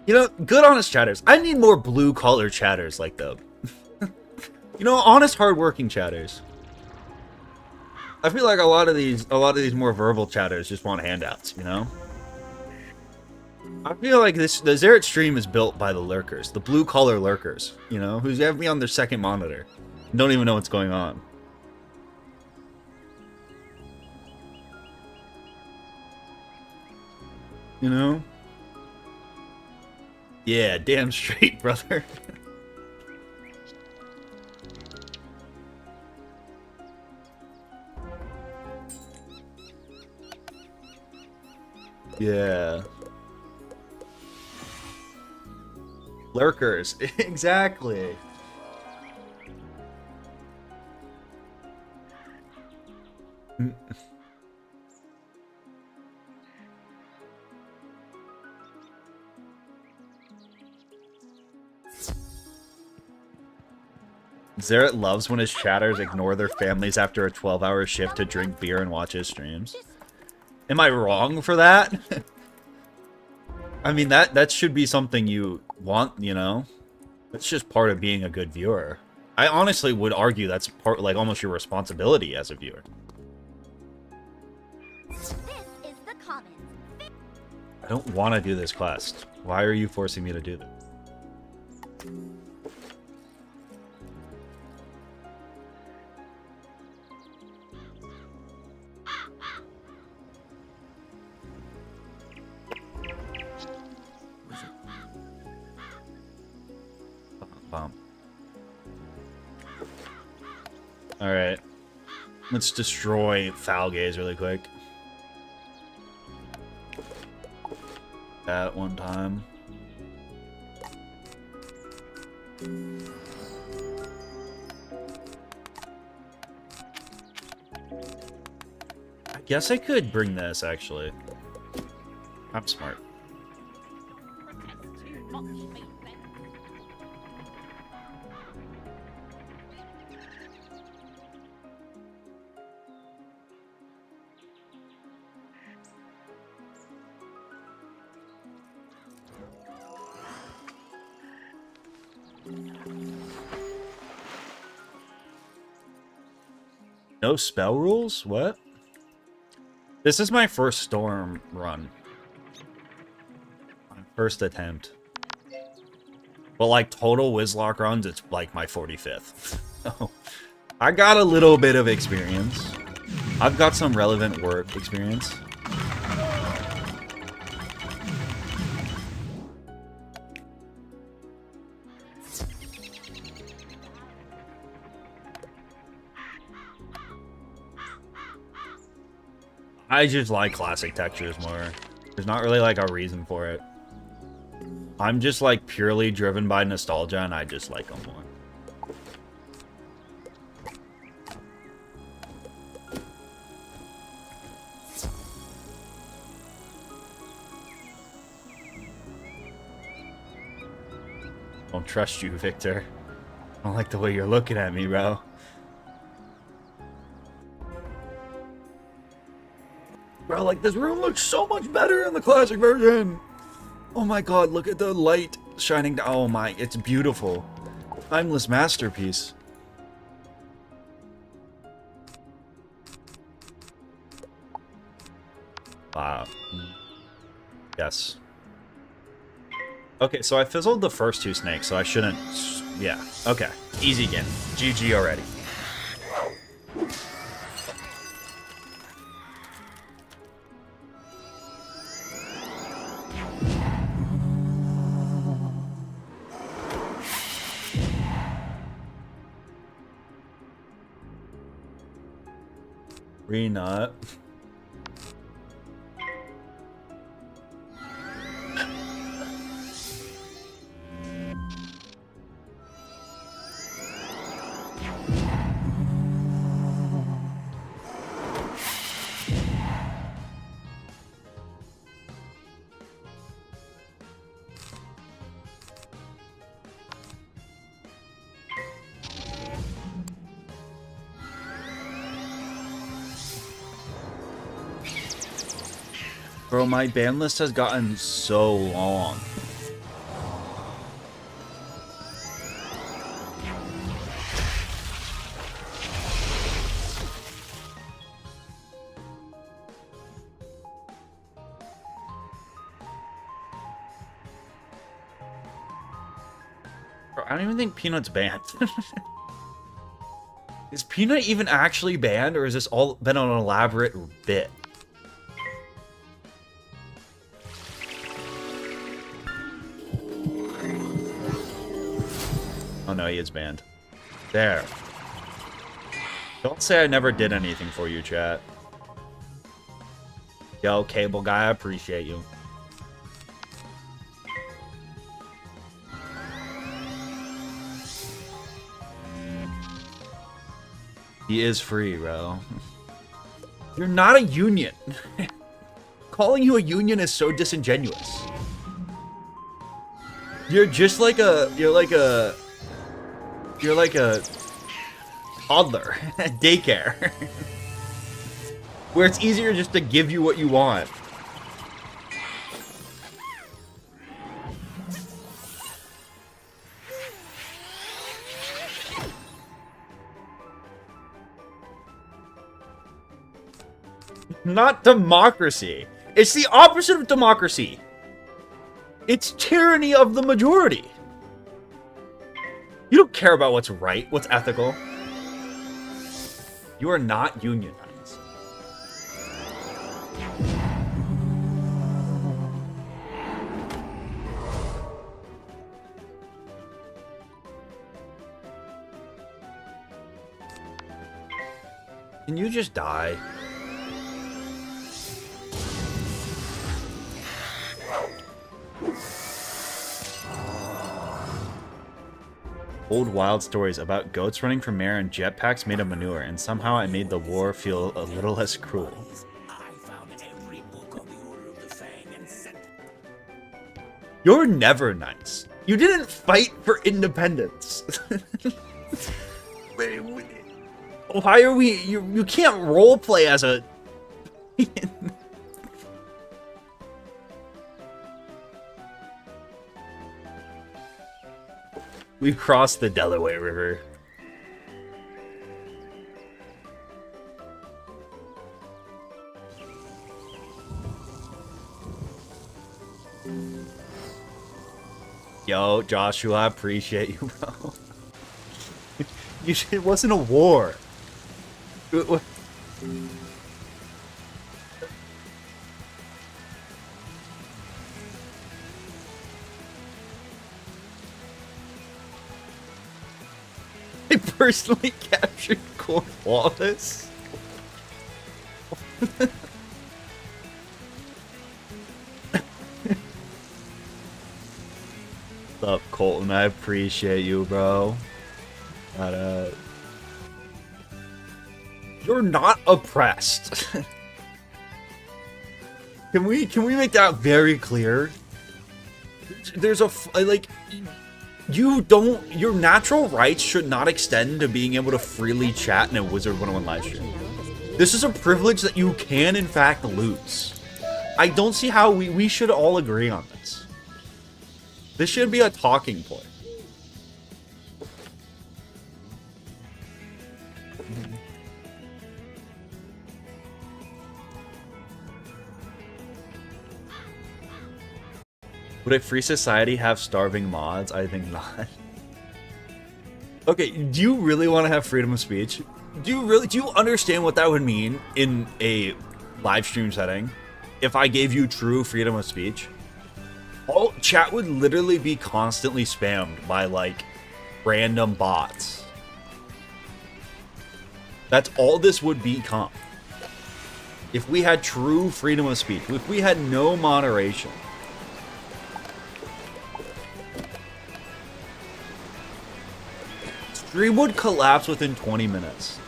you know, good honest chatters. I need more blue collar chatters like them. You know, honest hardworking chatters. I feel like a lot of these more verbal chatters just want handouts, you know? I feel like the Xerath stream is built by the lurkers, the blue collar lurkers, you know, who's have me on their second monitor. Don't even know what's going on. You know? Yeah, damn straight, brother. Yeah. Lurkers, exactly. Xerath loves when his chatters ignore their families after a 12-hour shift to drink beer and watch his streams. Am I wrong for that? I mean, that should be something you want, you know? That's just part of being a good viewer. I honestly would argue that's part, like, almost your responsibility as a viewer. This is the commons. I don't want to do this quest. Why are you forcing me to do this? Alright. Let's destroy Foul Gaze really quick. That one time. guess I could bring this, actually. I'm smart. No spell rules? What? This is my first storm run. My first attempt. But like total Nuzlocke runs, it's like my 45th. So, I got a little bit of experience. I've got some relevant work experience. I just like classic textures more. There's not really like a reason for it. I'm just like purely driven by nostalgia and I just like them more. Don't trust you, Victor. I don't like the way you're looking at me, bro. Bro, like, this room looks so much better in the classic version. Oh my god, look at the light shining down. Oh my, it's beautiful. Timeless masterpiece. Wow. Yes. Okay, so I fizzled the first two snakes, so I shouldn't... Yeah, okay. Easy again. GG already. Renut. Bro, my ban list has gotten so long. Bro, I don't even think Peanut's banned. Is Peanut even actually banned, or is this all been an elaborate bit? Oh no, he is banned. There. Don't say I never did anything for you, chat. Yo, cable guy, I appreciate you. He is free, bro. You're not a union. Calling you a union is so disingenuous. You're just like a... You're like a toddler at daycare. Where it's easier just to give you what you want. Not democracy. It's the opposite of democracy. It's tyranny of the majority. You don't care about what's right, what's ethical. You are not unionized. Can you just die? Old wild stories about goats running from air and jetpacks made of manure, and somehow I made the war feel a little less cruel. You're never nice. You didn't fight for independence. Why are we... You can't roleplay as a... We've crossed the Delaware River. Yo, Joshua, I appreciate you, bro. It wasn't a war. I personally captured Cornwallis. What's up, Colton? I appreciate you, bro. You're not oppressed. Can we make that very clear? There's like, your natural rights should not extend to being able to freely chat in a WIZARD101 live stream. This is a privilege that you can in fact lose. I don't see how we should all agree on this. This should be a talking point. Would a free society have starving mods? I think not. Okay, do you really want to have freedom of speech? Do you understand what that would mean in a live stream setting? If I gave you true freedom of speech? All chat would literally be constantly spammed by like random bots. That's all this would become. If we had true freedom of speech, if we had no moderation. Stream would collapse within 20 minutes.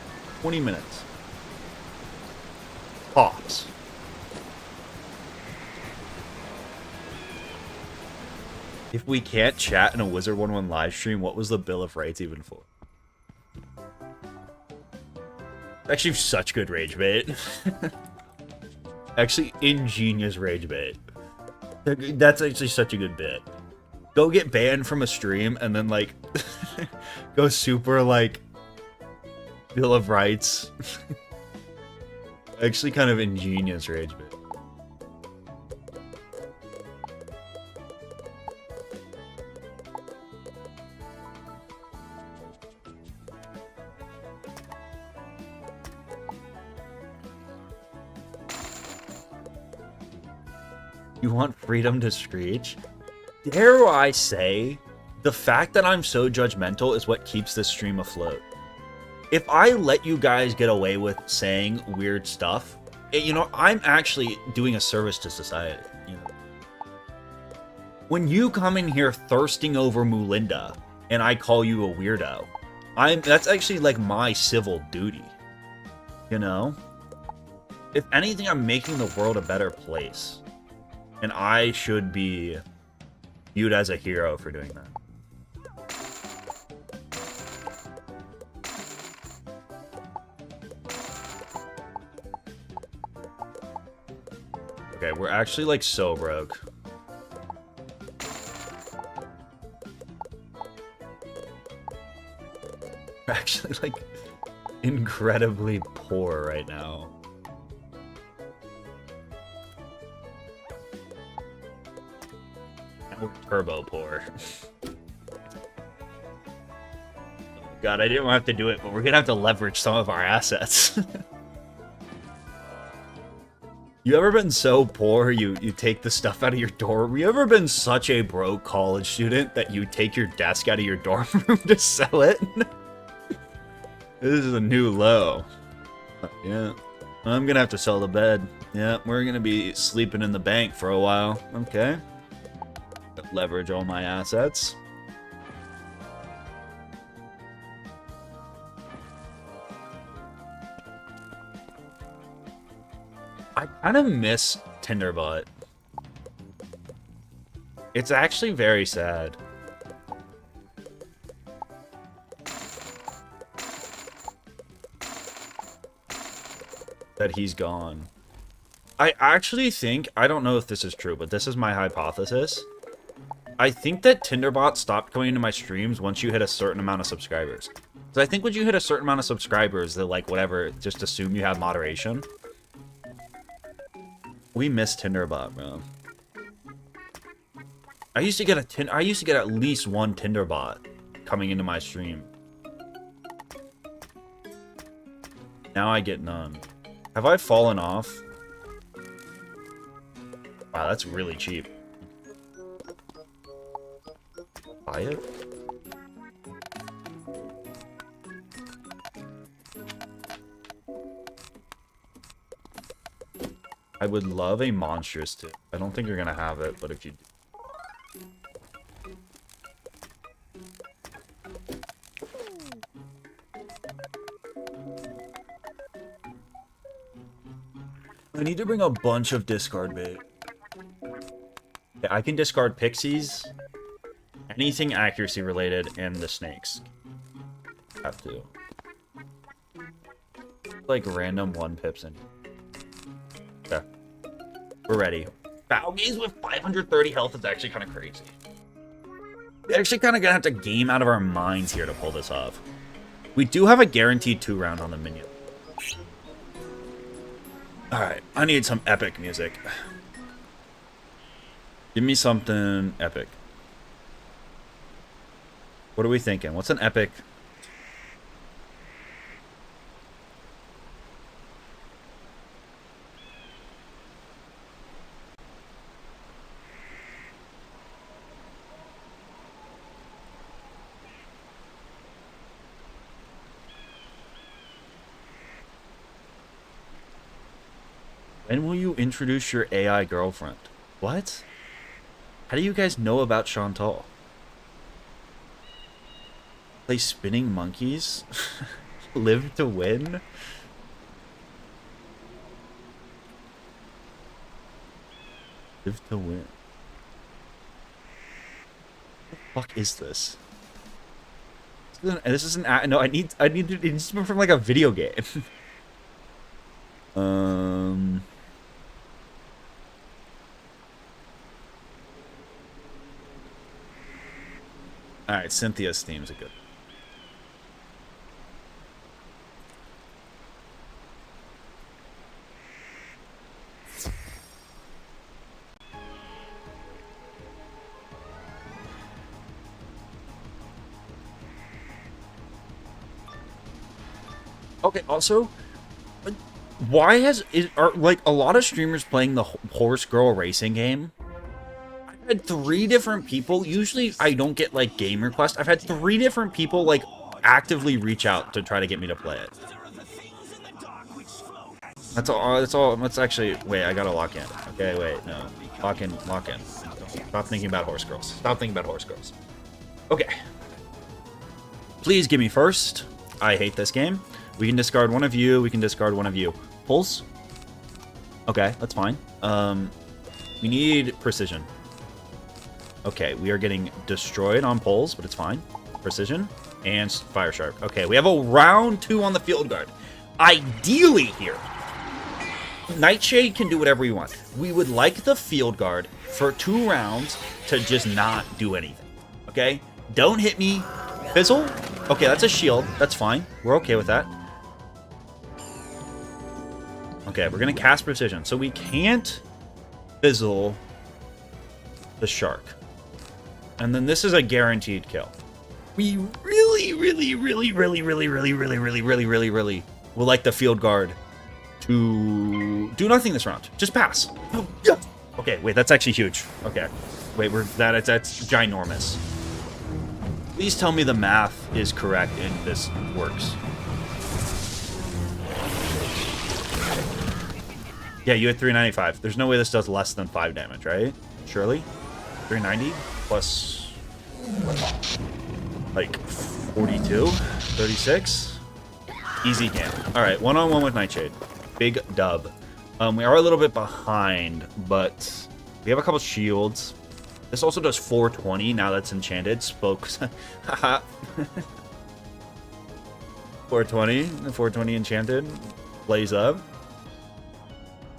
20 minutes. Tops. If we can't chat in a WIZARD101 live stream, what was the Bill of Rights even for? Actually, such good rage bait. Actually, ingenious rage bait. That's actually such a good bit. Go get banned from a stream and then, like, go super, like, Bill of Rights. Actually, kind of ingenious rage bit. You want freedom to screech? Dare I say, the fact that I'm so judgmental is what keeps this stream afloat. If I let you guys get away with saying weird stuff, you know, I'm actually doing a service to society. You know? When you come in here thirsting over Mulinda, and I call you a weirdo, that's actually like my civil duty. You know? If anything, I'm making the world a better place. And I should be viewed as a hero for doing that. Okay, we're actually like so broke. We're actually like incredibly poor right now. We're turbo poor. God, I didn't have to do it, but we're gonna have to leverage some of our assets. You ever been so poor you take the stuff out of your dorm? You ever been such a broke college student that you take your desk out of your dorm room to sell it? This is a new low. Yeah. I'm gonna have to sell the bed. Yeah, we're gonna be sleeping in the bank for a while. Okay. Leverage all my assets. I kind of miss Tinderbot. It's actually very sad. That he's gone. I actually think, I don't know if this is true, but this is my hypothesis. I think that Tinderbot stopped coming into my streams once you hit a certain amount of subscribers. So I think when you hit a certain amount of subscribers, that like whatever, just assume you have moderation. We miss Tinderbot, bro. I used to get at least one Tinderbot coming into my stream. Now I get none. Have I fallen off? Wow, that's really cheap. Buy it? I would love a monstrous tip. I don't think you're gonna have it, but if you do. I need to bring a bunch of discard bait. Yeah, I can discard pixies, anything accuracy related, and the snakes. Have to. Like random 1-pips in. Okay. We're ready. Balgaze with 530 health is actually kind of crazy. We're actually kind of gonna have to game out of our minds here to pull this off. We do have a guaranteed 2-round on the minion. Alright, I need some epic music. Give me something epic. What are we thinking? What's an epic? When will you introduce your AI girlfriend? What? How do you guys know about Chantal? Play spinning monkeys? Live to win? Live to win. What the fuck is this? This isn't. No, I need to. It needs to be from like a video game. Alright, Cynthia's themes are good. Okay, also, why are like a lot of streamers playing the horse girl racing game? I've had 3 different people. Usually I don't get like game requests. I've had 3 different people like actively reach out to try to get me to play it. That's all. Let's actually wait. I gotta lock in. Okay, wait. No, lock in. Lock in. Stop thinking about horse girls. Stop thinking about horse girls. Okay. Please give me first. I hate this game. We can discard one of you. We can discard one of you. Pulse. Okay, that's fine. We need precision. Okay, we are getting destroyed on pulls, but it's fine. Precision and fire shark. Okay, we have a round 2 on the field guard. Ideally here, Nightshade can do whatever we want. We would like the field guard for 2 rounds to just not do anything. Okay? Don't hit me. Fizzle. Okay, that's a shield. That's fine. We're okay with that. Okay, we're going to cast precision. So we can't fizzle the shark. And then this is a guaranteed kill. We really would like the field guard to do nothing this round. Just pass. Okay, wait, that's actually huge. Okay. Wait, that's ginormous. Please tell me the math is correct and this works. Yeah, you had 395. There's no way this does less than 5 damage, right? Surely? 390 plus like 42, 36. Easy game. All right, 1-on-1 with Nightshade. Big dub. We are a little bit behind, but we have a couple shields. This also does 420 now that's enchanted. Spokes. Haha. 420. 420 enchanted. Blaze up.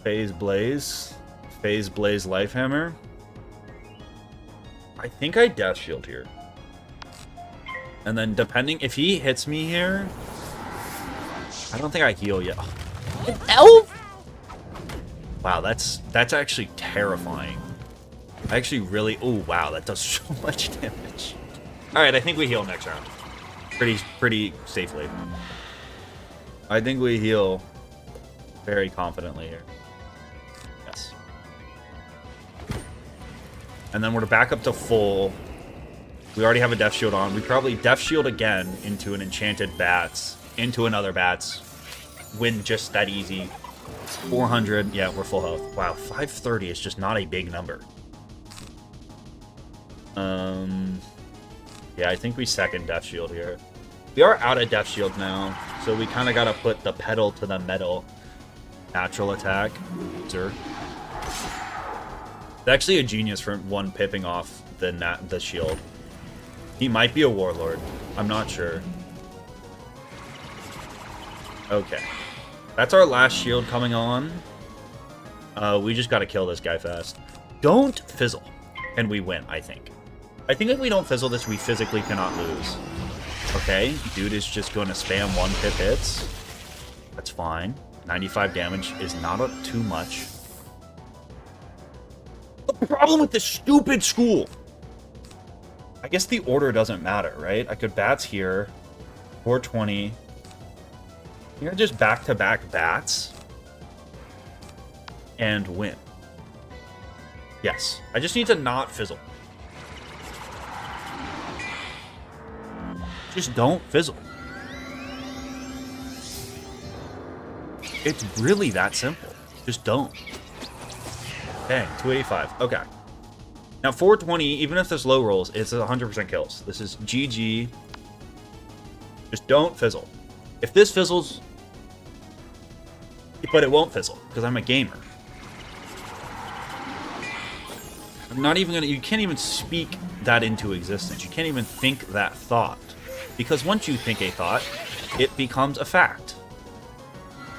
Phase Blaze. Phase Blaze Lifehammer. I think I Death Shield here. And then depending... If he hits me here... I don't think I heal yet. An elf? Wow, that's actually terrifying. I actually really... Oh, wow, that does so much damage. Alright, I think we heal next round. Pretty safely. I think we heal very confidently here. Yes. And then we're back up to full. We already have a Death Shield on. We probably Death Shield again into an enchanted Bats. Into another Bats. Win just that easy. 400. Yeah, we're full health. Wow, 530 is just not a big number. Yeah, I think we second Death Shield here. We are out of Death Shield now, so we kind of got to put the pedal to the metal. Natural attack. Sir. It's actually a genius for one pipping off the shield. He might be a warlord. I'm not sure. Okay. That's our last shield coming on. We just got to kill this guy fast. Don't fizzle. And we win, I think. I think if we don't fizzle this, we physically cannot lose. Okay, dude is just going to spam 1 pip hits. That's fine. 95 damage is not too much. The problem with this stupid school. I guess the order doesn't matter, right? I could Bats here. 420. Here, just back-to-back Bats. And win. Yes. I just need to not fizzle. Just don't fizzle. It's really that simple. Just don't. Dang, 285. Okay. Now 420, even if this low rolls, it's 100% kills. This is GG. Just don't fizzle. If this fizzles... But it won't fizzle, because I'm a gamer. I'm not even gonna... You can't even speak that into existence. You can't even think that thought. Because once you think a thought, it becomes a fact.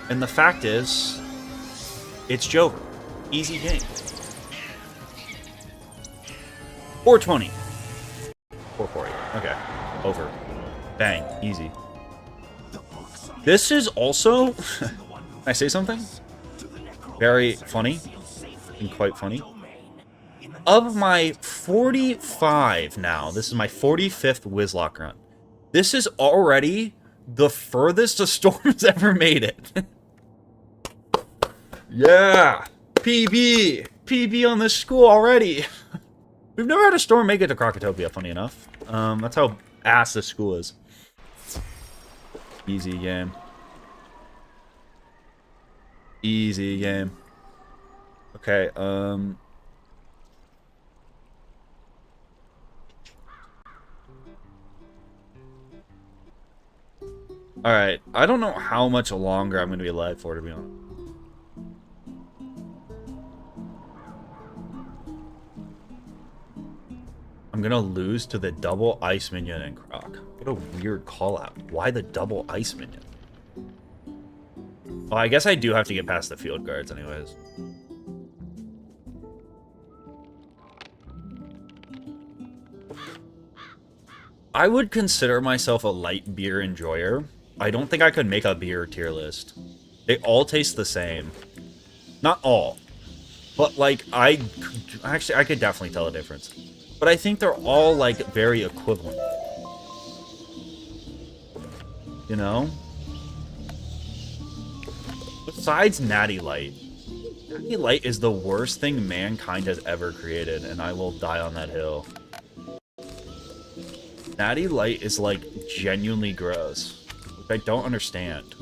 And the fact is, it's Jover. Easy game. 420. 440. Okay. Over. Bang. Easy. This is also... Can I say something? Very funny. And quite funny. Of my 45 now, this is my 45th Nuzlocke run. This is already the furthest a storm's ever made it. Yeah! PB! PB on this school already! We've never had a storm make it to Krakatopia, funny enough. That's how ass this school is. Easy game. Easy game. Okay, Alright, I don't know how much longer I'm going to be alive for, to be honest. I'm going to lose to the double ice minion and Croc. What a weird call out. Why the double ice minion? Well, I guess I do have to get past the field guards anyways. I would consider myself a light beer enjoyer. I don't think I could make a beer tier list. They all taste the same. Not all. But, like, I could definitely tell a difference. But I think they're all, like, very equivalent. You know? Besides Natty Light. Natty Light is the worst thing mankind has ever created, and I will die on that hill. Natty Light is, like, genuinely gross. Which I don't understand.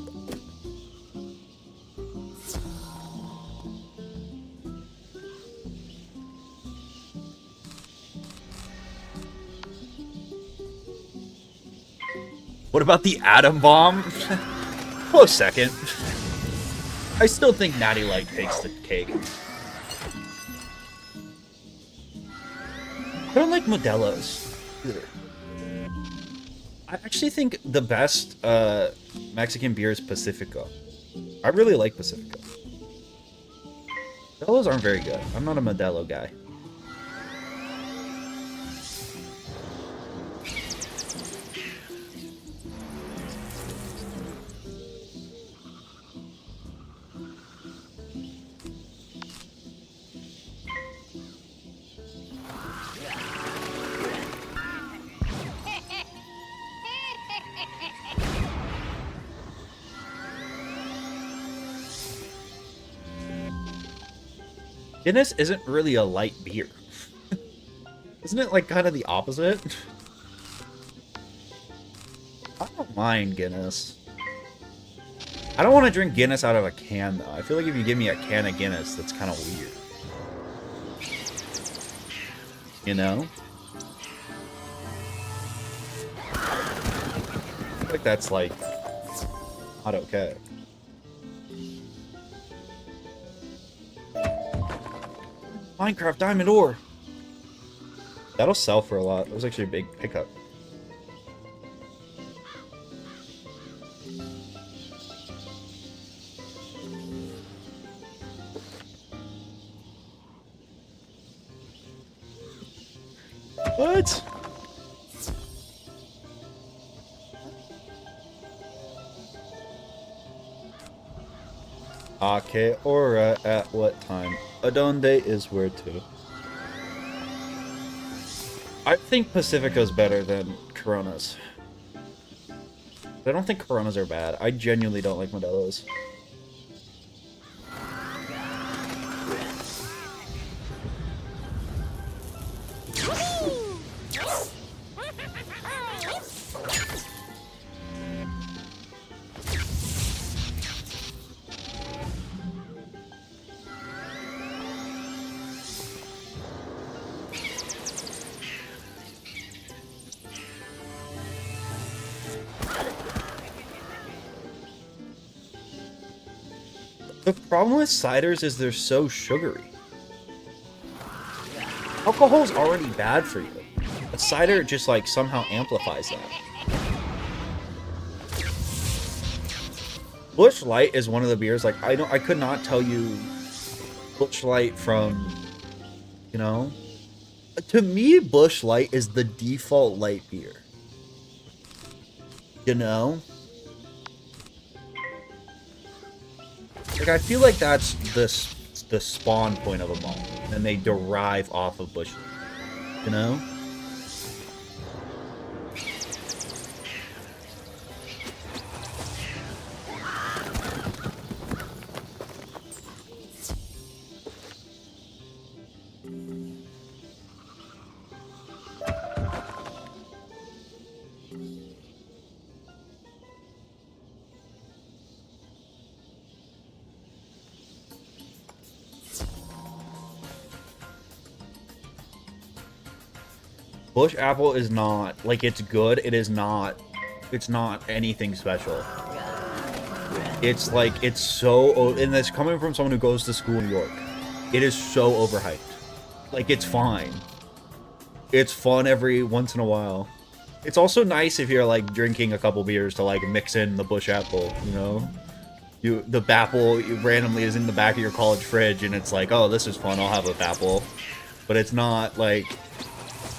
What about the atom bomb? Close second. I still think Natty Light takes the cake. don't like Modelo's either. I actually think the best Mexican beer is Pacifico. I really like Pacifico. Modelo's aren't very good. I'm not a Modelo guy. Guinness isn't really a light beer. Isn't it like kind of the opposite? I don't mind Guinness. I don't want to drink Guinness out of a can though. I feel like if you give me a can of Guinness, that's kind of weird. You know? I feel like that's like not okay. Minecraft diamond ore. That'll sell for a lot. That was actually a big pickup. What? Ake ora at what time? Adonde is where to. I think Pacifico's better than Coronas. I don't think Coronas are bad. I genuinely don't like Modelo's. The problem with ciders is they're so sugary. Alcohol's already bad for you. A cider just like somehow amplifies that. Busch Light is one of the beers like I could not tell you Busch Light from, you know. To me, Busch Light is the default light beer. You know? Like, I feel like that's the spawn point of them all. And they derive off of Busch Light. You know? Bush Apple is not, like, it's good, it's not anything special. It's like, it's so, and it's coming from someone who goes to school in New York. It is so overhyped. Like, it's fine. It's fun every once in a while. It's also nice if you're, like, drinking a couple beers to, like, mix in the Bush Apple, you know? The Bapple randomly is in the back of your college fridge, and it's like, oh, this is fun, I'll have a Bapple. But it's not, like...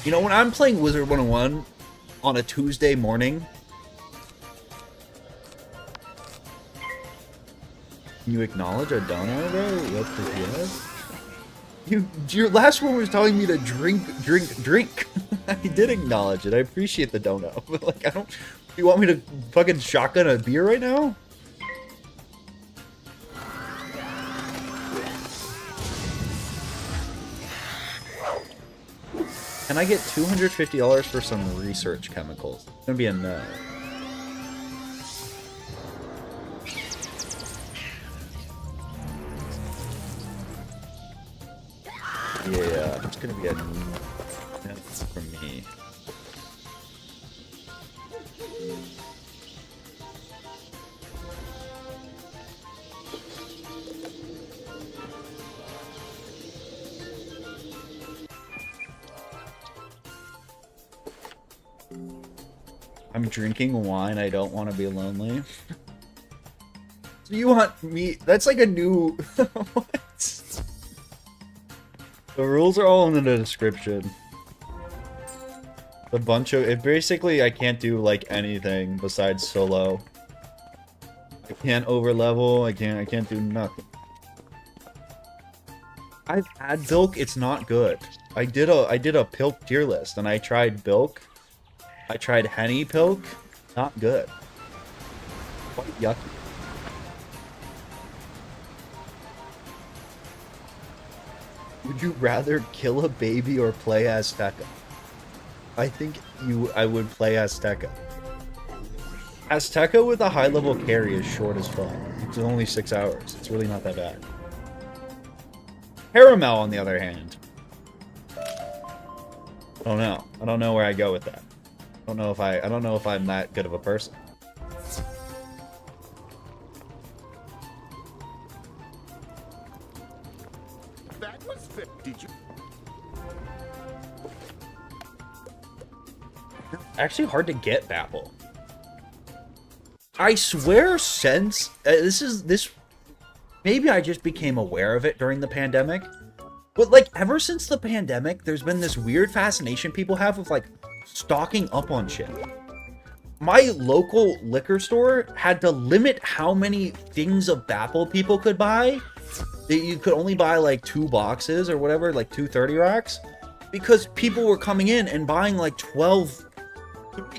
You know, when I'm playing WIZARD101 on a Tuesday morning, can you acknowledge a donut, bro? Yes. Your last one was telling me to drink. I did acknowledge it. I appreciate the donut, but like, I don't. You want me to fucking shotgun a beer right now? Can I get $250 for some research chemicals? It's gonna be a no. Yeah, it's gonna be a no for me. I'm drinking wine. I don't want to be lonely. So you want me? That's like a new. What? The rules are all in the description. A bunch of it. Basically, I can't do like anything besides solo. I can't overlevel. I can't do nothing. I've had Bilk. It's not good. I did a Pilk tier list and I tried Bilk. I tried Henny Pilk. Not good. Quite yucky. Would you rather kill a baby or play Azteca? I think I would play Azteca. Azteca with a high level carry is short as fuck. It's only 6 hours. It's really not that bad. Caramel, on the other hand. I don't know. I don't know where I go with that. I don't know if I'm that good of a person. That was fit. Did you? Actually hard to get Babel. I swear since this maybe I just became aware of it during the pandemic. But like ever since the pandemic, there's been this weird fascination people have with like stocking up on shit. My local liquor store had to limit how many things of Babel people could buy. You could only buy like 2 boxes or whatever, like 2 30 racks, because people were coming in and buying like 12.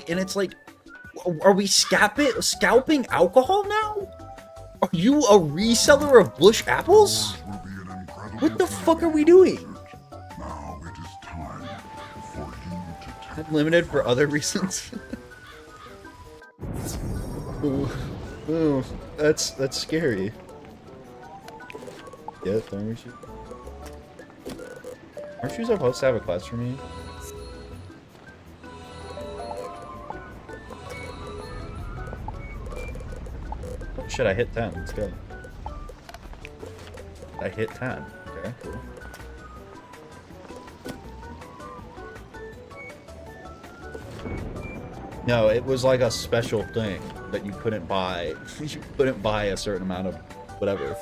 And it's like, are we scalping alcohol now? Are you a reseller of Bush apples? What the fuck are we doing? Now it is time for you to take Limited for other reasons. Ooh, that's scary. Yeah, thermal shoes. Aren't shoes supposed to have a quest for me? Oh, shit, I hit 10. Let's go. I hit 10. Okay, cool. No, it was like a special thing that you couldn't buy. You couldn't buy a certain amount of whatever.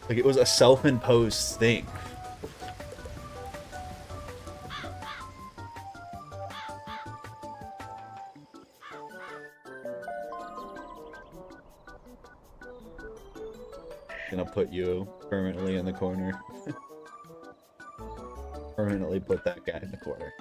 Like, it was a self-imposed thing. Gonna put you permanently in the corner. Permanently put that guy in the corner.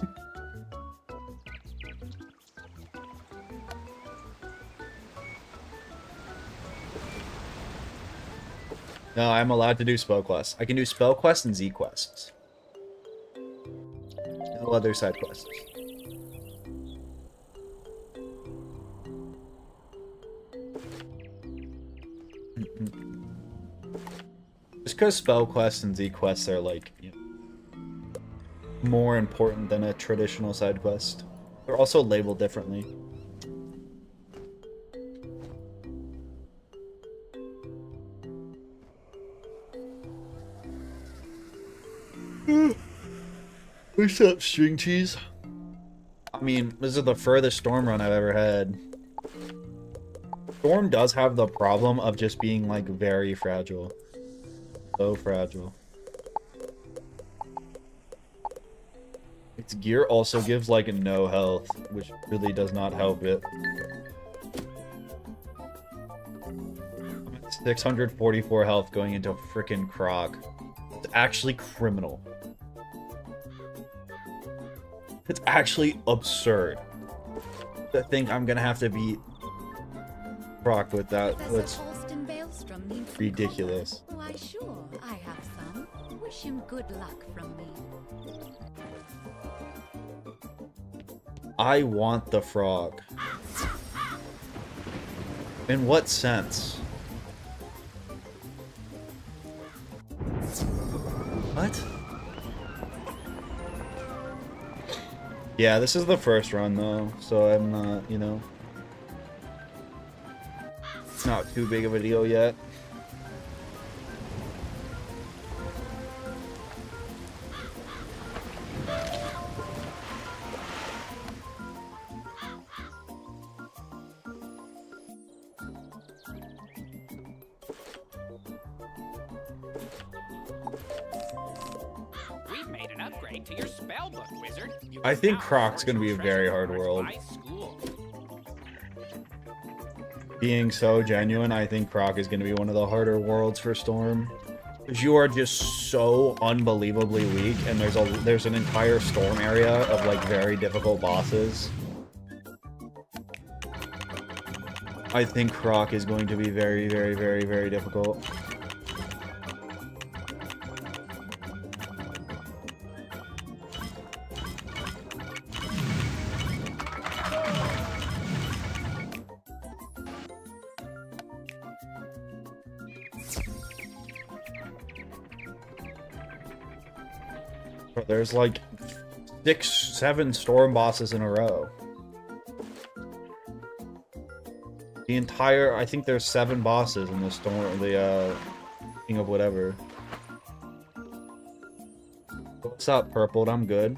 No, I'm allowed to do spell quests. I can do spell quests and Z quests. No other side quests. Just because spell quests and Z quests are like, you know, more important than a traditional side quest. They're also labeled differently. What's up, string cheese? I mean, this is the furthest storm run I've ever had. Storm does have the problem of just being like very fragile. So fragile. Its gear also gives like no health, which really does not help it. I'm at 644 health going into frickin' Croc. It's actually criminal. It's actually absurd. I think I'm gonna have to beat Croc with that. That's ridiculous. Why, sure, I have some. Wish him good luck from me. I want the frog. In what sense? What? Yeah, this is the first run though, so I'm not, you know, it's not too big of a deal yet. upgrade to your spellbook, wizard. You I think now Croc's gonna be a treasure very hard cards world. by school. Being so genuine, I think Croc is going to be one of the harder worlds for Storm. Because you are just so unbelievably weak, and there's an entire Storm area of, like, very difficult bosses. I think Croc is going to be very, very, very, very difficult. There's like 6, 7 Storm bosses in a row. The entire, I think there's 7 bosses in the Storm, the King of whatever. What's up, Purpled? I'm good.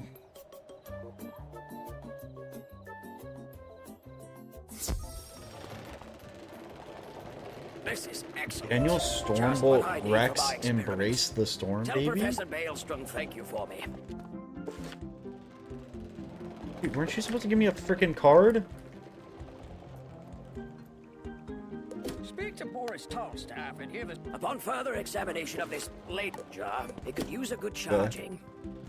This is excellent. Daniel Just what I Stormbolt need for Rex my experiments. embrace the storm, Tell baby? Professor Maelstrom thank you for me. Dude, weren't you supposed to give me a freaking card? Speak to Boris Tallstaff and hear this. Upon further examination of this Leyden jar, it could use a good charging.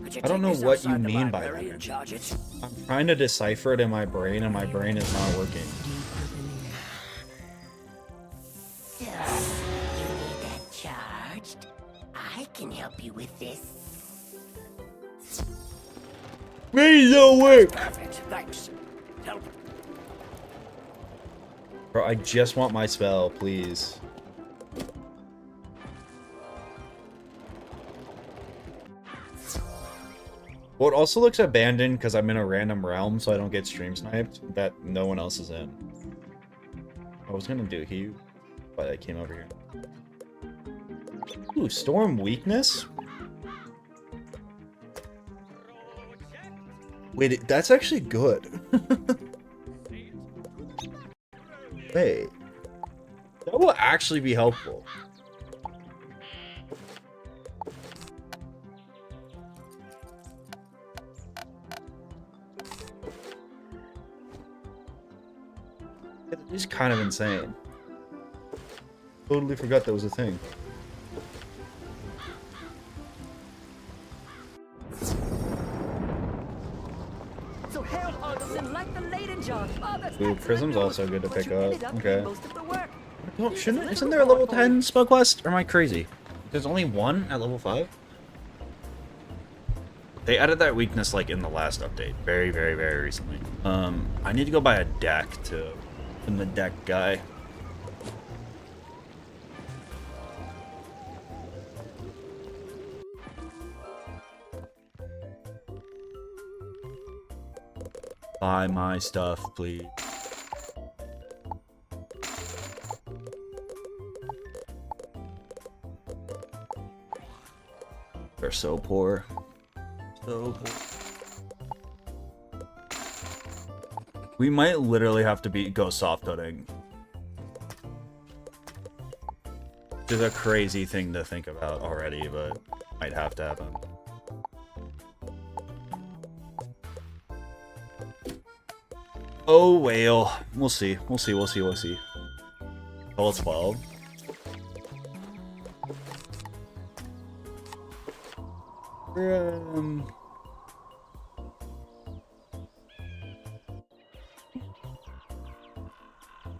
Could you I don't take know this what you outside the mean by library that. and charge it? I'm trying to decipher it in my brain, and my brain is not working. So, you need that charged? I can help you with this. Me no work! Perfect, thanks. Tell Bro, I just want my spell, please. Well, it also looks abandoned because I'm in a random realm, so I don't get stream sniped that no one else is in. I was gonna do Hue, but I came over here. Ooh, Storm Weakness? Wait, that's actually good. Wait. That will actually be helpful. It is kind of insane. Totally forgot that was a thing. So Harold Alderson liked the Leyden jar. Oh, that's Ooh, excellent Prism's news. also good to But pick you ended up. doing Okay. most of the work. Oh, isn't there a level 10 spell quest? Or am I crazy? There's only one at level 5? They added that weakness like in the last update. Very, very, very recently. I need to go buy a deck too. I'm the deck guy. Buy my stuff, please. They're so poor. So poor. We might literally have to go soft coding. Which is a crazy thing to think about already, but might have to happen. Oh, whale. We'll see. We'll see. We'll see. We'll see. Level 12.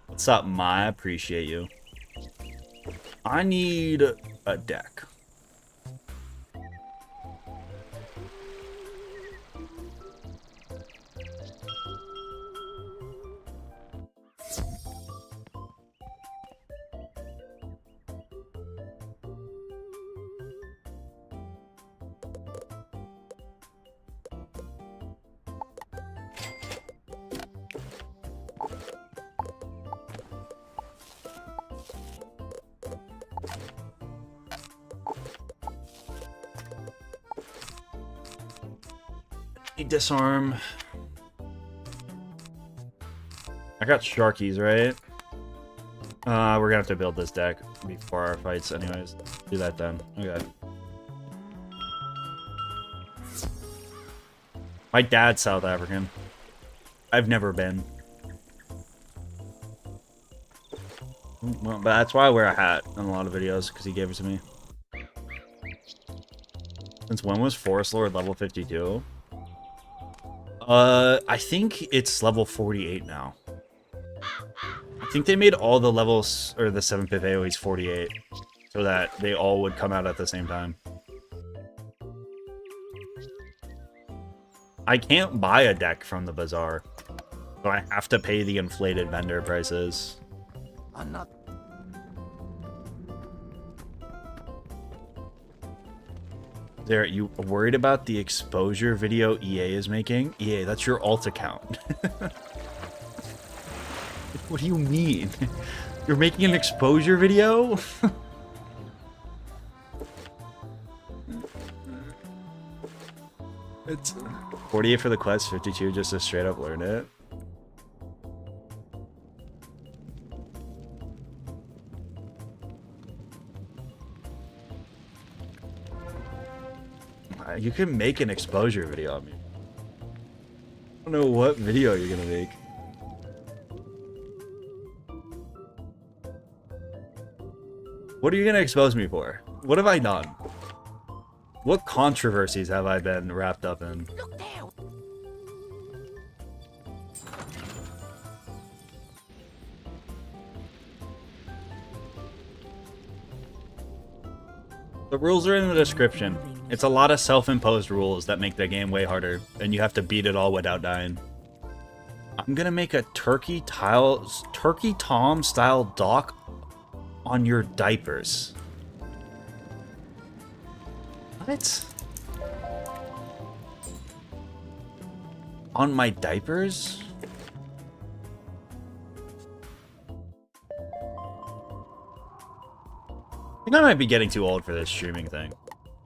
What's up, Mai? I appreciate you. I need a deck. Disarm. I got Sharkies, right? We're gonna have to build this deck before our fights anyways. Do that then. Okay. My dad's South African. I've never been. Well, but that's why I wear a hat in a lot of videos, because he gave it to me. Since when was Forest Lord level 52? I think it's level 48 now. I think they made all the levels, or the 7th AoEs 48, so that they all would come out at the same time. I can't buy a deck from the Bazaar, so I have to pay the inflated vendor prices. I'm not. There, you worried about the exposure video EA is making? EA, that's your alt account. What do you mean? You're making an exposure video? It's 48 for the quest, 52 just to straight up learn it. You can make an exposure video on me. I don't know what video you're gonna make. What are you gonna expose me for? What have I done? What controversies have I been wrapped up in? Look there. The rules are in the description. It's a lot of self-imposed rules that make the game way harder, and you have to beat it all without dying. I'm gonna make a Turkey Tom style dock on your diapers. What? On my diapers? I think I might be getting too old for this streaming thing.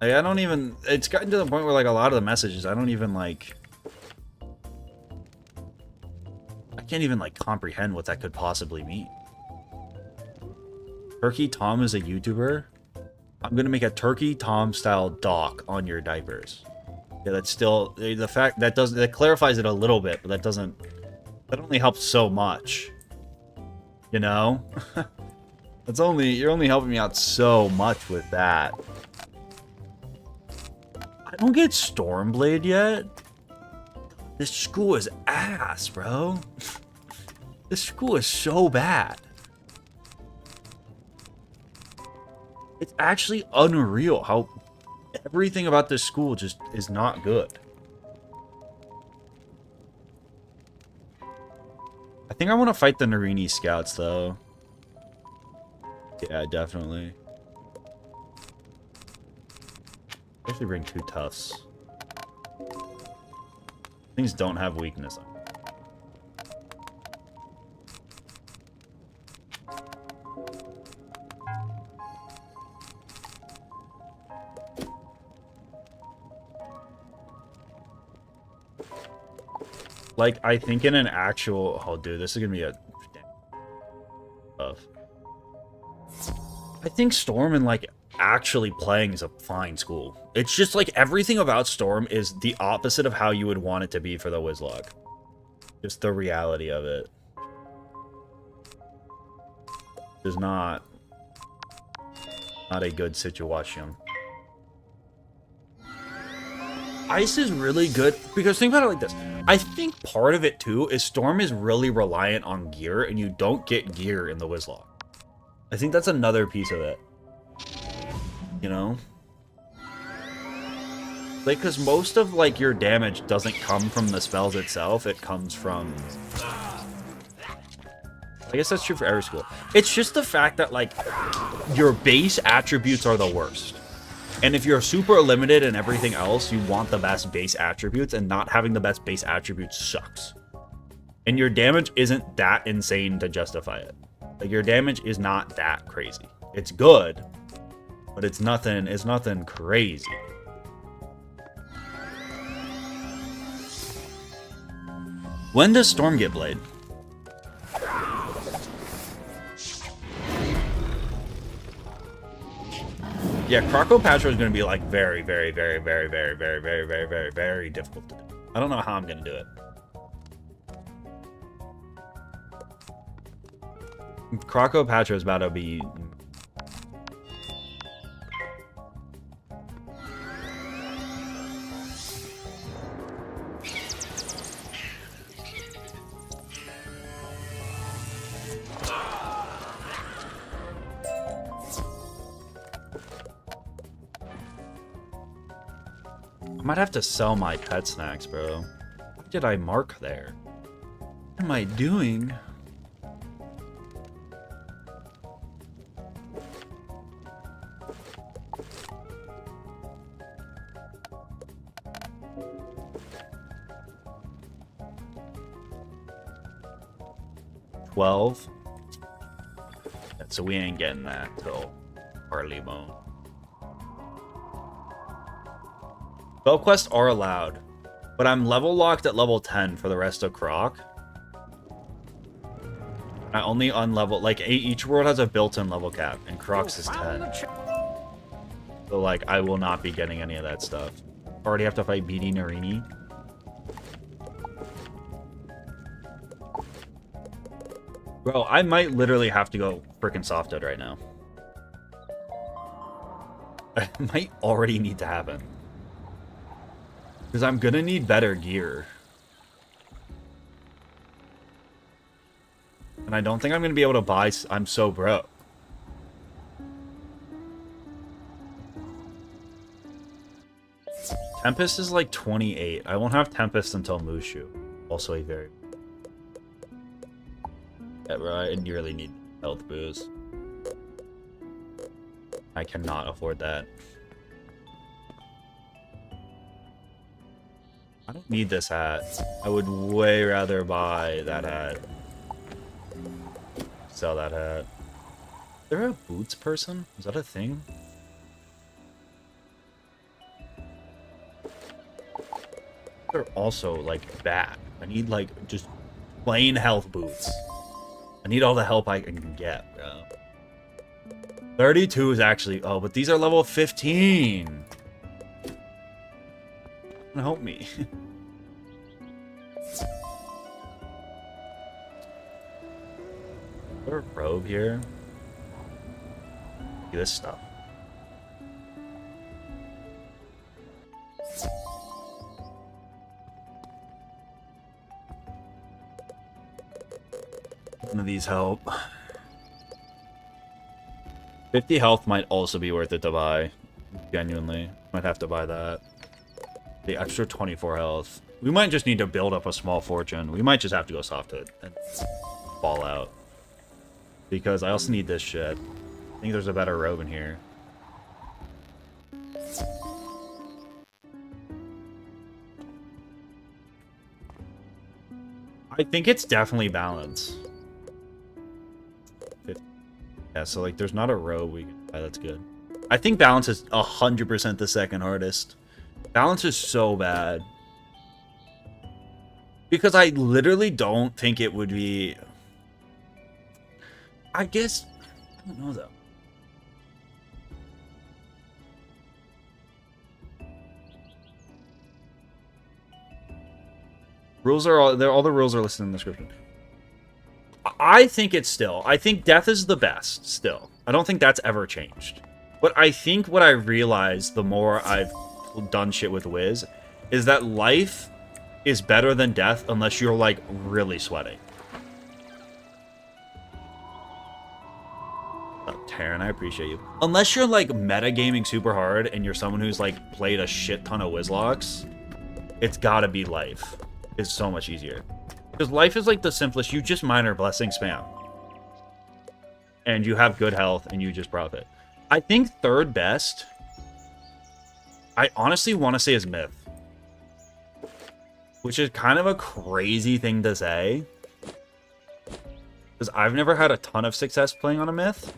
Like, I don't even... It's gotten to the point where, like, a lot of the messages, I don't even, like... I can't even, like, comprehend what that could possibly mean. Turkey Tom is a YouTuber? I'm gonna make a Turkey Tom style dock on your diapers. Yeah, that's still... The fact that doesn't... That clarifies it a little bit, but that doesn't... That only helps so much. You know? That's only... You're only helping me out so much with that. I don't get Stormblade yet. This school is ass, bro. This school is so bad. It's actually unreal how everything about this school just is not good. I think I want to fight the Narini scouts, though. Yeah, definitely. Actually bring 2 toughs. Things don't have weakness. Like, I think in an actual... Oh, dude, this is gonna be a... Tough. I think Storm and, like, actually playing is a fine school. It's just, like, everything about Storm is the opposite of how you would want it to be for the Nuzlocke. Just the reality of it. Is not a good situation. Ice is really good, because think about it like this. I think part of it, too, is Storm is really reliant on gear, and you don't get gear in the Nuzlocke. I think that's another piece of it. You know? Like, because most of, like, your damage doesn't come from the spells itself, it comes from... I guess that's true for every school. It's just the fact that, like, your base attributes are the worst. And if you're super limited in everything else, you want the best base attributes, and not having the best base attributes sucks. And your damage isn't that insane to justify it. Like, your damage is not that crazy. It's good, but it's nothing crazy. When does Storm get Blade? Yeah, Croco Patro is going to be like very, very, very, very, very, very, very, very, very, very difficult to do. I don't know how I'm gonna do it. Croco Patro's about to be... I might have to sell my pet snacks, bro. What did I mark there? What am I doing? $12. So we ain't getting that till Harley Bone. Spell quests are allowed, but I'm level locked at level 10 for the rest of Croc. I only unlevel, like, each world has a built-in level cap, and Croc's is 10. So, like, I will not be getting any of that stuff. Already have to fight BD Narini. Bro, I might literally have to go freaking Softwood right now. I might already need to happen. Because I'm gonna need better gear. And I don't think I'm gonna be able to buy... I'm so broke. Tempest is like 28. I won't have Tempest until Mushu. Also a very... Yeah, bro, I really need health boost. I cannot afford that. I don't need this hat. I would way rather buy that hat. Sell that hat. Is there a boots person? Is that a thing? They're also, like, bad. I need, like, just plain health boots. I need all the help I can get, bro. 32 is actually... Oh, but these are level 15. Help me. Is there a robe here? Look at this stuff. None of these help. 50 health might also be worth it to buy. Genuinely. Might have to buy that. The extra 24 health. We might just need to build up a small fortune. We might just have to go Softwood and fall out. Because I also need this shit. I think there's a better robe in here. I think it's definitely balance. Yeah, so like there's not a robe we can buy that's good. I think balance is 100% the second hardest. Balance is so bad. Because I literally don't think it would be... I guess... I don't know, though. Rules are all the rules are listed in the description. I think it's still... I think death is the best, still. I don't think that's ever changed. But I think what I realized the more I've done shit with Wiz is that life is better than death unless you're like really sweating. Oh, Taryn, I appreciate you. Unless you're like metagaming super hard and you're someone who's like played a shit ton of Wizlocks, it's gotta be life. It's so much easier. Because life is like the simplest. You just minor blessing spam. And you have good health and you just profit. I think third best, I honestly want to say is Myth. Which is kind of a crazy thing to say. Because I've never had a ton of success playing on a Myth.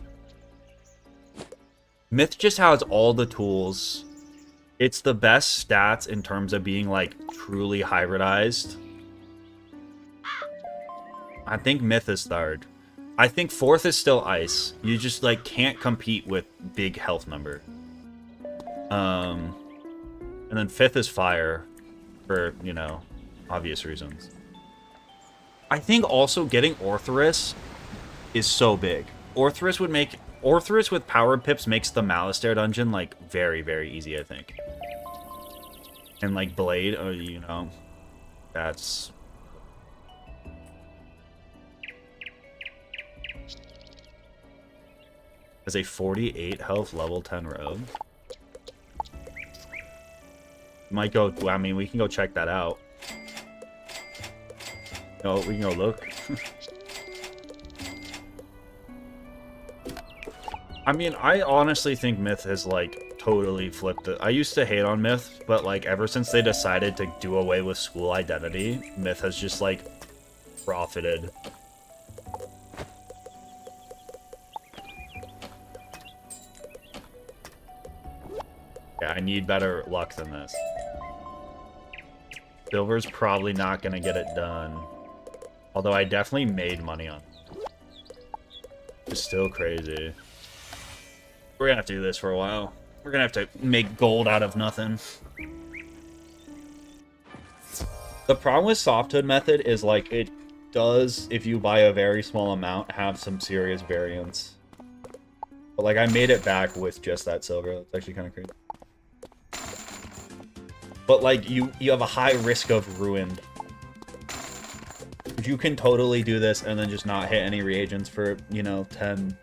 Myth just has all the tools. It's the best stats in terms of being like truly hybridized. I think Myth is third. I think fourth is still Ice. You just like can't compete with big health number. And then fifth is Fire for, you know, obvious reasons. I think also getting Orthrus is so big. Orthrus with powered pips makes the Malistaire dungeon like very, very easy, I think. And like Blade, you know, that's... As a 48 health level 10 rogue. Might go, well, I mean, we can go check that out. No, we can go look. I mean, I honestly think Myth has, like, totally flipped it. I used to hate on Myth, but, like, ever since they decided to do away with school identity, Myth has just, like, profited. Yeah, I need better luck than this. Silver's probably not going to get it done. Although I definitely made money on it. It's still crazy. We're going to have to do this for a while. We're going to have to make gold out of nothing. The problem with Softhood method is, like, it does, if you buy a very small amount, have some serious variance. But, like, I made it back with just that silver. It's actually kind of crazy. But, like, you have a high risk of ruined. You can totally do this and then just not hit any reagents for, you know, 10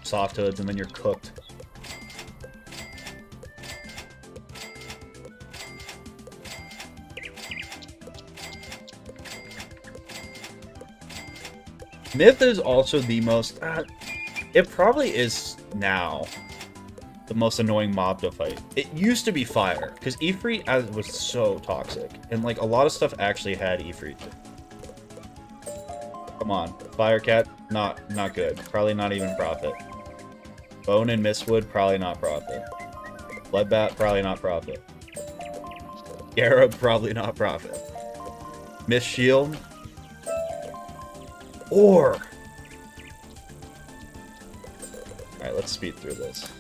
soft hoods, and then you're cooked. Myth is also the most... it probably is now the most annoying mob to fight. It used to be fire, because Ifrit was so toxic, and like a lot of stuff actually had Ifrit. Come on, Firecat, not good. Probably not even profit. Bone and Mistwood, probably not profit. Bloodbat, probably not profit. Garab, probably not profit. Mist Shield, or... Alright, let's speed through this.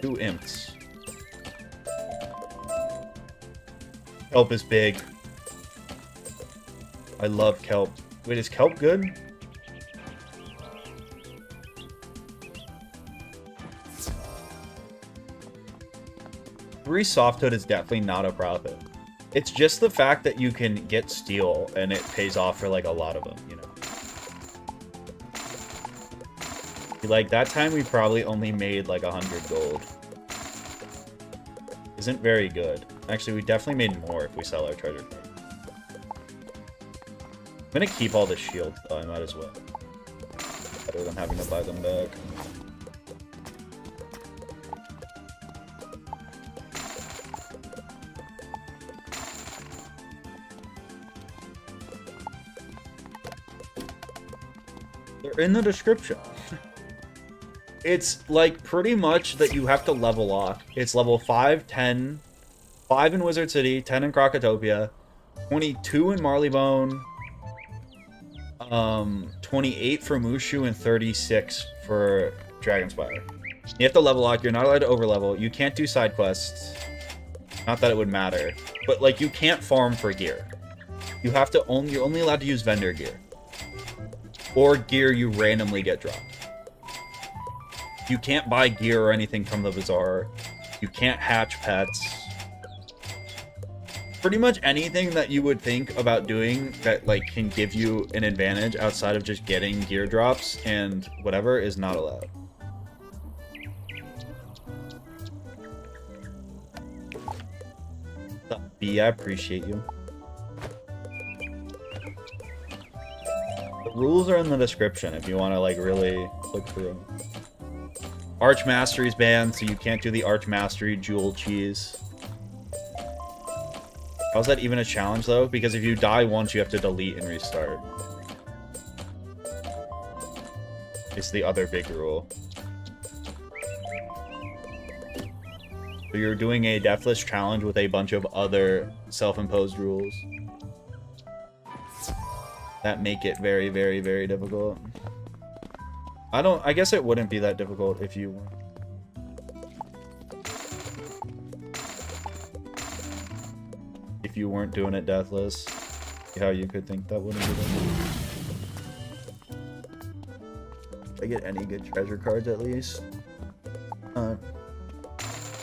2 imps. Kelp is big. I love kelp. Wait, is kelp good? Three softhood is definitely not a profit. It's just the fact that you can get steel and it pays off for like a lot of them, you know. Like that time we probably only made like 100 gold. Isn't very good. Actually, we definitely made more if we sell our treasure card. I'm gonna keep all the shields though, I might as well. Better than having to buy them back. They're in the description. It's like pretty much that you have to level lock. It's level 5, 10, 5 in Wizard City, 10 in Crocotopia, 22 in Marleybone, 28 for Mushu, and 36 for Dragonspire. You have to level lock. You're not allowed to overlevel. You can't do side quests. Not that it would matter, but like you can't farm for gear. You have to you're only allowed to use vendor gear or gear you randomly get dropped. You can't buy gear or anything from the Bazaar. You can't hatch pets. Pretty much anything that you would think about doing that like can give you an advantage outside of just getting gear drops and whatever is not allowed. B, I appreciate you. The rules are in the description if you want to like really look through them. Archmastery's banned, so you can't do the Archmastery jewel cheese. How's that even a challenge, though? Because if you die once, you have to delete and restart. It's the other big rule. So you're doing a deathless challenge with a bunch of other self-imposed rules that make it very, very, very difficult. I guess it wouldn't be that difficult if you if you weren't doing it deathless. How you could think that wouldn't be done. I get any good treasure cards at least.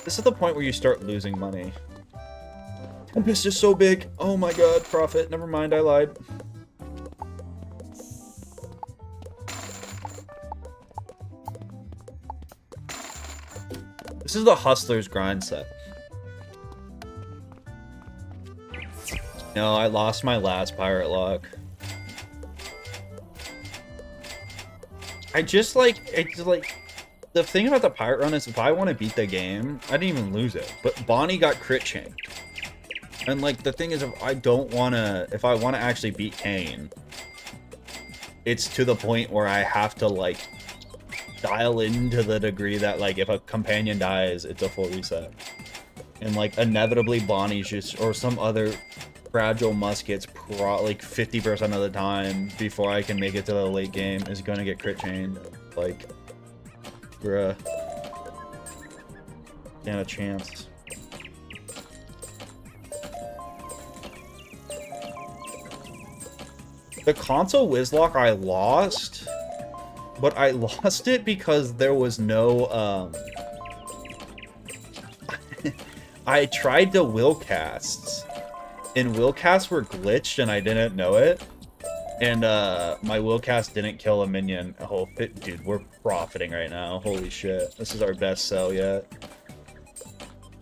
This is the point where you start losing money. Tempest is so big. Oh my god, profit. Never mind, I lied. This is the Hustler's Grind set. No, I lost my last pirate lock. It's like, the thing about the pirate run is if I want to beat the game, I didn't even lose it. But Bonnie got crit chained. And like, the thing is, if I want to actually beat Kane, it's to the point where I have to like, dial into the degree that like, if a companion dies, it's a full reset. And like, inevitably Bonnie's just, or some other fragile muskets, like 50% of the time before I can make it to the late game is gonna get crit chained. Like, bruh, stand a chance. The console Nuzlocke I lost, but I lost it because there was no I tried to will casts. And will casts were glitched and I didn't know it. And my will cast didn't kill a minion. Oh, dude, we're profiting right now. Holy shit. This is our best sell yet.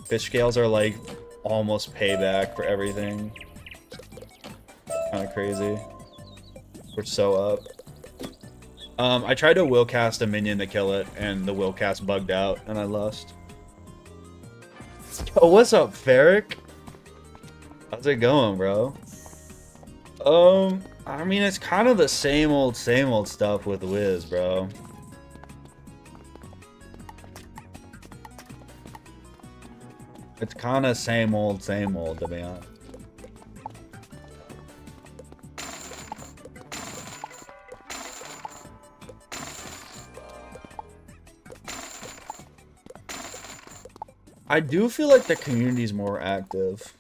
Fish scales are like almost payback for everything. Kind of crazy. We're so up. I tried to will cast a minion to kill it and the will cast bugged out and I lost. Oh, what's up, Ferric? How's it going, bro? I mean, it's kind of the same old stuff with Wiz, bro. It's kind of same old, to be honest. I do feel like the community's more active.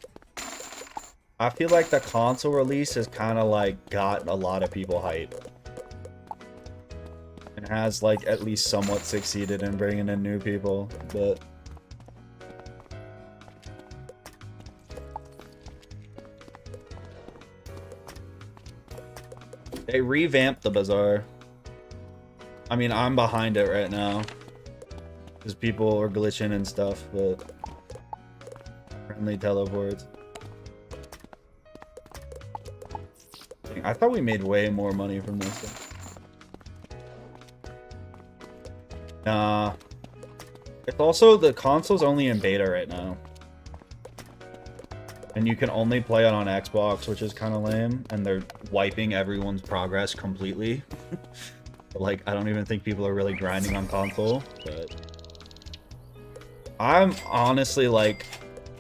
I feel like the console release has kind of like got a lot of people hyped. And has like at least somewhat succeeded in bringing in new people, but... They revamped the Bazaar. I mean, I'm behind it right now. Because people are glitching and stuff, but... Friendly teleports. I thought we made way more money from this. Nah. It's also, the console's only in beta right now. And you can only play it on Xbox, which is kind of lame. And they're wiping everyone's progress completely. Like, I don't even think people are really grinding on console. But I'm honestly like,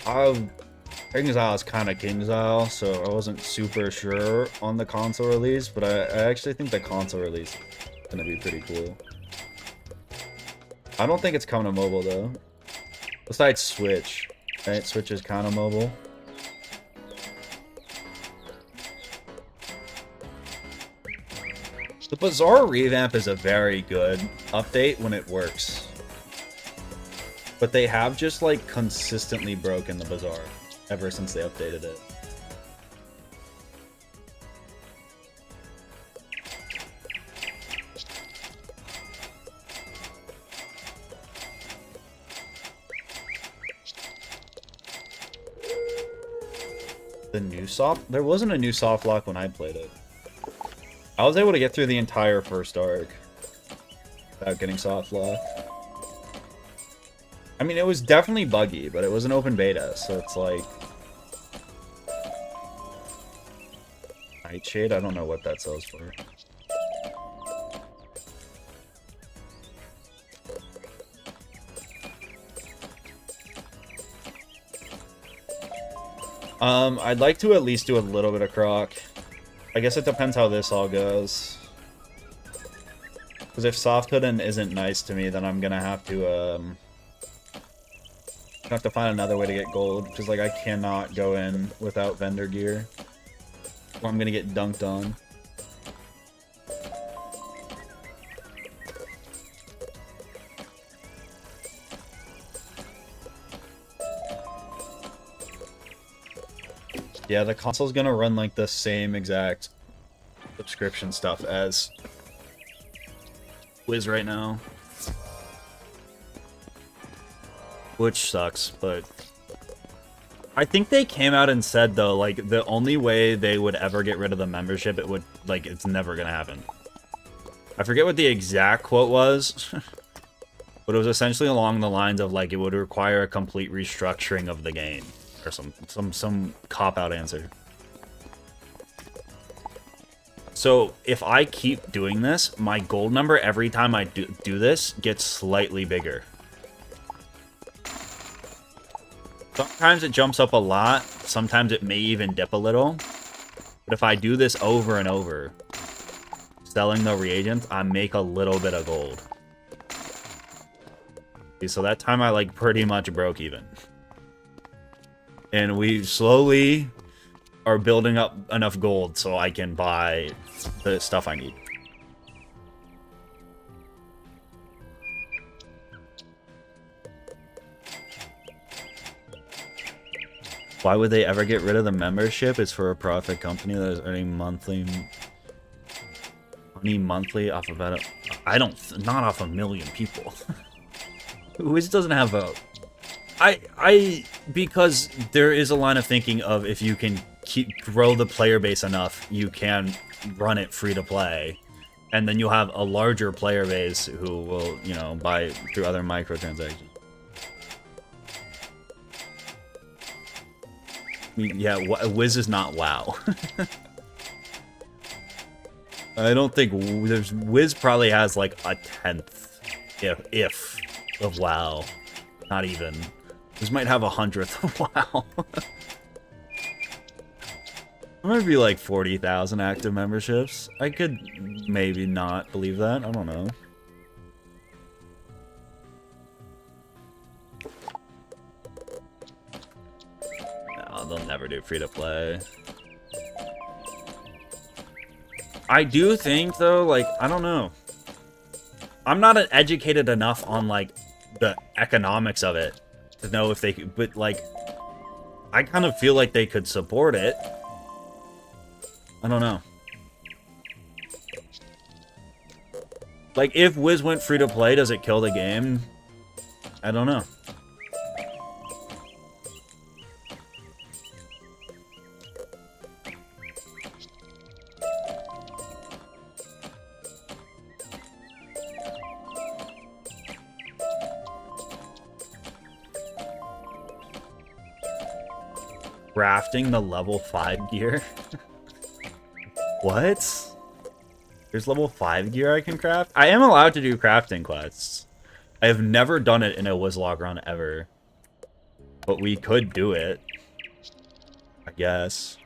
Exile is kind of Kingzile, so I wasn't super sure on the console release, but I actually think the console release is going to be pretty cool. I don't think it's coming to mobile, though. Besides Switch. Right? Switch is kind of mobile. The Bazaar revamp is a very good update when it works. But they have just, like, consistently broken the Bazaar ever since they updated it. The new soft? There wasn't a new soft lock when I played it. I was able to get through the entire first arc without getting soft lock. I mean, it was definitely buggy, but it was an open beta, so it's like... Nightshade? I don't know what that sells for. I'd like to at least do a little bit of croc. I guess it depends how this all goes. Because if soft hooding isn't nice to me, then I'm gonna have to, I have to find another way to get gold, because like I cannot go in without vendor gear, or I'm gonna get dunked on. Yeah, the console's gonna run like the same exact subscription stuff as Wiz right now. Which sucks, but I think they came out and said though, like the only way they would ever get rid of the membership, it would like it's never gonna happen. I forget what the exact quote was, but it was essentially along the lines of like it would require a complete restructuring of the game or some cop-out answer. So if I keep doing this, my gold number every time I do this gets slightly bigger. Sometimes it jumps up a lot, sometimes it may even dip a little. But if I do this over and over, selling the reagents, I make a little bit of gold. Okay, so that time I like pretty much broke even. And we slowly are building up enough gold so I can buy the stuff I need. Why would they ever get rid of the membership? It's for a profit company that is earning money monthly off of about not off a million people. Wiz doesn't have a because there is a line of thinking of if you can grow the player base enough, you can run it free to play, and then you'll have a larger player base who will, you know, buy through other microtransactions. I mean, yeah, Wiz is not WoW. I don't think Wiz probably has like a 10th, if of WoW. Not even. Wiz might have 100th of WoW. There might be like 40,000 active memberships. I could maybe not believe that. I don't know. They'll never do free to play. I do think though, like, I don't know. I'm not educated enough on like the economics of it to know if they could, but like, I kind of feel like they could support it. I don't know. Like, if Wiz went free to play, does it kill the game? I don't know. Crafting the level 5 gear? What? There's level 5 gear I can craft? I am allowed to do crafting quests. I have never done it in a Nuzlocke run ever. But we could do it. I guess.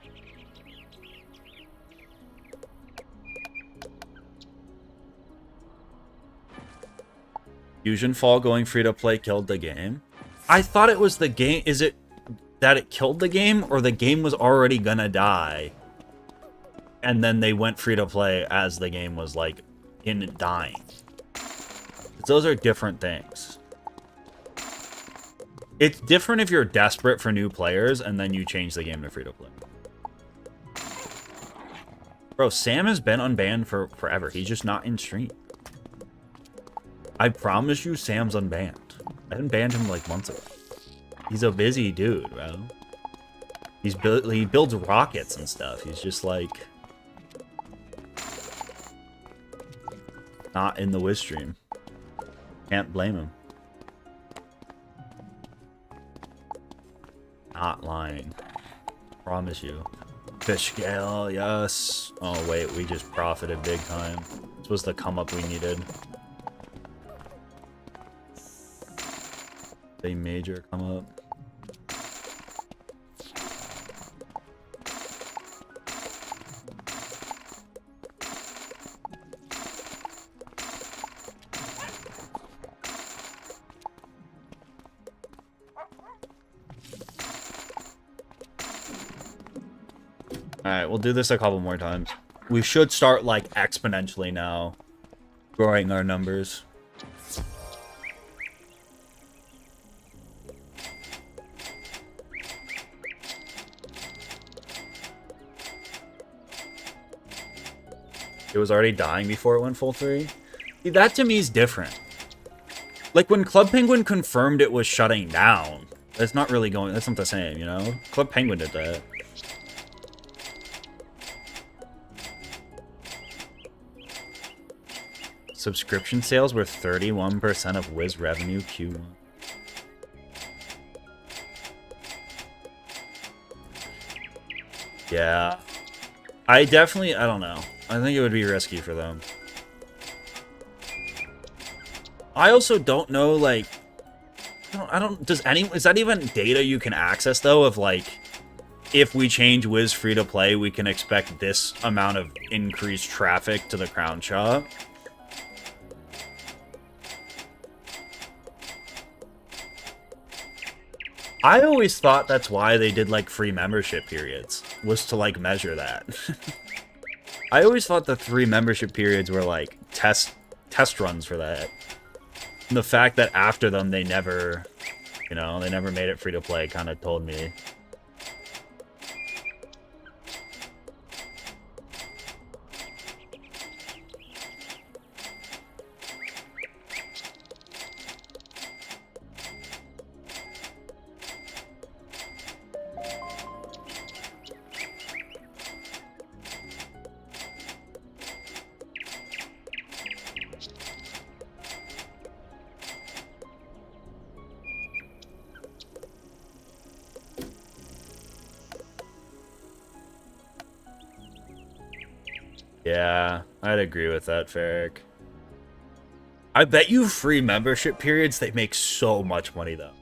Fusion Fall going free to play killed the game? I thought it was the game. Is it that it killed the game, or the game was already gonna die and then they went free to play as the game was like in dying? Those are different things. It's different if you're desperate for new players and then you change the game to free to play. Bro, Sam has been unbanned for forever. He's just not in stream. I promise you Sam's unbanned. I haven't banned him like months ago. He's a busy dude, bro. He builds rockets and stuff. He's just like not in the Wiz stream. Can't blame him. Not lying. Promise you. Fish scale, yes. Oh wait, we just profited big time. This was the come up we needed. A major come up. Alright, we'll do this a couple more times. We should start, like, exponentially now. Growing our numbers. It was already dying before it went full 3. See, that to me is different. Like, when Club Penguin confirmed it was shutting down, that's not really going... That's not the same, you know? Club Penguin did that. Subscription sales were 31% of Wiz revenue Q1. Yeah. I don't know. I think it would be risky for them. I also don't know, like... is that even data you can access, though, of, like... If we change Wiz free-to-play, we can expect this amount of increased traffic to the Crown Shop? I always thought that's why they did, like, free membership periods. Was to, like, measure that. I always thought the 3 membership periods were, like, test runs for that. And the fact that after them, they never, you know, they never made it free-to-play kind of told me. Yeah, I'd agree with that, Ferric. I bet you free membership periods, they make so much money, though.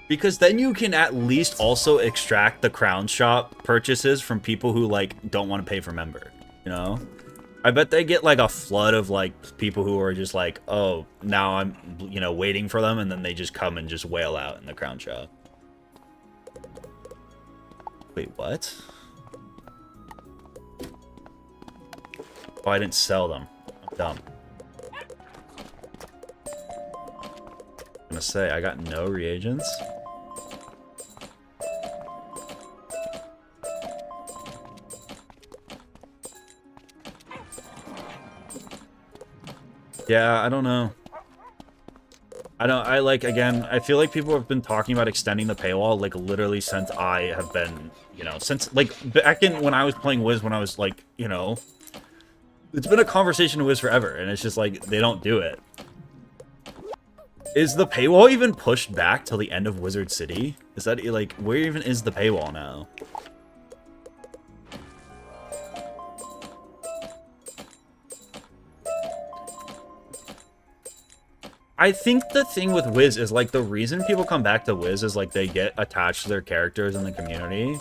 Because then you can at least also extract the Crown Shop purchases from people who, like, don't want to pay for member, you know? I bet they get, like, a flood of, like, people who are just like, oh, now I'm, you know, waiting for them, and then they just come and just wail out in the Crown Shop. Wait, what? Oh, I didn't sell them. I'm dumb. I'm gonna say, I got no reagents. Yeah, I don't know. Again, I feel like people have been talking about extending the paywall, like, literally since I have been, you know, since, like, back in when I was playing Wiz, when I was, like, you know... It's been a conversation with Wiz forever, and it's just like, they don't do it. Is the paywall even pushed back till the end of Wizard City? Is that, like, where even is the paywall now? I think the thing with Wiz is, like, the reason people come back to Wiz is, like, they get attached to their characters in the community.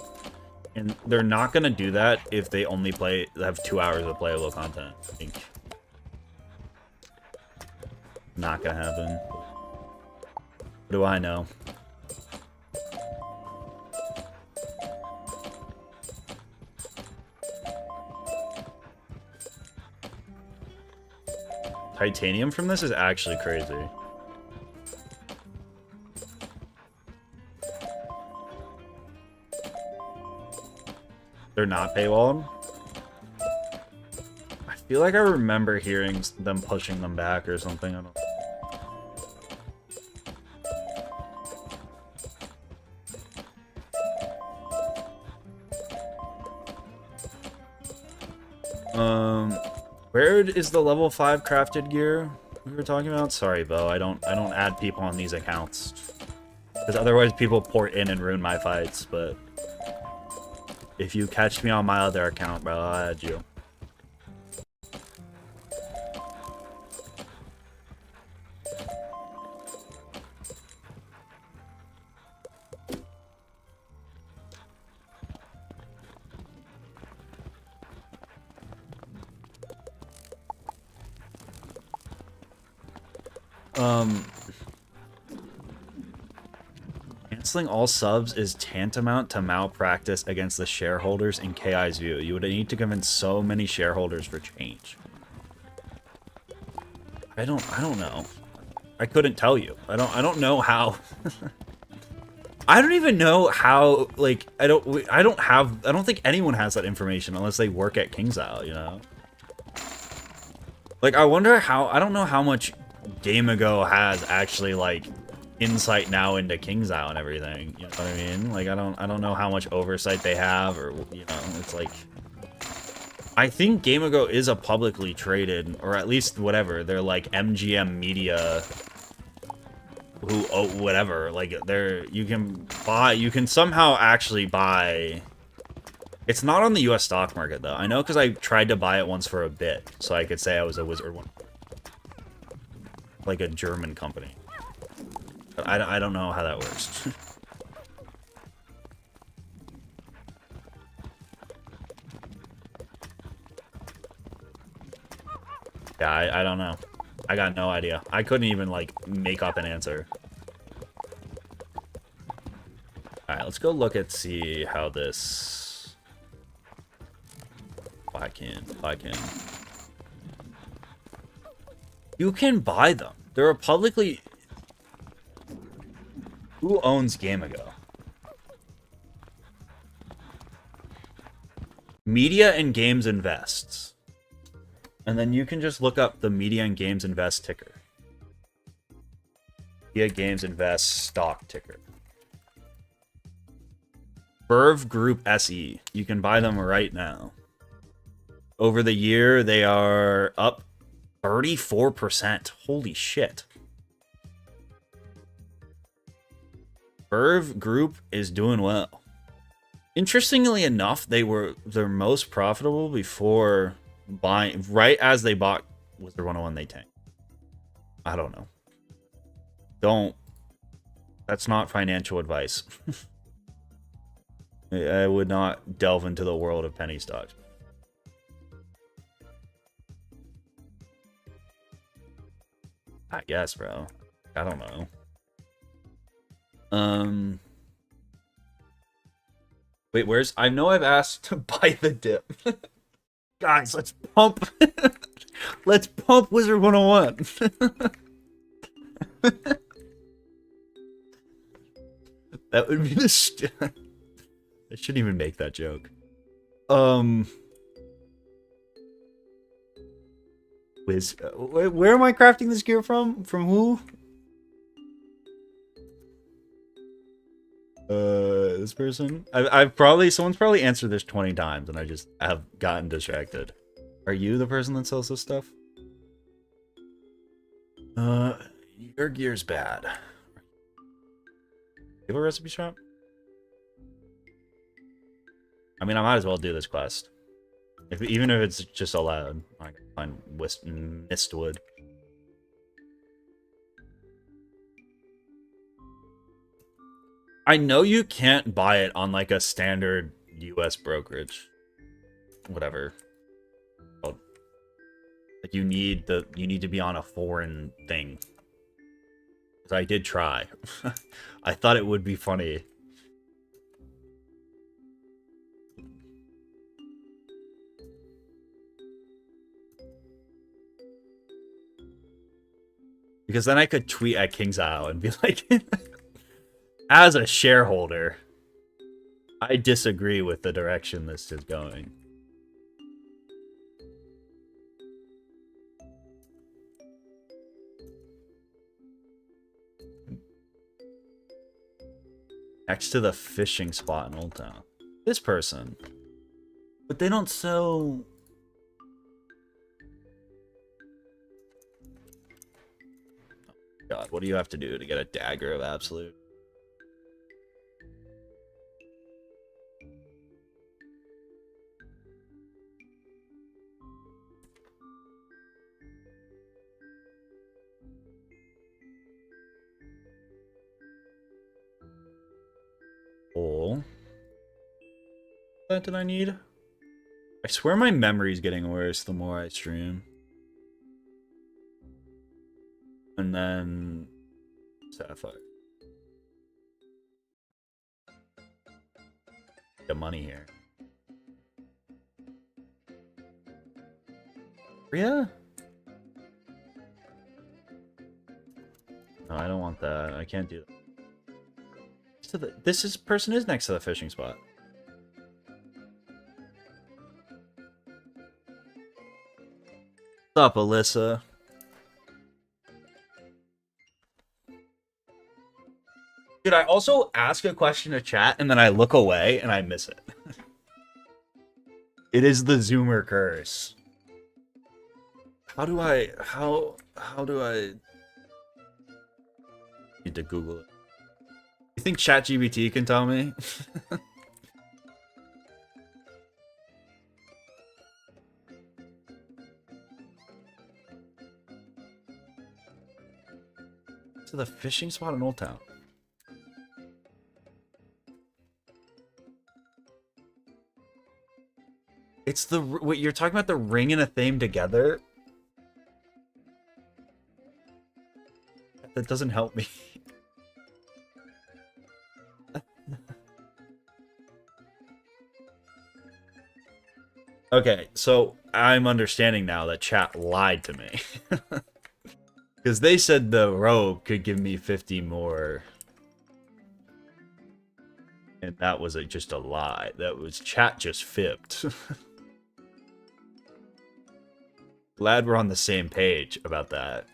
And they're not gonna do that if they only have 2 hours of playable content, I think. Not gonna happen. What do I know? Titanium from this is actually crazy. They're not paywalled? I feel like I remember hearing them pushing them back or something. I don't... Where is the level 5 crafted gear we were talking about? Sorry, Bo, I don't add people on these accounts. Because otherwise people port in and ruin my fights, but... If you catch me on my other account, bro, I'll add you. canceling all subs is tantamount to malpractice against the shareholders in KI's view. You would need to convince so many shareholders for change. I don't know. I couldn't tell you. I don't know how. I don't even know how, like, I don't think anyone has that information unless they work at KingsIsle, you know? Like, I wonder how, I don't know how much GameAgo has actually, like, insight now into KingsIsle and everything, you know what I mean? Like, I don't know how much oversight they have, or, you know, it's like, I think GameAgo is a publicly traded, or at least whatever, they're like MGM Media, who, oh, whatever, like, you can somehow actually buy, it's not on the US stock market, though. I know because I tried to buy it once for a bit, so I could say I was a WIZARD101. Like a German company. But I don't know how that works. Yeah, I don't know. I got no idea. I couldn't even, like, make up an answer. Alright, let's go look at, see how this... If I can. You can buy them. They're a publicly... Who owns GameAgo? Media and Games Invests. And then you can just look up the Media and Games Invest ticker. Media Games Invest stock ticker. Verve Group SE. You can buy them right now. Over the year, they are up 34%. Holy shit. Verve Group is doing well. Interestingly enough, they're most profitable before buying, right as they bought WIZARD101, they tanked. I don't know. That's not financial advice. I would not delve into the world of penny stocks. I guess, bro. I don't know. Wait, I know I've asked to buy the dip. Guys, let's pump. Let's pump WIZARD101. That would be the. I shouldn't even make that joke. Where am I crafting this gear from? From who? This person? Someone's probably answered this 20 times and I just have gotten distracted. Are you the person that sells this stuff? Your gear's bad. You have a recipe shop? I mean, I might as well do this quest. Even if it's just allowed. I can find mistwood. I know you can't buy it on like a standard US brokerage. Whatever. Like you need to be on a foreign thing. 'Cause I did try. I thought it would be funny. Because then I could tweet at KingsIsle and be like, as a shareholder, I disagree with the direction this is going. Next to the fishing spot in Old Town. This person. But they don't sell... God, what do you have to do to get a dagger of absolute? Oh. What did I need? I swear my memory's getting worse the more I stream. And then Sapphire. The money here. Yeah. No, I don't want that. I can't do that. So this person is next to the fishing spot. What's up, Alyssa? Dude, I also ask a question to chat and then I look away and I miss it. It is the Zoomer curse. How do I need to Google it? You think ChatGPT can tell me? To the fishing spot in Old Town. It's the what you're talking about, the ring and a theme together. That doesn't help me. Okay, so I'm understanding now that chat lied to me. Because they said the robe could give me 50 more. And that was just a lie. That was chat just fibbed. Glad we're on the same page about that.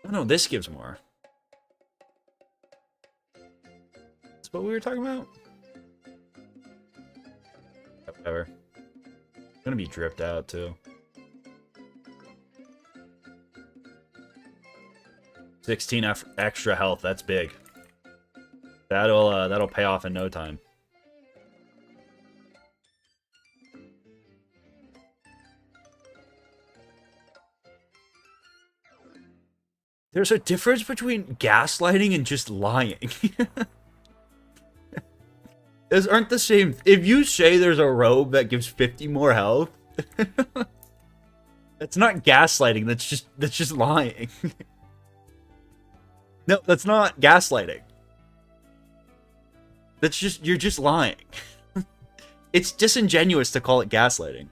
Oh no, this gives more. That's what we were talking about? Whatever. I'm gonna be dripped out too. 16 extra health, that's big. That'll pay off in no time. There's a difference between gaslighting and just lying. Those aren't the same. If you say there's a robe that gives 50 more health, that's not gaslighting, that's just lying. No, that's not gaslighting. That's just, you're just lying. It's disingenuous to call it gaslighting.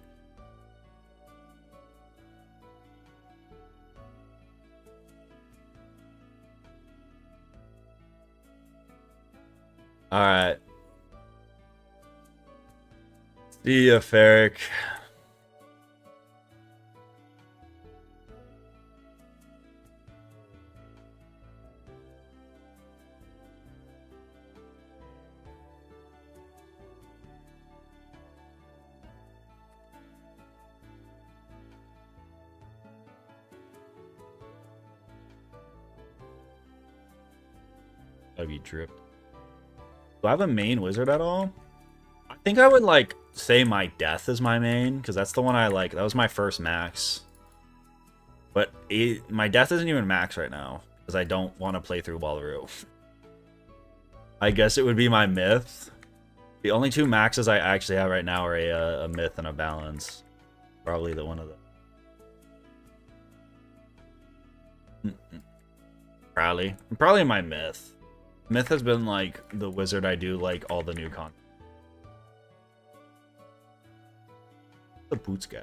Alright. See ya, Ferric. Gotta be dripped. Do I have a main wizard at all? I think I would, like, say my death is my main, because that's the one I like. That was my first max. But my death isn't even max right now, because I don't want to play through Wallaroo. I guess it would be my myth. The only two maxes I actually have right now are a myth and a balance. Probably the one of them. Probably my myth. Myth has been, like, the wizard I do, like, all the new content. The boots guy.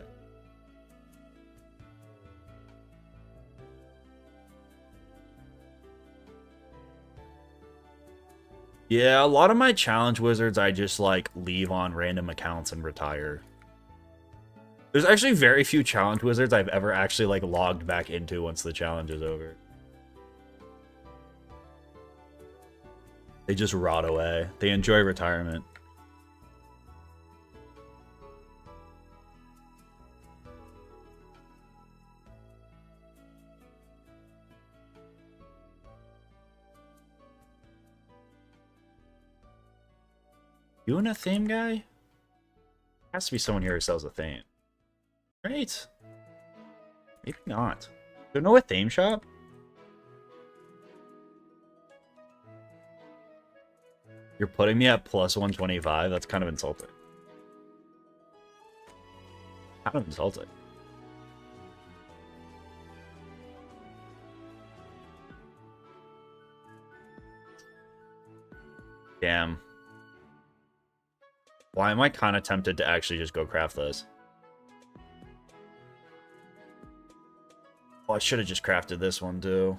Yeah, a lot of my challenge wizards I just, like, leave on random accounts and retire. There's actually very few challenge wizards I've ever actually, like, logged back into once the challenge is over. They just rot away. They enjoy retirement. You and a theme guy? Has to be someone here who sells a theme. Right? Maybe not. Do you know a theme shop? You're putting me at plus 125? That's kind of insulting. Kind of insulting. Damn. Why am I kind of tempted to actually just go craft this? Oh, I should have just crafted this one too.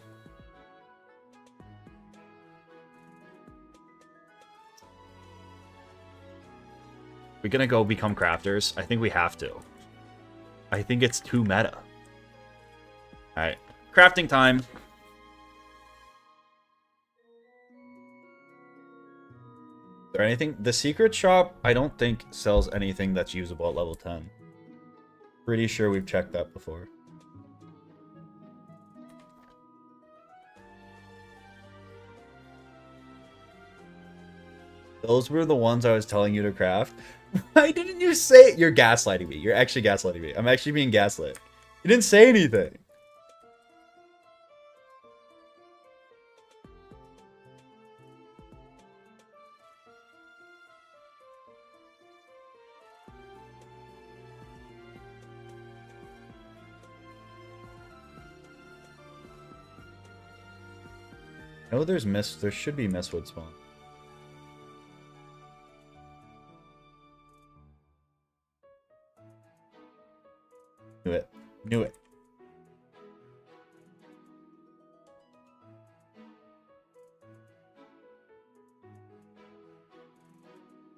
We're gonna go become crafters. I think we have to. I think it's too meta. Alright. Crafting time. Is there anything? The secret shop, I don't think sells anything that's usable at level 10. Pretty sure we've checked that before. Those were the ones I was telling you to craft. Why didn't you say it? You're gaslighting me. You're actually gaslighting me. I'm actually being gaslit. You didn't say anything. No, there should be mistwood spawn. Knew it. Knew it.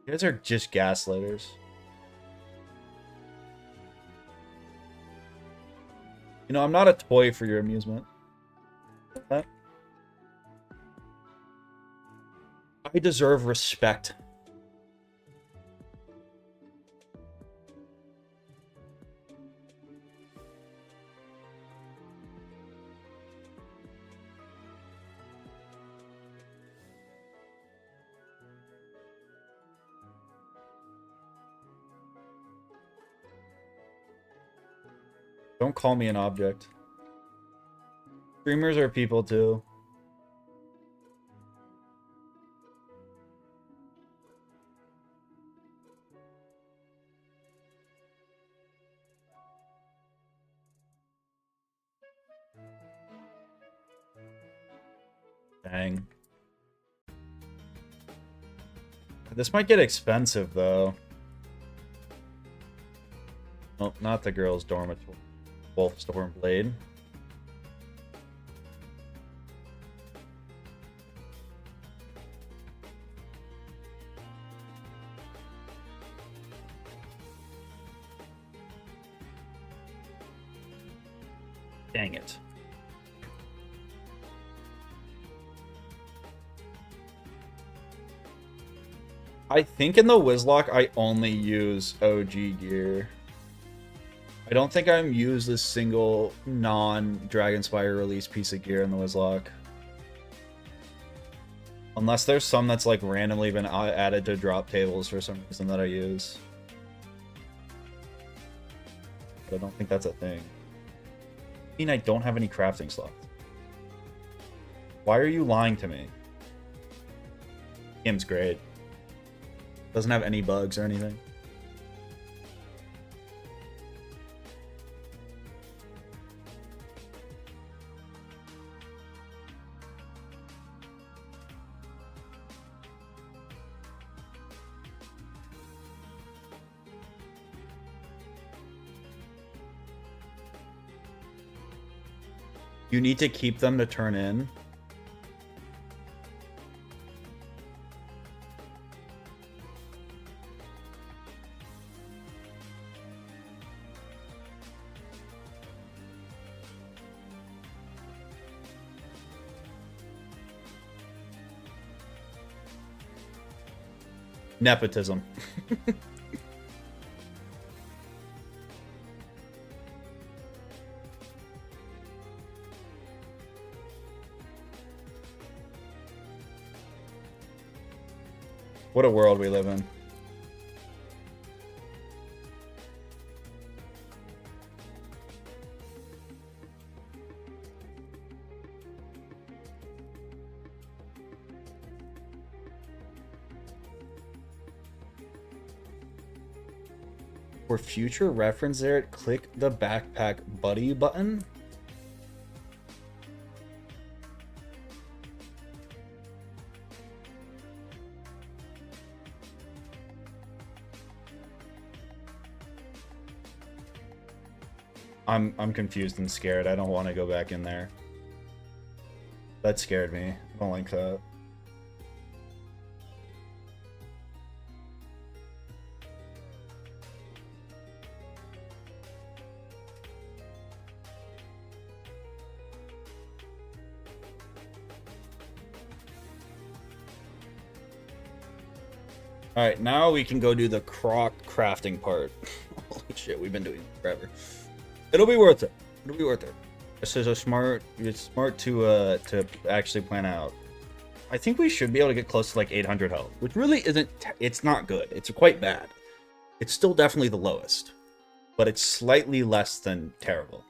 You guys are just gaslighters. You know, I'm not a toy for your amusement. I deserve respect. Don't call me an object. Streamers are people too. Dang. This might get expensive though. Nope, not the girls' dormitory. Wolf Stormblade. Dang it. I think in the Nuzlocke I only use OG gear. I don't think I'm used a single non-Dragonspire release piece of gear in the Nuzlocke. Unless there's some that's like randomly been added to drop tables for some reason that I use. But I don't think that's a thing. I mean, I don't have any crafting slots. Why are you lying to me? Game's great. Doesn't have any bugs or anything. You need to keep them to turn in. Nepotism. What a world we live in. For future reference there, click the backpack buddy button. I'm confused and scared. I don't want to go back in there. That scared me. I don't like that. Alright, now we can go do the croc crafting part. Holy shit, we've been doing it forever. It'll be worth it. It'll be worth it. This is a smart, it's smart to actually plan out. I think we should be able to get close to like 800 health, which really isn't, it's not good. It's quite bad. It's still definitely the lowest, but it's slightly less than terrible.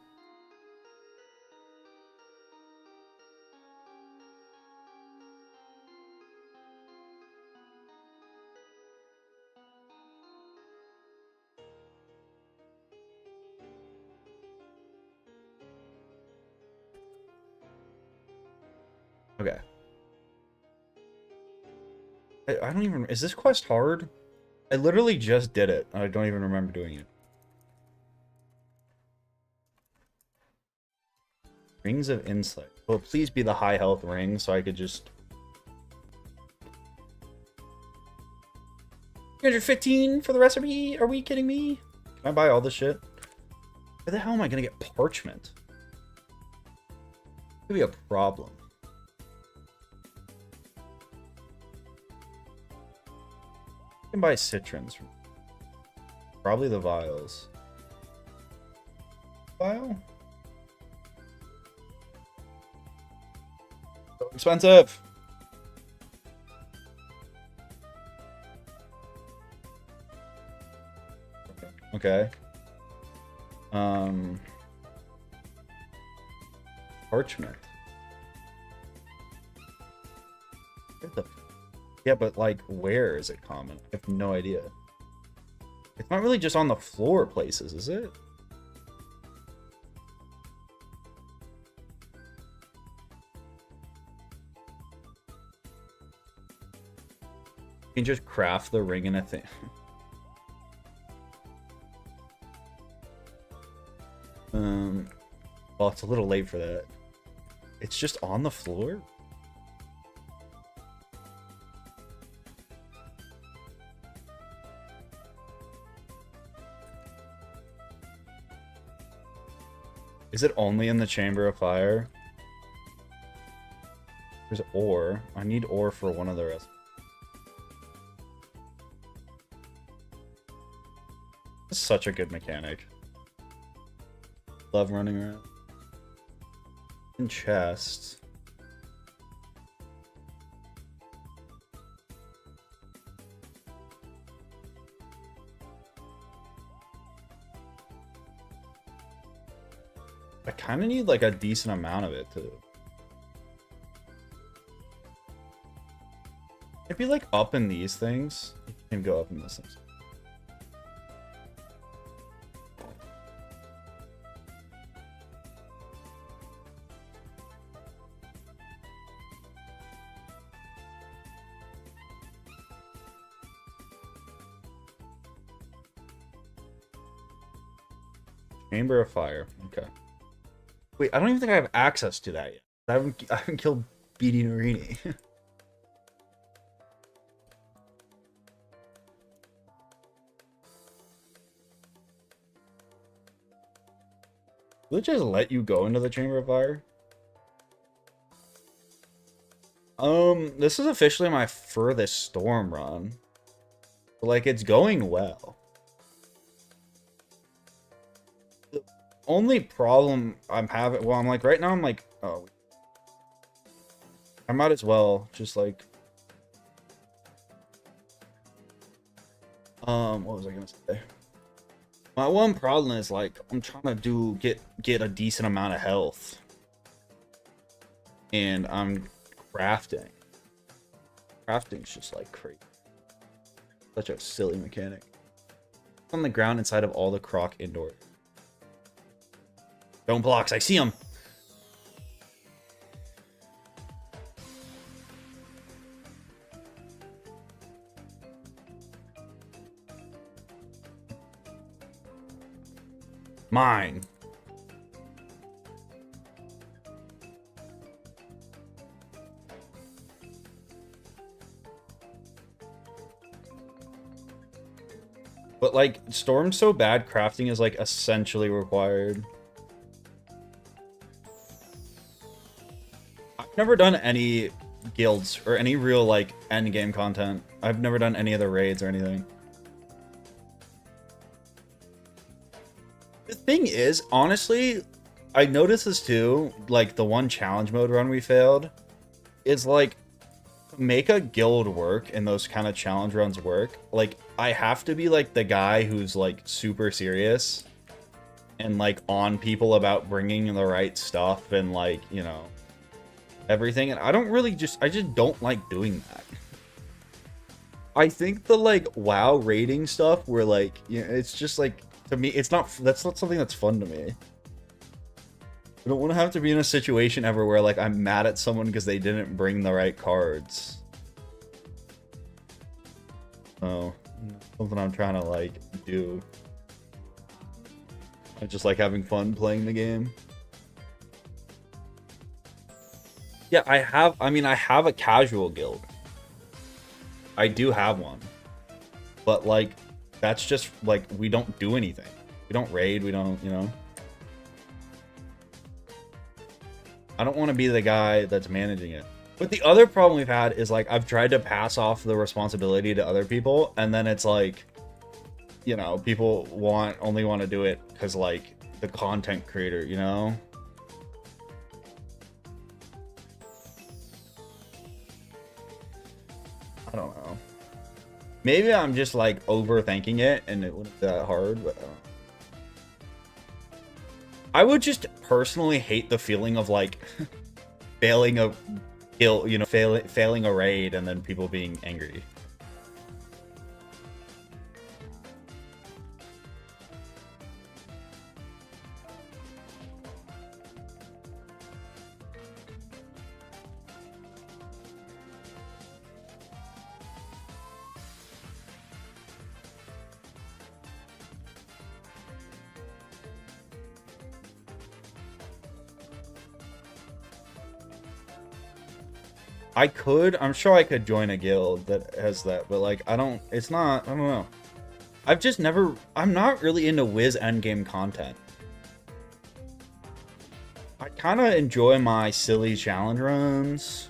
Okay. I don't even... Is this quest hard? I literally just did it. I don't even remember doing it. Rings of Insight. Well, please be the high health ring so I could just... 315 for the recipe? Are we kidding me? Can I buy all this shit? Where the hell am I gonna get parchment? Could be a problem. I can buy citrons from probably the vials. Vial? So expensive. Okay. Parchment. What the? Yeah, but like, where is it common? I have no idea. It's not really just on the floor places, is it? You can just craft the ring in a thing. Well, it's a little late for that. It's just on the floor? Is it only in the Chamber of Fire? There's ore. I need ore for one of the rest. This is such a good mechanic. Love running around. In chests. I kind of need like a decent amount of it too. It'd be like up in these things. You can go up in this things. Chamber of Fire. Okay. Wait, I don't even think I have access to that yet. I haven't killed BD Narini. Will it just let you go into the Chamber of Fire? This is officially my furthest storm run. But, like, it's going well. Only problem I'm having, well, I'm like, right now I'm like, oh, I might as well just like, what was I gonna say? My one problem is like, I'm trying to get a decent amount of health, and I'm crafting. Crafting's just like crazy. Such a silly mechanic. On the ground inside of all the croc indoors. Stone blocks, I see them. Mine. But like, Storm's so bad, crafting is like essentially required. I've never done any guilds or any real like end game content. I've never done any of the raids or anything. The thing is, honestly, I noticed this too, like the one challenge mode run we failed, is like, to make a guild work and those kind of challenge runs work, like, I have to be like the guy who's like super serious and like on people about bringing the right stuff and like, you know, everything. And I just don't like doing that. I think the like WoW raiding stuff where like, you know, it's just like, to me, that's not something that's fun to me. I don't want to have to be in a situation ever where like I'm mad at someone because they didn't bring the right cards. Oh, something I'm trying to like do. I just like having fun playing the game. Yeah, I have a casual guild. I do have one. But like, that's just like, we don't do anything. We don't raid, we don't, you know. I don't want to be the guy that's managing it. But the other problem we've had is like, I've tried to pass off the responsibility to other people, and then it's like, you know, people only want to do it because like the content creator, you know. I don't know. Maybe I'm just like overthinking it and it wasn't that hard, but I would just personally hate the feeling of like failing a kill, you know, failing a raid and then people being angry. I'm sure I could join a guild that has that, but like, I don't know. I'm not really into Wiz endgame content. I kind of enjoy my silly challenge runs.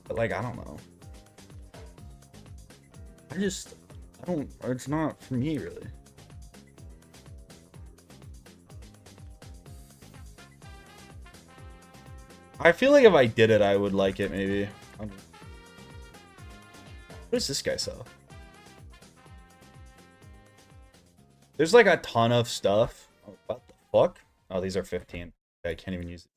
But like, I don't know. It's not for me, really. I feel like if I did it, I would like it, maybe. What does this guy sell? There's like a ton of stuff. Oh, what the fuck? Oh, these are 15. I can't even use it.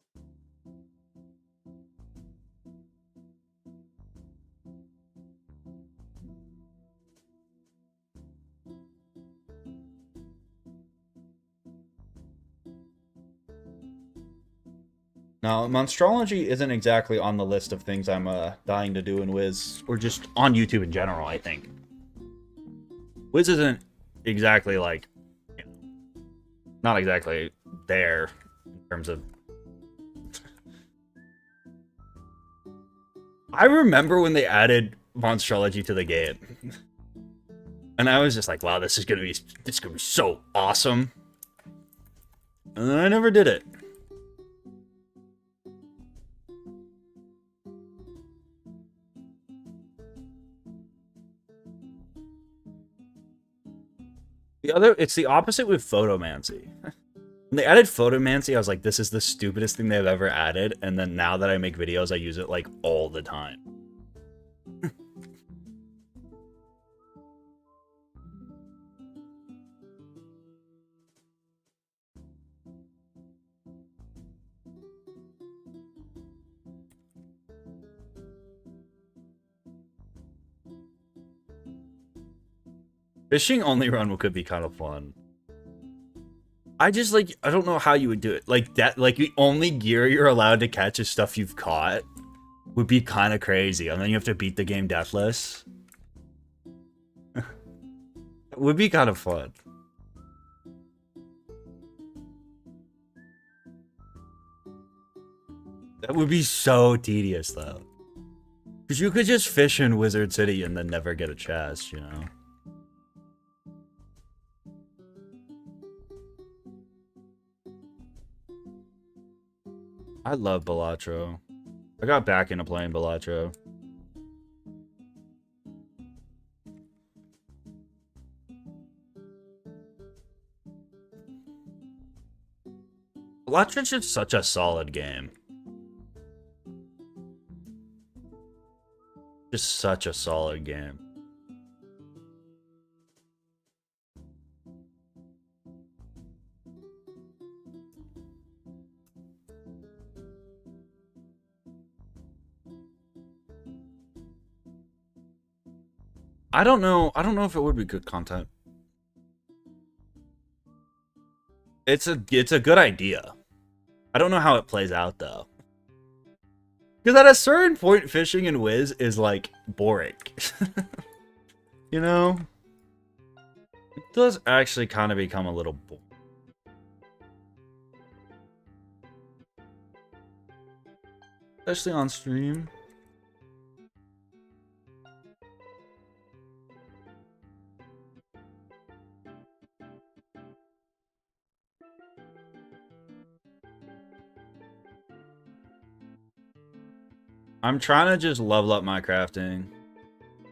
Now, Monstrology isn't exactly on the list of things I'm dying to do in Wiz, or just on YouTube in general, I think. Wiz isn't exactly like, you know, not exactly there in terms of... I remember when they added Monstrology to the game. And I was just like, wow, this is gonna be so awesome. And then I never did it. It's the opposite with photomancy. When they added photomancy, I was like, this is the stupidest thing they've ever added. And then now that I make videos, I use it like all the time. Fishing only run could be kind of fun. I don't know how you would do it. Like that, like the only gear you're allowed to catch is stuff you've caught would be kind of crazy. And then you have to beat the game deathless. It would be kind of fun. That would be so tedious, though. Because you could just fish in Wizard City and then never get a chest, you know? I love Balatro. I got back into playing Balatro. Balatro's just such a solid game. Just such a solid game. I don't know if it would be good content. It's a good idea. I don't know how it plays out though. Because at a certain point, fishing in Wiz is like boring. You know? It does actually kind of become a little boring. Especially on stream. I'm trying to just level up my crafting.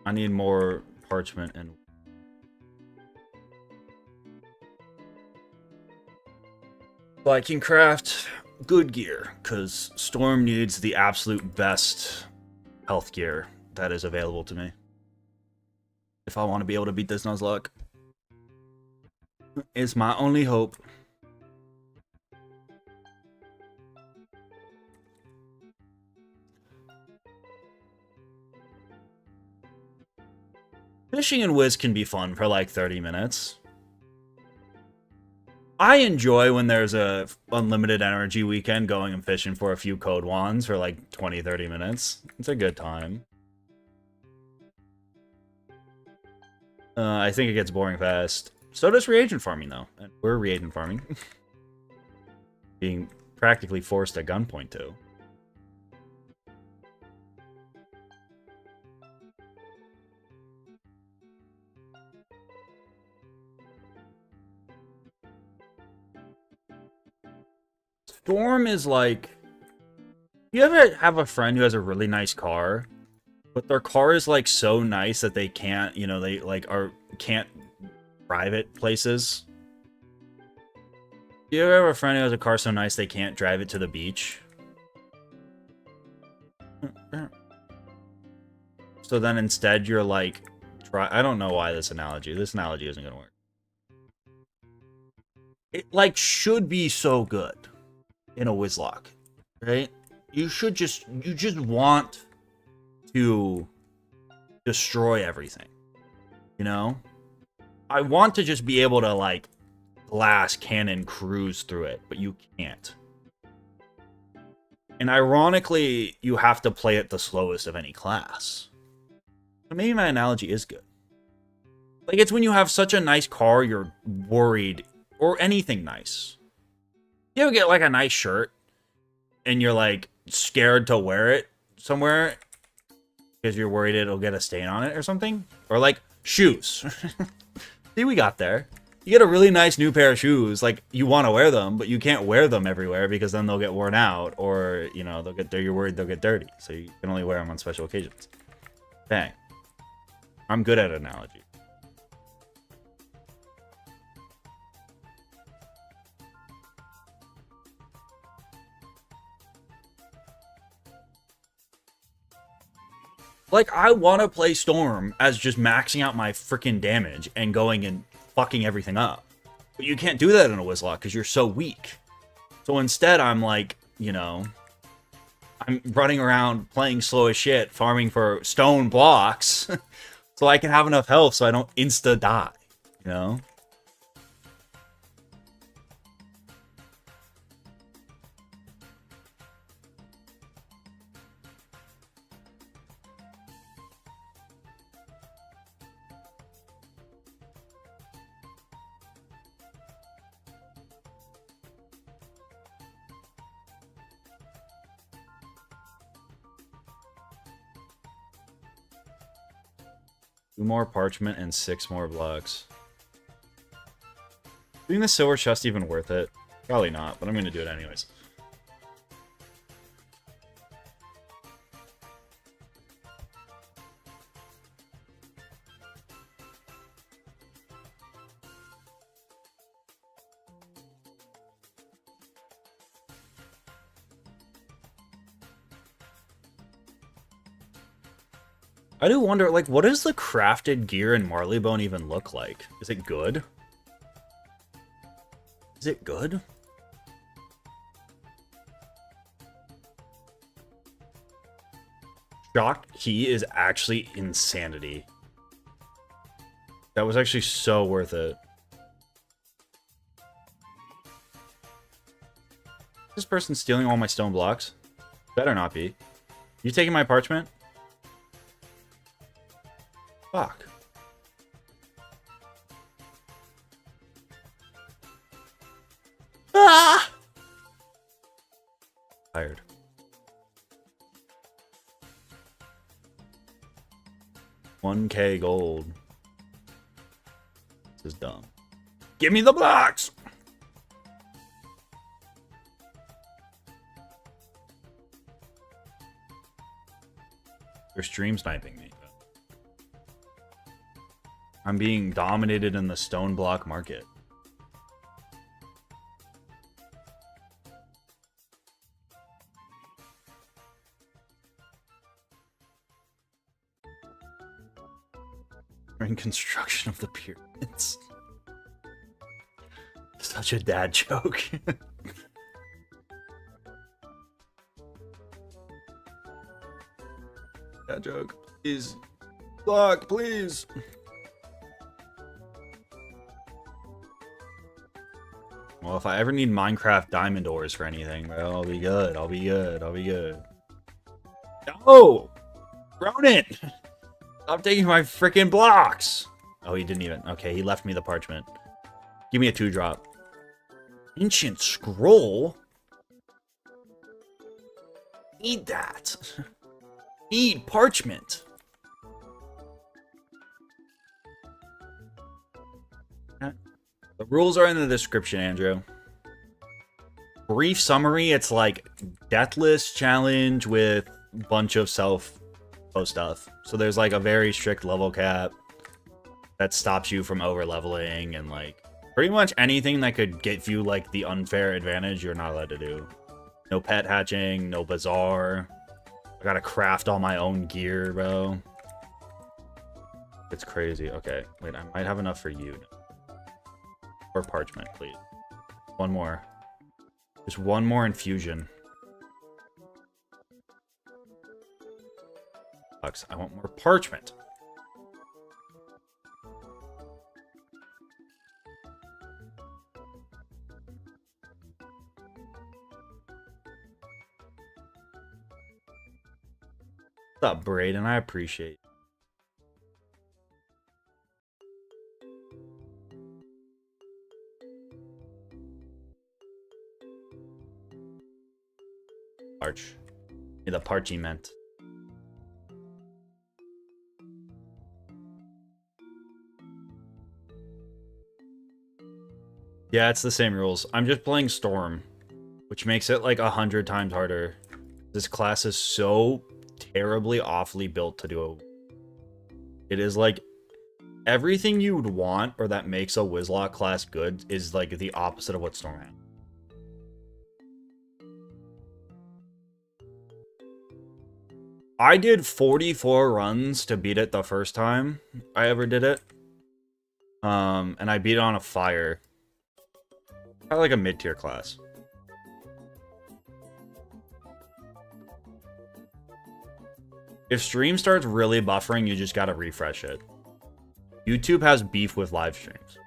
I need more parchment and... so I can craft good gear, because Storm needs the absolute best health gear that is available to me. If I want to be able to beat this Nuzlocke. It's my only hope. Fishing in Wiz can be fun for like 30 minutes. I enjoy when there's a unlimited energy weekend going and fishing for a few code wands for like 20-30 minutes. It's a good time. I think it gets boring fast. So does reagent farming though. And we're reagent farming. Being practically forced at gunpoint too. Storm is like... you ever have a friend who has a really nice car, but their car is like so nice that they can't, you know, they like can't drive it places? You ever have a friend who has a car so nice they can't drive it to the beach? So then instead you're like... I don't know why this analogy isn't gonna work. It like should be so good in a Nuzlocke, right? You just want to destroy everything, you know? I want to just be able to like glass cannon cruise through it, but you can't. And ironically, you have to play it the slowest of any class. So maybe my analogy is good. Like, it's when you have such a nice car, you're worried, or anything nice. You ever get like a nice shirt and you're like scared to wear it somewhere because you're worried it'll get a stain on it or something? Or like shoes. See, we got there. You get a really nice new pair of shoes, like you want to wear them, but you can't wear them everywhere because then they'll get worn out, or you know, you're worried they'll get dirty. So you can only wear them on special occasions. Dang. I'm good at analogy. Like, I want to play Storm as just maxing out my freaking damage and going and fucking everything up. But you can't do that in a Nuzlocke because you're so weak. So instead, I'm like, you know, I'm running around playing slow as shit, farming for stone blocks so I can have enough health so I don't insta-die, you know? 2 more parchment and 6 more blocks. Doing the silver chest even worth it? Probably not, but I'm gonna do it anyways. I do wonder, like, what does the crafted gear in Marleybone even look like? Is it good? Is it good? Shocked Key is actually insanity. That was actually so worth it. This person's stealing all my stone blocks. Better not be. You taking my parchment? Fuck. Ah! Tired. $1K gold. This is dumb. Give me the blocks! They're stream sniping me. I'm being dominated in the stone block market. During construction of the pyramids. Such a dad joke. Dad joke. Please. Block, please. Well, if I ever need Minecraft diamond ores for anything, bro, I'll be good. I'll be good. I'll be good. No! Ronan! Stop taking my freaking blocks! Oh, he didn't even. Okay, he left me the parchment. Give me a 2-drop. Ancient scroll? Need that. Need parchment. The rules are in the description, Andrew. Brief summary, it's like deathless challenge with a bunch of self-post stuff. So there's like a very strict level cap that stops you from over-leveling, and like pretty much anything that could get you like the unfair advantage, you're not allowed to do. No pet hatching, no bazaar. I gotta craft all my own gear, bro. It's crazy. Okay, wait, I might have enough for you. Or parchment, please. One more. Just one more infusion. Bucks. I want more parchment. What's up, Braden? I appreciate it. Parch. The parchy meant. Yeah, it's the same rules. I'm just playing Storm, which makes it like 100 times harder. This class is so terribly awfully built to do it is like everything you would want or that makes a Nuzlocke class good is like the opposite of what Storm has. I did 44 runs to beat it the first time I ever did it. And I beat it on a fire. Probably like a mid-tier class. If stream starts really buffering, you just gotta refresh it. YouTube has beef with live streams.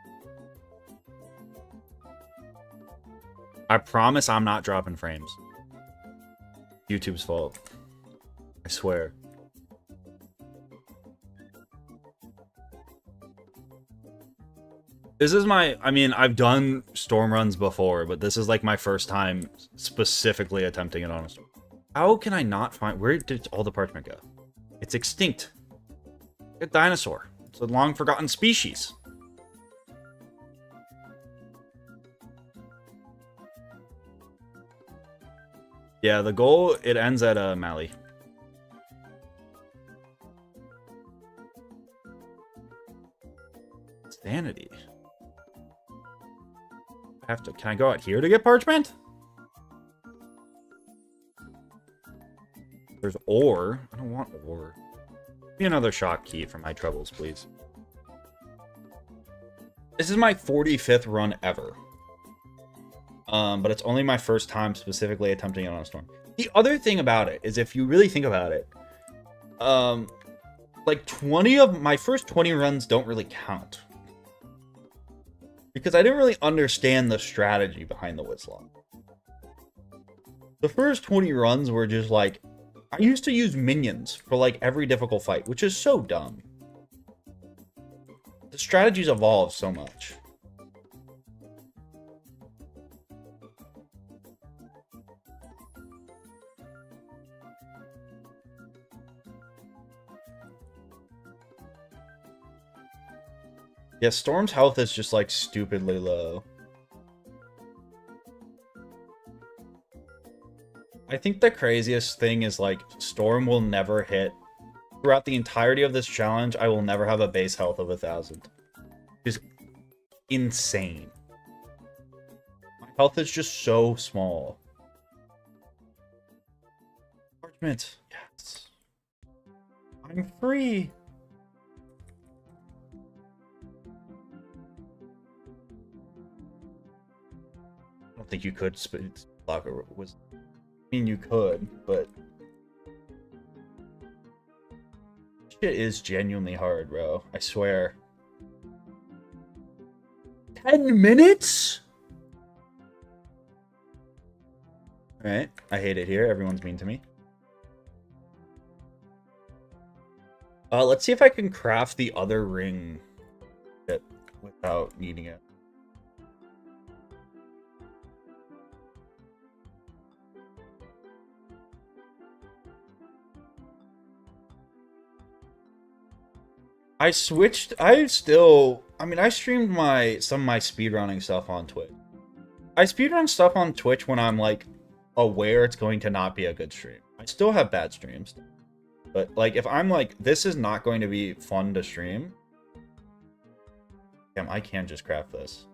I promise I'm not dropping frames. YouTube's fault. I swear. This is my, I mean, I've done storm runs before, but this is like my first time specifically attempting it on a storm. How can I not find, where did all the parchment go? It's extinct. A dinosaur. It's a long forgotten species. Yeah, the goal, it ends at Mali. It's vanity. Can I go out here to get parchment? There's ore. I don't want ore. Give me another shock key for my troubles, please. This is my 45th run ever. But it's only my first time specifically attempting it on a storm. The other thing about it is, if you really think about it, like 20 of my first 20 runs don't really count. Because I didn't really understand the strategy behind the Nuzlocke. The first 20 runs were just like, I used to use minions for like every difficult fight, which is so dumb. The strategies evolved so much. Yeah, Storm's health is just like stupidly low. I think the craziest thing is like Storm will never hit. Throughout the entirety of this challenge, I will never have a base health of 1,000. It's insane. My health is just so small. Parchment. Yes. I'm free. I don't think you could block a was. I mean, you could, but shit is genuinely hard, bro. I swear. 10 minutes? Alright, I hate it here. Everyone's mean to me. Let's see if I can craft the other ring without needing it. I switched. I streamed some of my speedrunning stuff on Twitch. I speedrun stuff on Twitch when I'm like aware it's going to not be a good stream. I still have bad streams, but like if I'm like, this is not going to be fun to stream. Damn, I can just craft this.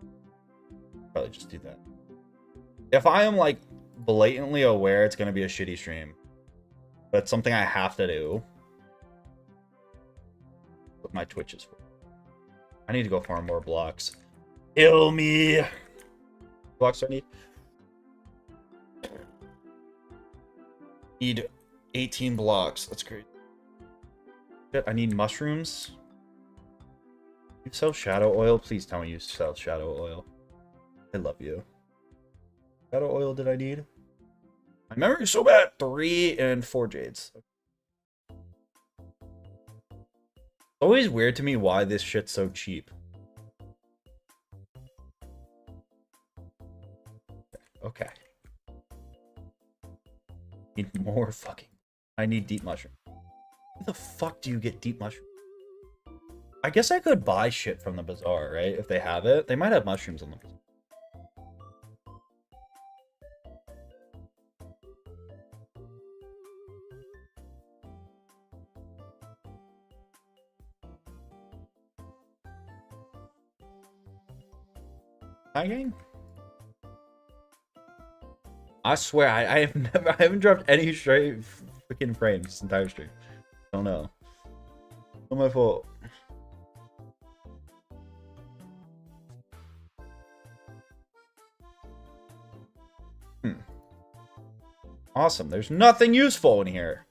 Probably just do that. If I am like blatantly aware it's going to be a shitty stream, but it's something I have to do. What my Twitch is for. I need to go farm more blocks. Kill me. Blocks do I need? Need 18 blocks. That's great. Shit, I need mushrooms. You sell shadow oil? Please tell me you sell shadow oil. I love you. Shadow oil did I need? My memory is so bad. 3 and 4 jades. Always weird to me why this shit's so cheap. Okay. Need more fucking. I need deep mushroom. Where the fuck do you get deep mushroom? I guess I could buy shit from the bazaar, right? If they have it. They might have mushrooms on the bazaar. Hi, game. I swear, I haven't dropped any straight freaking frames this entire stream. I don't know. Not my fault. Awesome. There's nothing useful in here.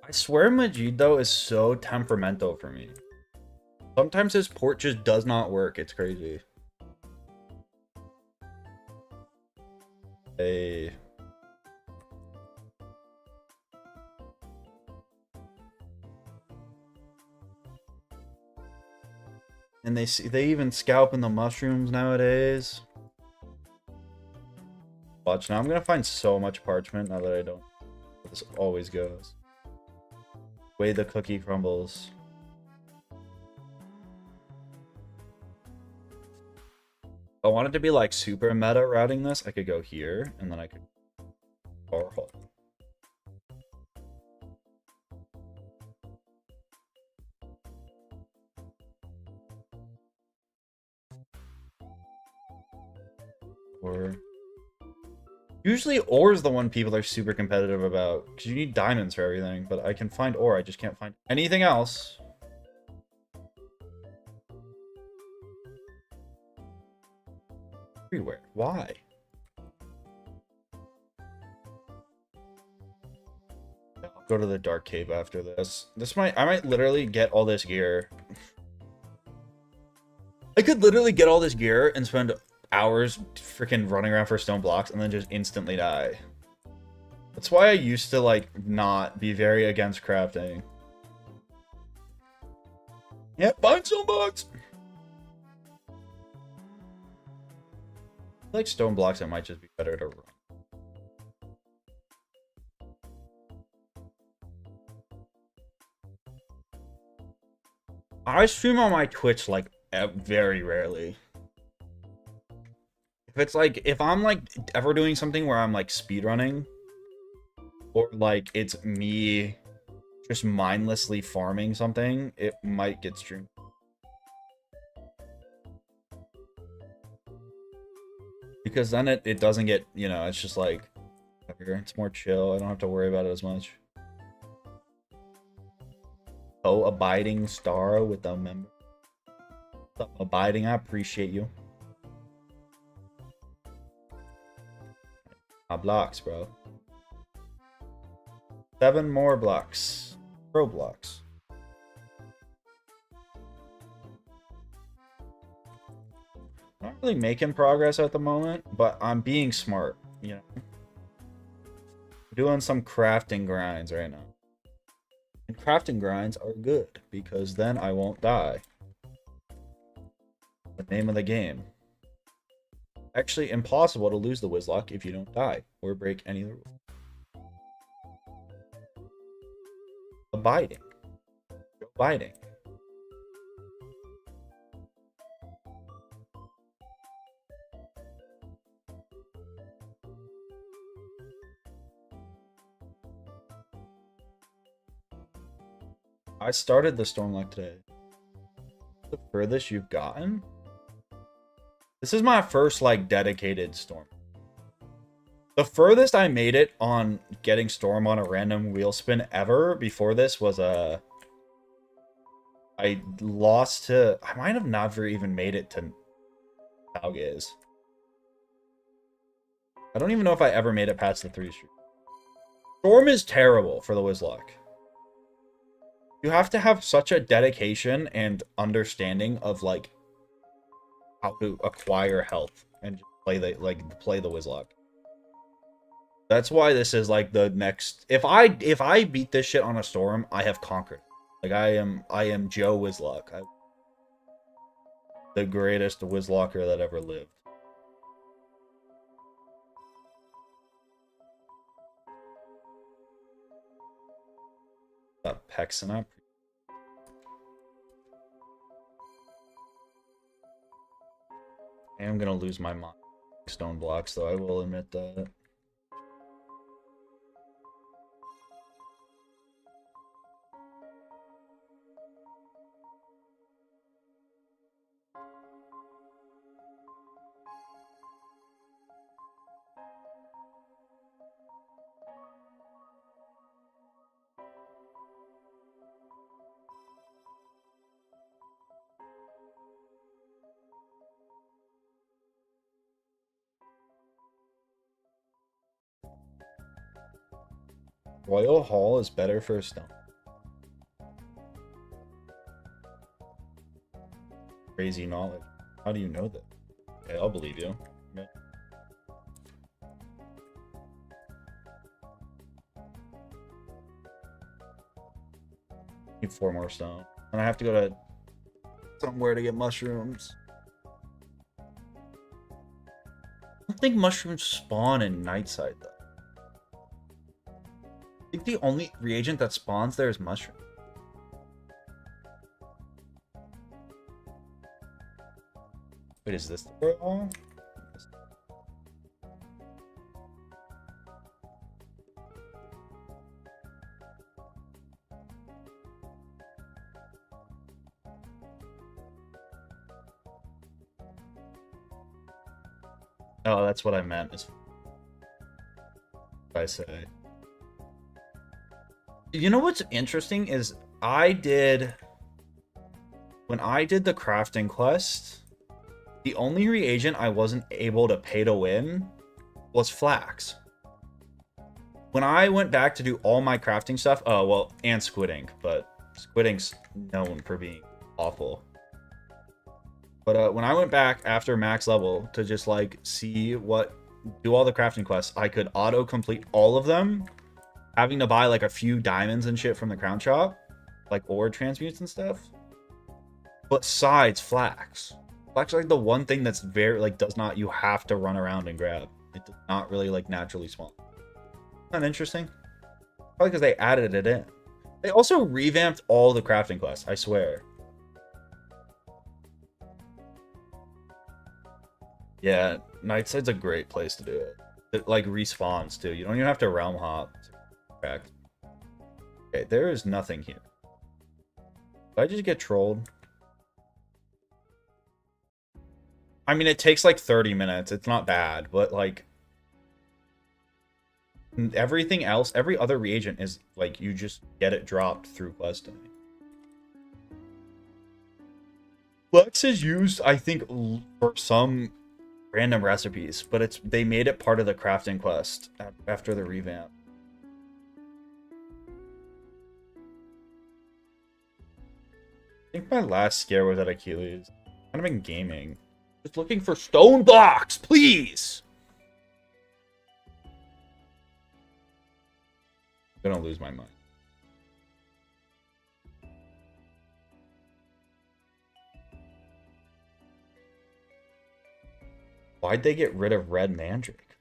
I swear Majid, though, is so temperamental for me. Sometimes his port just does not work. It's crazy. Hey. And they even scalp in the mushrooms nowadays. Watch now. I'm gonna find so much parchment now that I don't. This always goes. Way the cookie crumbles. If I wanted to be like super meta routing this, I could go here and then I could power hole. Or usually ore is the one people are super competitive about because you need diamonds for everything, but I can find ore, I just can't find anything else. Everywhere. Why? I'll go to the dark cave after this. I might literally get all this gear. I could literally get all this gear and spend hours freaking running around for stone blocks and then just instantly die. That's why I used to like not be very against crafting. Yeah, find stone blocks. Like stone blocks, it might just be better to run. I stream on my Twitch like very rarely. If I'm like ever doing something where I'm like speedrunning, or like it's me just mindlessly farming something, it might get streamed. Because then it doesn't get, you know, it's just like, it's more chill. I don't have to worry about it as much. Oh, abiding star with a member. What's up, abiding? I appreciate you. Blocks, bro. 7 more blocks. Pro blocks. Not really making progress at the moment, but I'm being smart, you know. Doing some crafting grinds right now. And crafting grinds are good because then I won't die. The name of the game. Actually impossible to lose the Nuzlocke if you don't die or break any of the rules. Abiding. Abiding. I started the Stormlock today. The furthest you've gotten? This is my first, like, dedicated storm. The furthest I made it on getting storm on a random wheel spin ever before this was I lost to... I might have never even made it to Algaze. I don't even know if I ever made it past the 3 streak. Storm is terrible for the Nuzlocke. You have to have such a dedication and understanding of, like, how to acquire health and just play the Nuzlocke. That's why this is like the next. If I beat this shit on a storm, I have conquered. Like I am Joe Nuzlocke. The greatest Nuzlocker that ever lived. Pexina. I am gonna lose my stone blocks, though. I will admit that. Royal Hall is better for stone. crazy knowledge. How do you know that? Okay, I'll believe you. Yeah. Need 4 more stone. And I have to go to somewhere to get mushrooms. I don't think mushrooms spawn in Nightside, though. I think the only reagent that spawns there is mushroom. Wait, is this the portal? Oh, that's what I meant. Is what I say. You know what's interesting is when I did the crafting quest, the only reagent I wasn't able to pay to win was flax. When I went back to do all my crafting stuff, oh well, and squid ink, but squid ink's known for being awful. But when I went back after max level to just like do all the crafting quests, I could auto complete all of them, having to buy like a few diamonds and shit from the crown shop, like ore transmutes and stuff. Besides flax. Flax is like the one thing that's very like you have to run around and grab. It does not really like naturally spawn. Not interesting. Probably because they added it in. They also revamped all the crafting quests, I swear. Yeah, Nightside's a great place to do it. It like respawns too. You don't even have to realm hop. Okay, there is nothing here. Did I just get trolled? I mean, it takes like 30 minutes. It's not bad, but like everything else, every other reagent is like you just get it dropped through questing. Flex is used, I think, for some random recipes, but they made it part of the crafting quest after the revamp. I think my last scare was at Achilles. Kind of been gaming. Just looking for stone blocks, please! I'm gonna lose my mind. Why'd they get rid of red mandrake?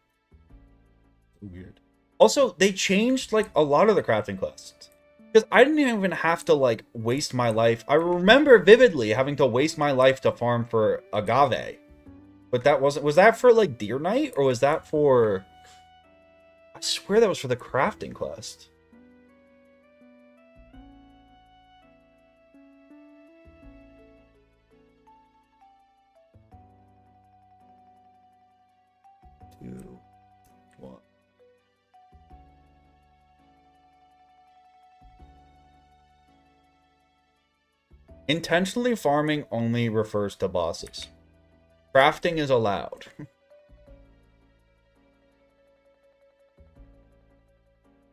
Weird. Also, they changed like a lot of the crafting quests. Because I didn't even have to like waste my life. I remember vividly having to waste my life to farm for agave. But that was that for like Deer Night? Or was that for... I swear that was for the crafting quest. Two, one. Intentionally farming only refers to bosses. Crafting is allowed.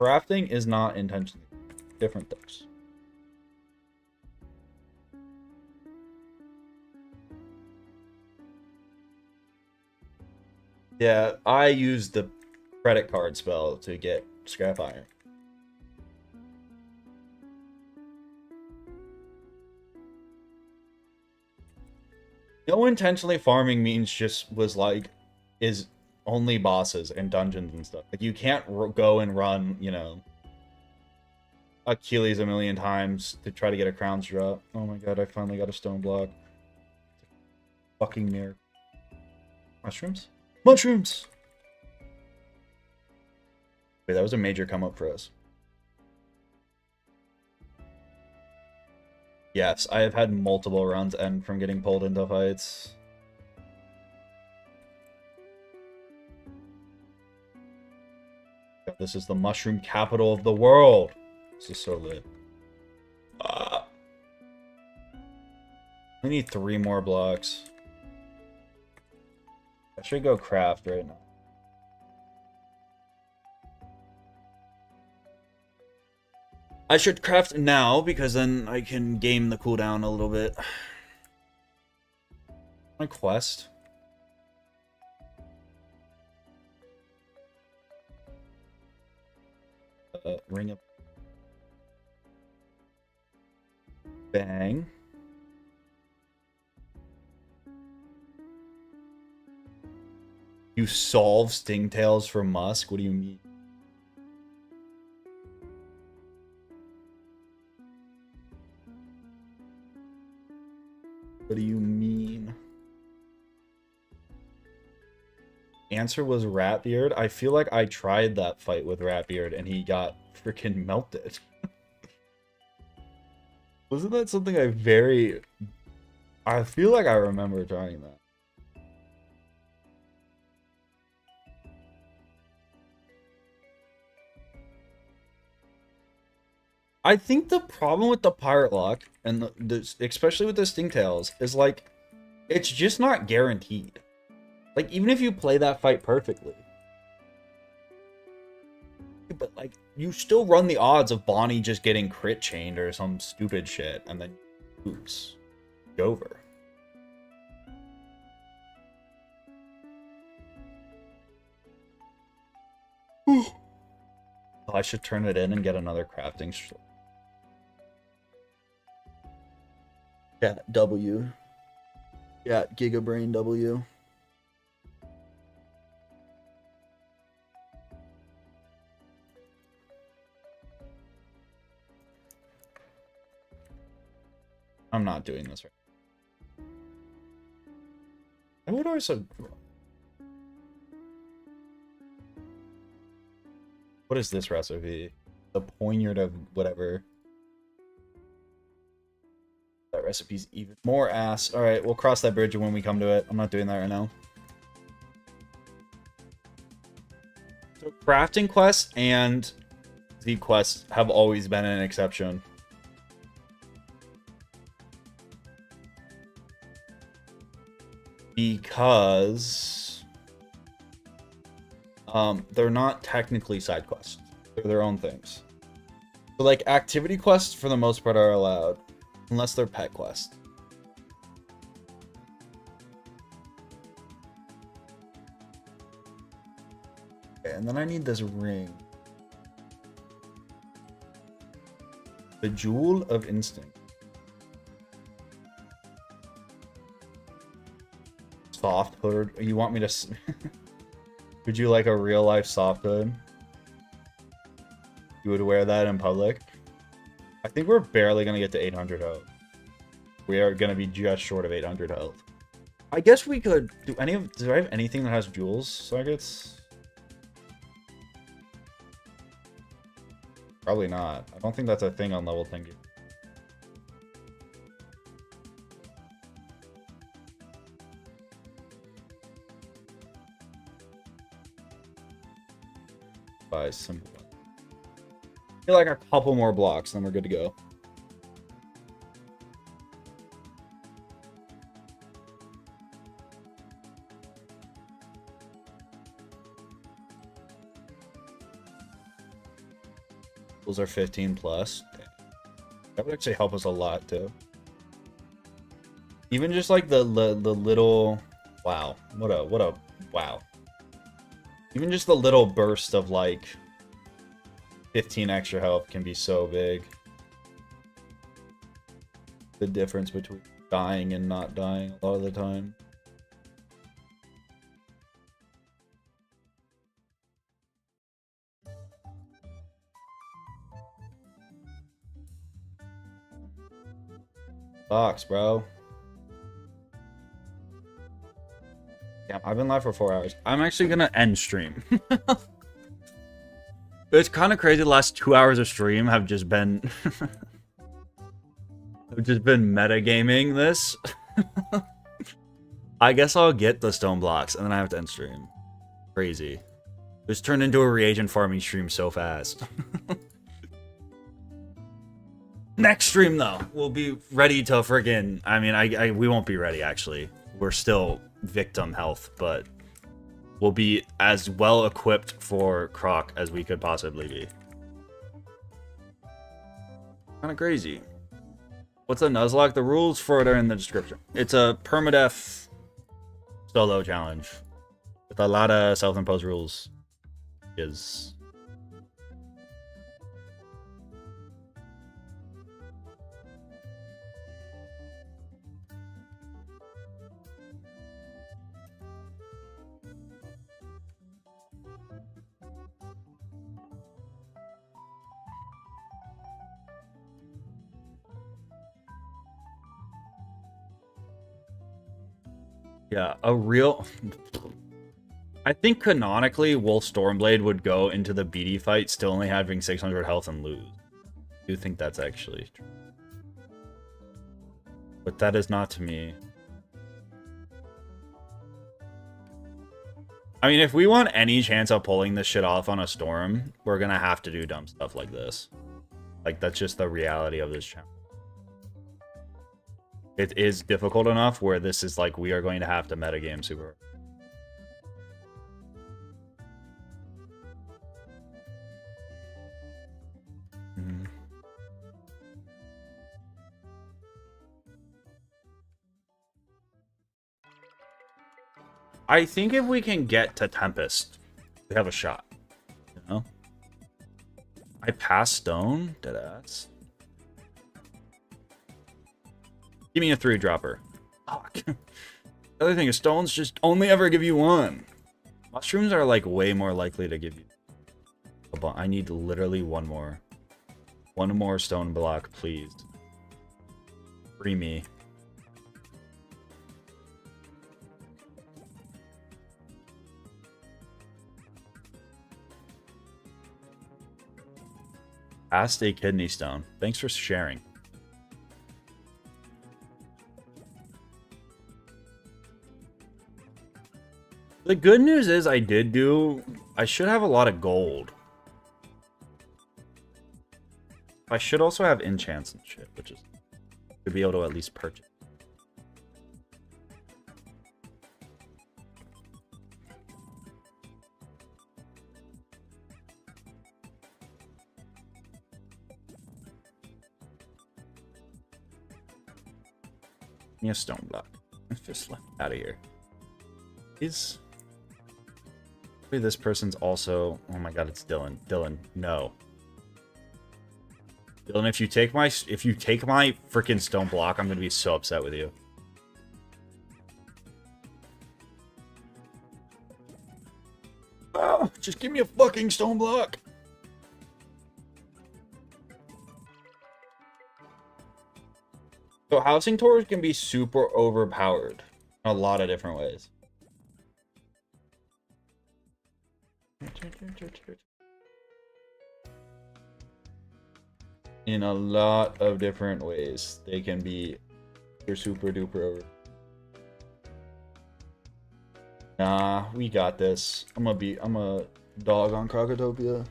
Crafting is not intentionally. Different things. Yeah, I used the credit card spell to get scrap iron. No intentionally farming means is only bosses and dungeons and stuff. Like you can't go and run, you know, Achilles a million times to try to get a crown's drop. Oh my god, I finally got a stone block. Fucking mirror. Mushrooms? Mushrooms! Wait, that was a major come up for us. Yes, I have had multiple runs end from getting pulled into fights. God, this is the mushroom capital of the world. This is so lit. I need 3 more blocks. I should go craft right now. I should craft now because then I can game the cooldown a little bit. My quest. Ring up. Bang. You solve Stingtails for Musk? What do you mean? What do you mean? Answer was Ratbeard. I feel like I tried that fight with Ratbeard and he got freaking melted. Wasn't that something I feel like I remember trying that. I think the problem with the Pirate Lock, and especially with the Stingtails, is like, it's just not guaranteed. Like, even if you play that fight perfectly. But, like, you still run the odds of Bonnie just getting crit chained or some stupid shit, and then, oops, it's over. Oh, I should turn it in and get another crafting. Yeah, W. Yeah, Gigabrain W. I'm not doing this right. I would also... What is this recipe? The poignard of whatever. That recipe's even more ass. Alright, we'll cross that bridge when we come to it. I'm not doing that right now. So crafting quests and the quests have always been an exception. Because they're not technically side quests. They're their own things. So like activity quests for the most part are allowed. Unless they're pet quests. Okay, and then I need this ring. The Jewel of Instinct. Soft hood. You want me to... Would you like a real life soft hood? You would wear that in public? I think we're barely going to get to 800 health. We are going to be just short of 800 health. I guess we could... Do I have anything that has jewels sockets? Probably not. I don't think that's a thing on level 10. By simple. I feel like a couple more blocks, then we're good to go. Those are 15 plus. That would actually help us a lot too. Even just like the little, wow, what a wow. Even just the little burst of like 15 extra health can be so big. The difference between dying and not dying a lot of the time. Sucks, bro. Yeah, I've been live for 4 hours. I'm actually gonna end stream. It's kind of crazy. The last 2 hours of stream have just been... I've just been metagaming this. I guess I'll get the stone blocks and then I have to end stream. Crazy. This turned into a reagent farming stream so fast. Next stream though, we'll be ready to friggin'... I mean, we won't be ready actually. We're still victim health, but we'll be as well equipped for Croc as we could possibly be. Kind of crazy. What's a Nuzlocke? The rules for it are in the description. It's a permadeath solo challenge with a lot of self-imposed rules is. Yeah, a real... I think canonically, Wolf Stormblade would go into the BD fight still only having 600 health and lose. I do think that's actually true. But that is not to me. I mean, if we want any chance of pulling this shit off on a Storm, we're gonna have to do dumb stuff like this. Like, that's just the reality of this challenge. It is difficult enough where this is like, we are going to have to metagame super. I think if we can get to Tempest, we have a shot. You know? I passed Stone? Deadass. Give me a 3-dropper. Fuck. The other thing is, Stones just only ever give you 1. Mushrooms are like way more likely to give you a I need literally one more. One more stone block, please. Free me. Asked a kidney stone. Thanks for sharing. The good news is I should have a lot of gold. I should also have enchants and shit, which is to be able to at least purchase. Give me a stone block. Just let me out of here. Maybe this person's also... Oh my god, it's Dylan. Dylan, no. Dylan, if you take my freaking stone block, I'm gonna be so upset with you. Oh, just give me a fucking stone block. So housing tours can be super overpowered in a lot of different ways. In a lot of different ways, they can be super duper over. Nah, we got this. I'm a dog on Crocotopia.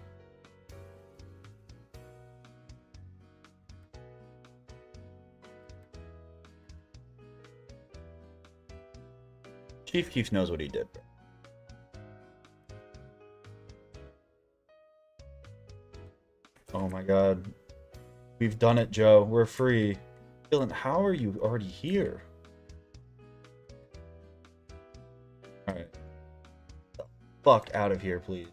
Chief Keef knows what he did, bro. Oh my god. We've done it, Joe. We're free. Dylan, how are you already here? Alright. The fuck out of here, please.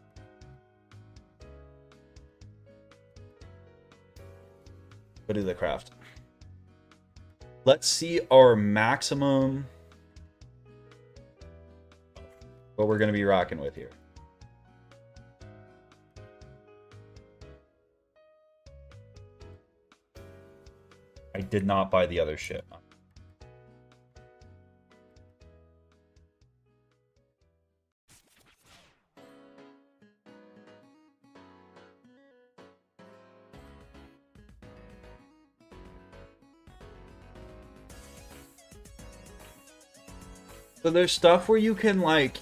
Go do the craft. Let's see our maximum... what we're going to be rocking with here. I did not buy the other shit. So there's stuff where you can like,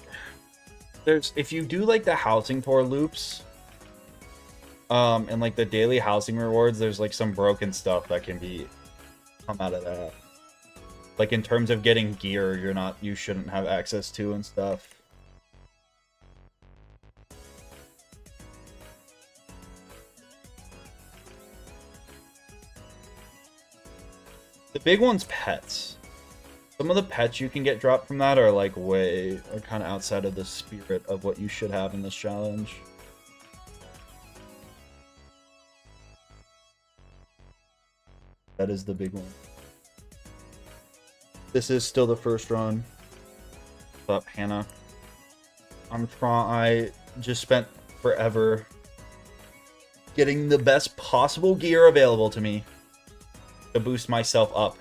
if you do like the housing tour loops, and like the daily housing rewards, there's like some broken stuff that can come out of that. Like in terms of getting gear you shouldn't have access to and stuff. The big one's pets. Some of the pets you can get dropped from that are like are kind of outside of the spirit of what you should have in this challenge. That is the big one. This is still the first run. What's up, Hannah? I just spent forever getting the best possible gear available to me to boost myself up.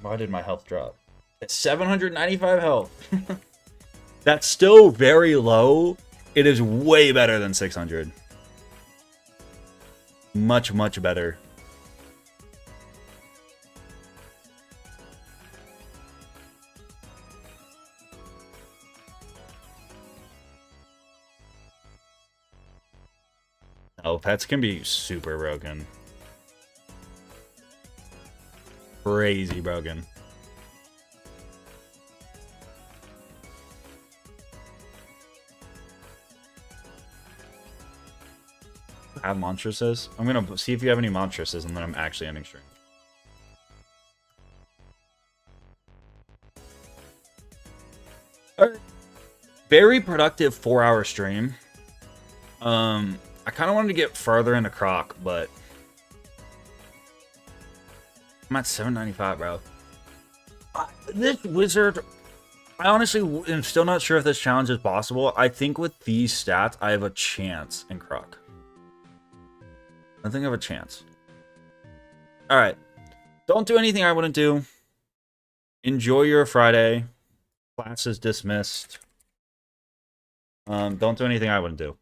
Why did my health drop? It's 795 health. That's still very low. It is way better than 600. Much, much better. Oh, pets can be super broken. Crazy broken. Have monstresses? I'm gonna see if you have any monstresses and then I'm actually ending stream. Alright. Very productive 4-hour stream. I kind of wanted to get further into Croc, but I'm at 795, bro. This wizard, I honestly am still not sure if this challenge is possible. I think with these stats, I have a chance in Croc. I think I have a chance. All right. Don't do anything I wouldn't do. Enjoy your Friday. Class is dismissed. Don't do anything I wouldn't do.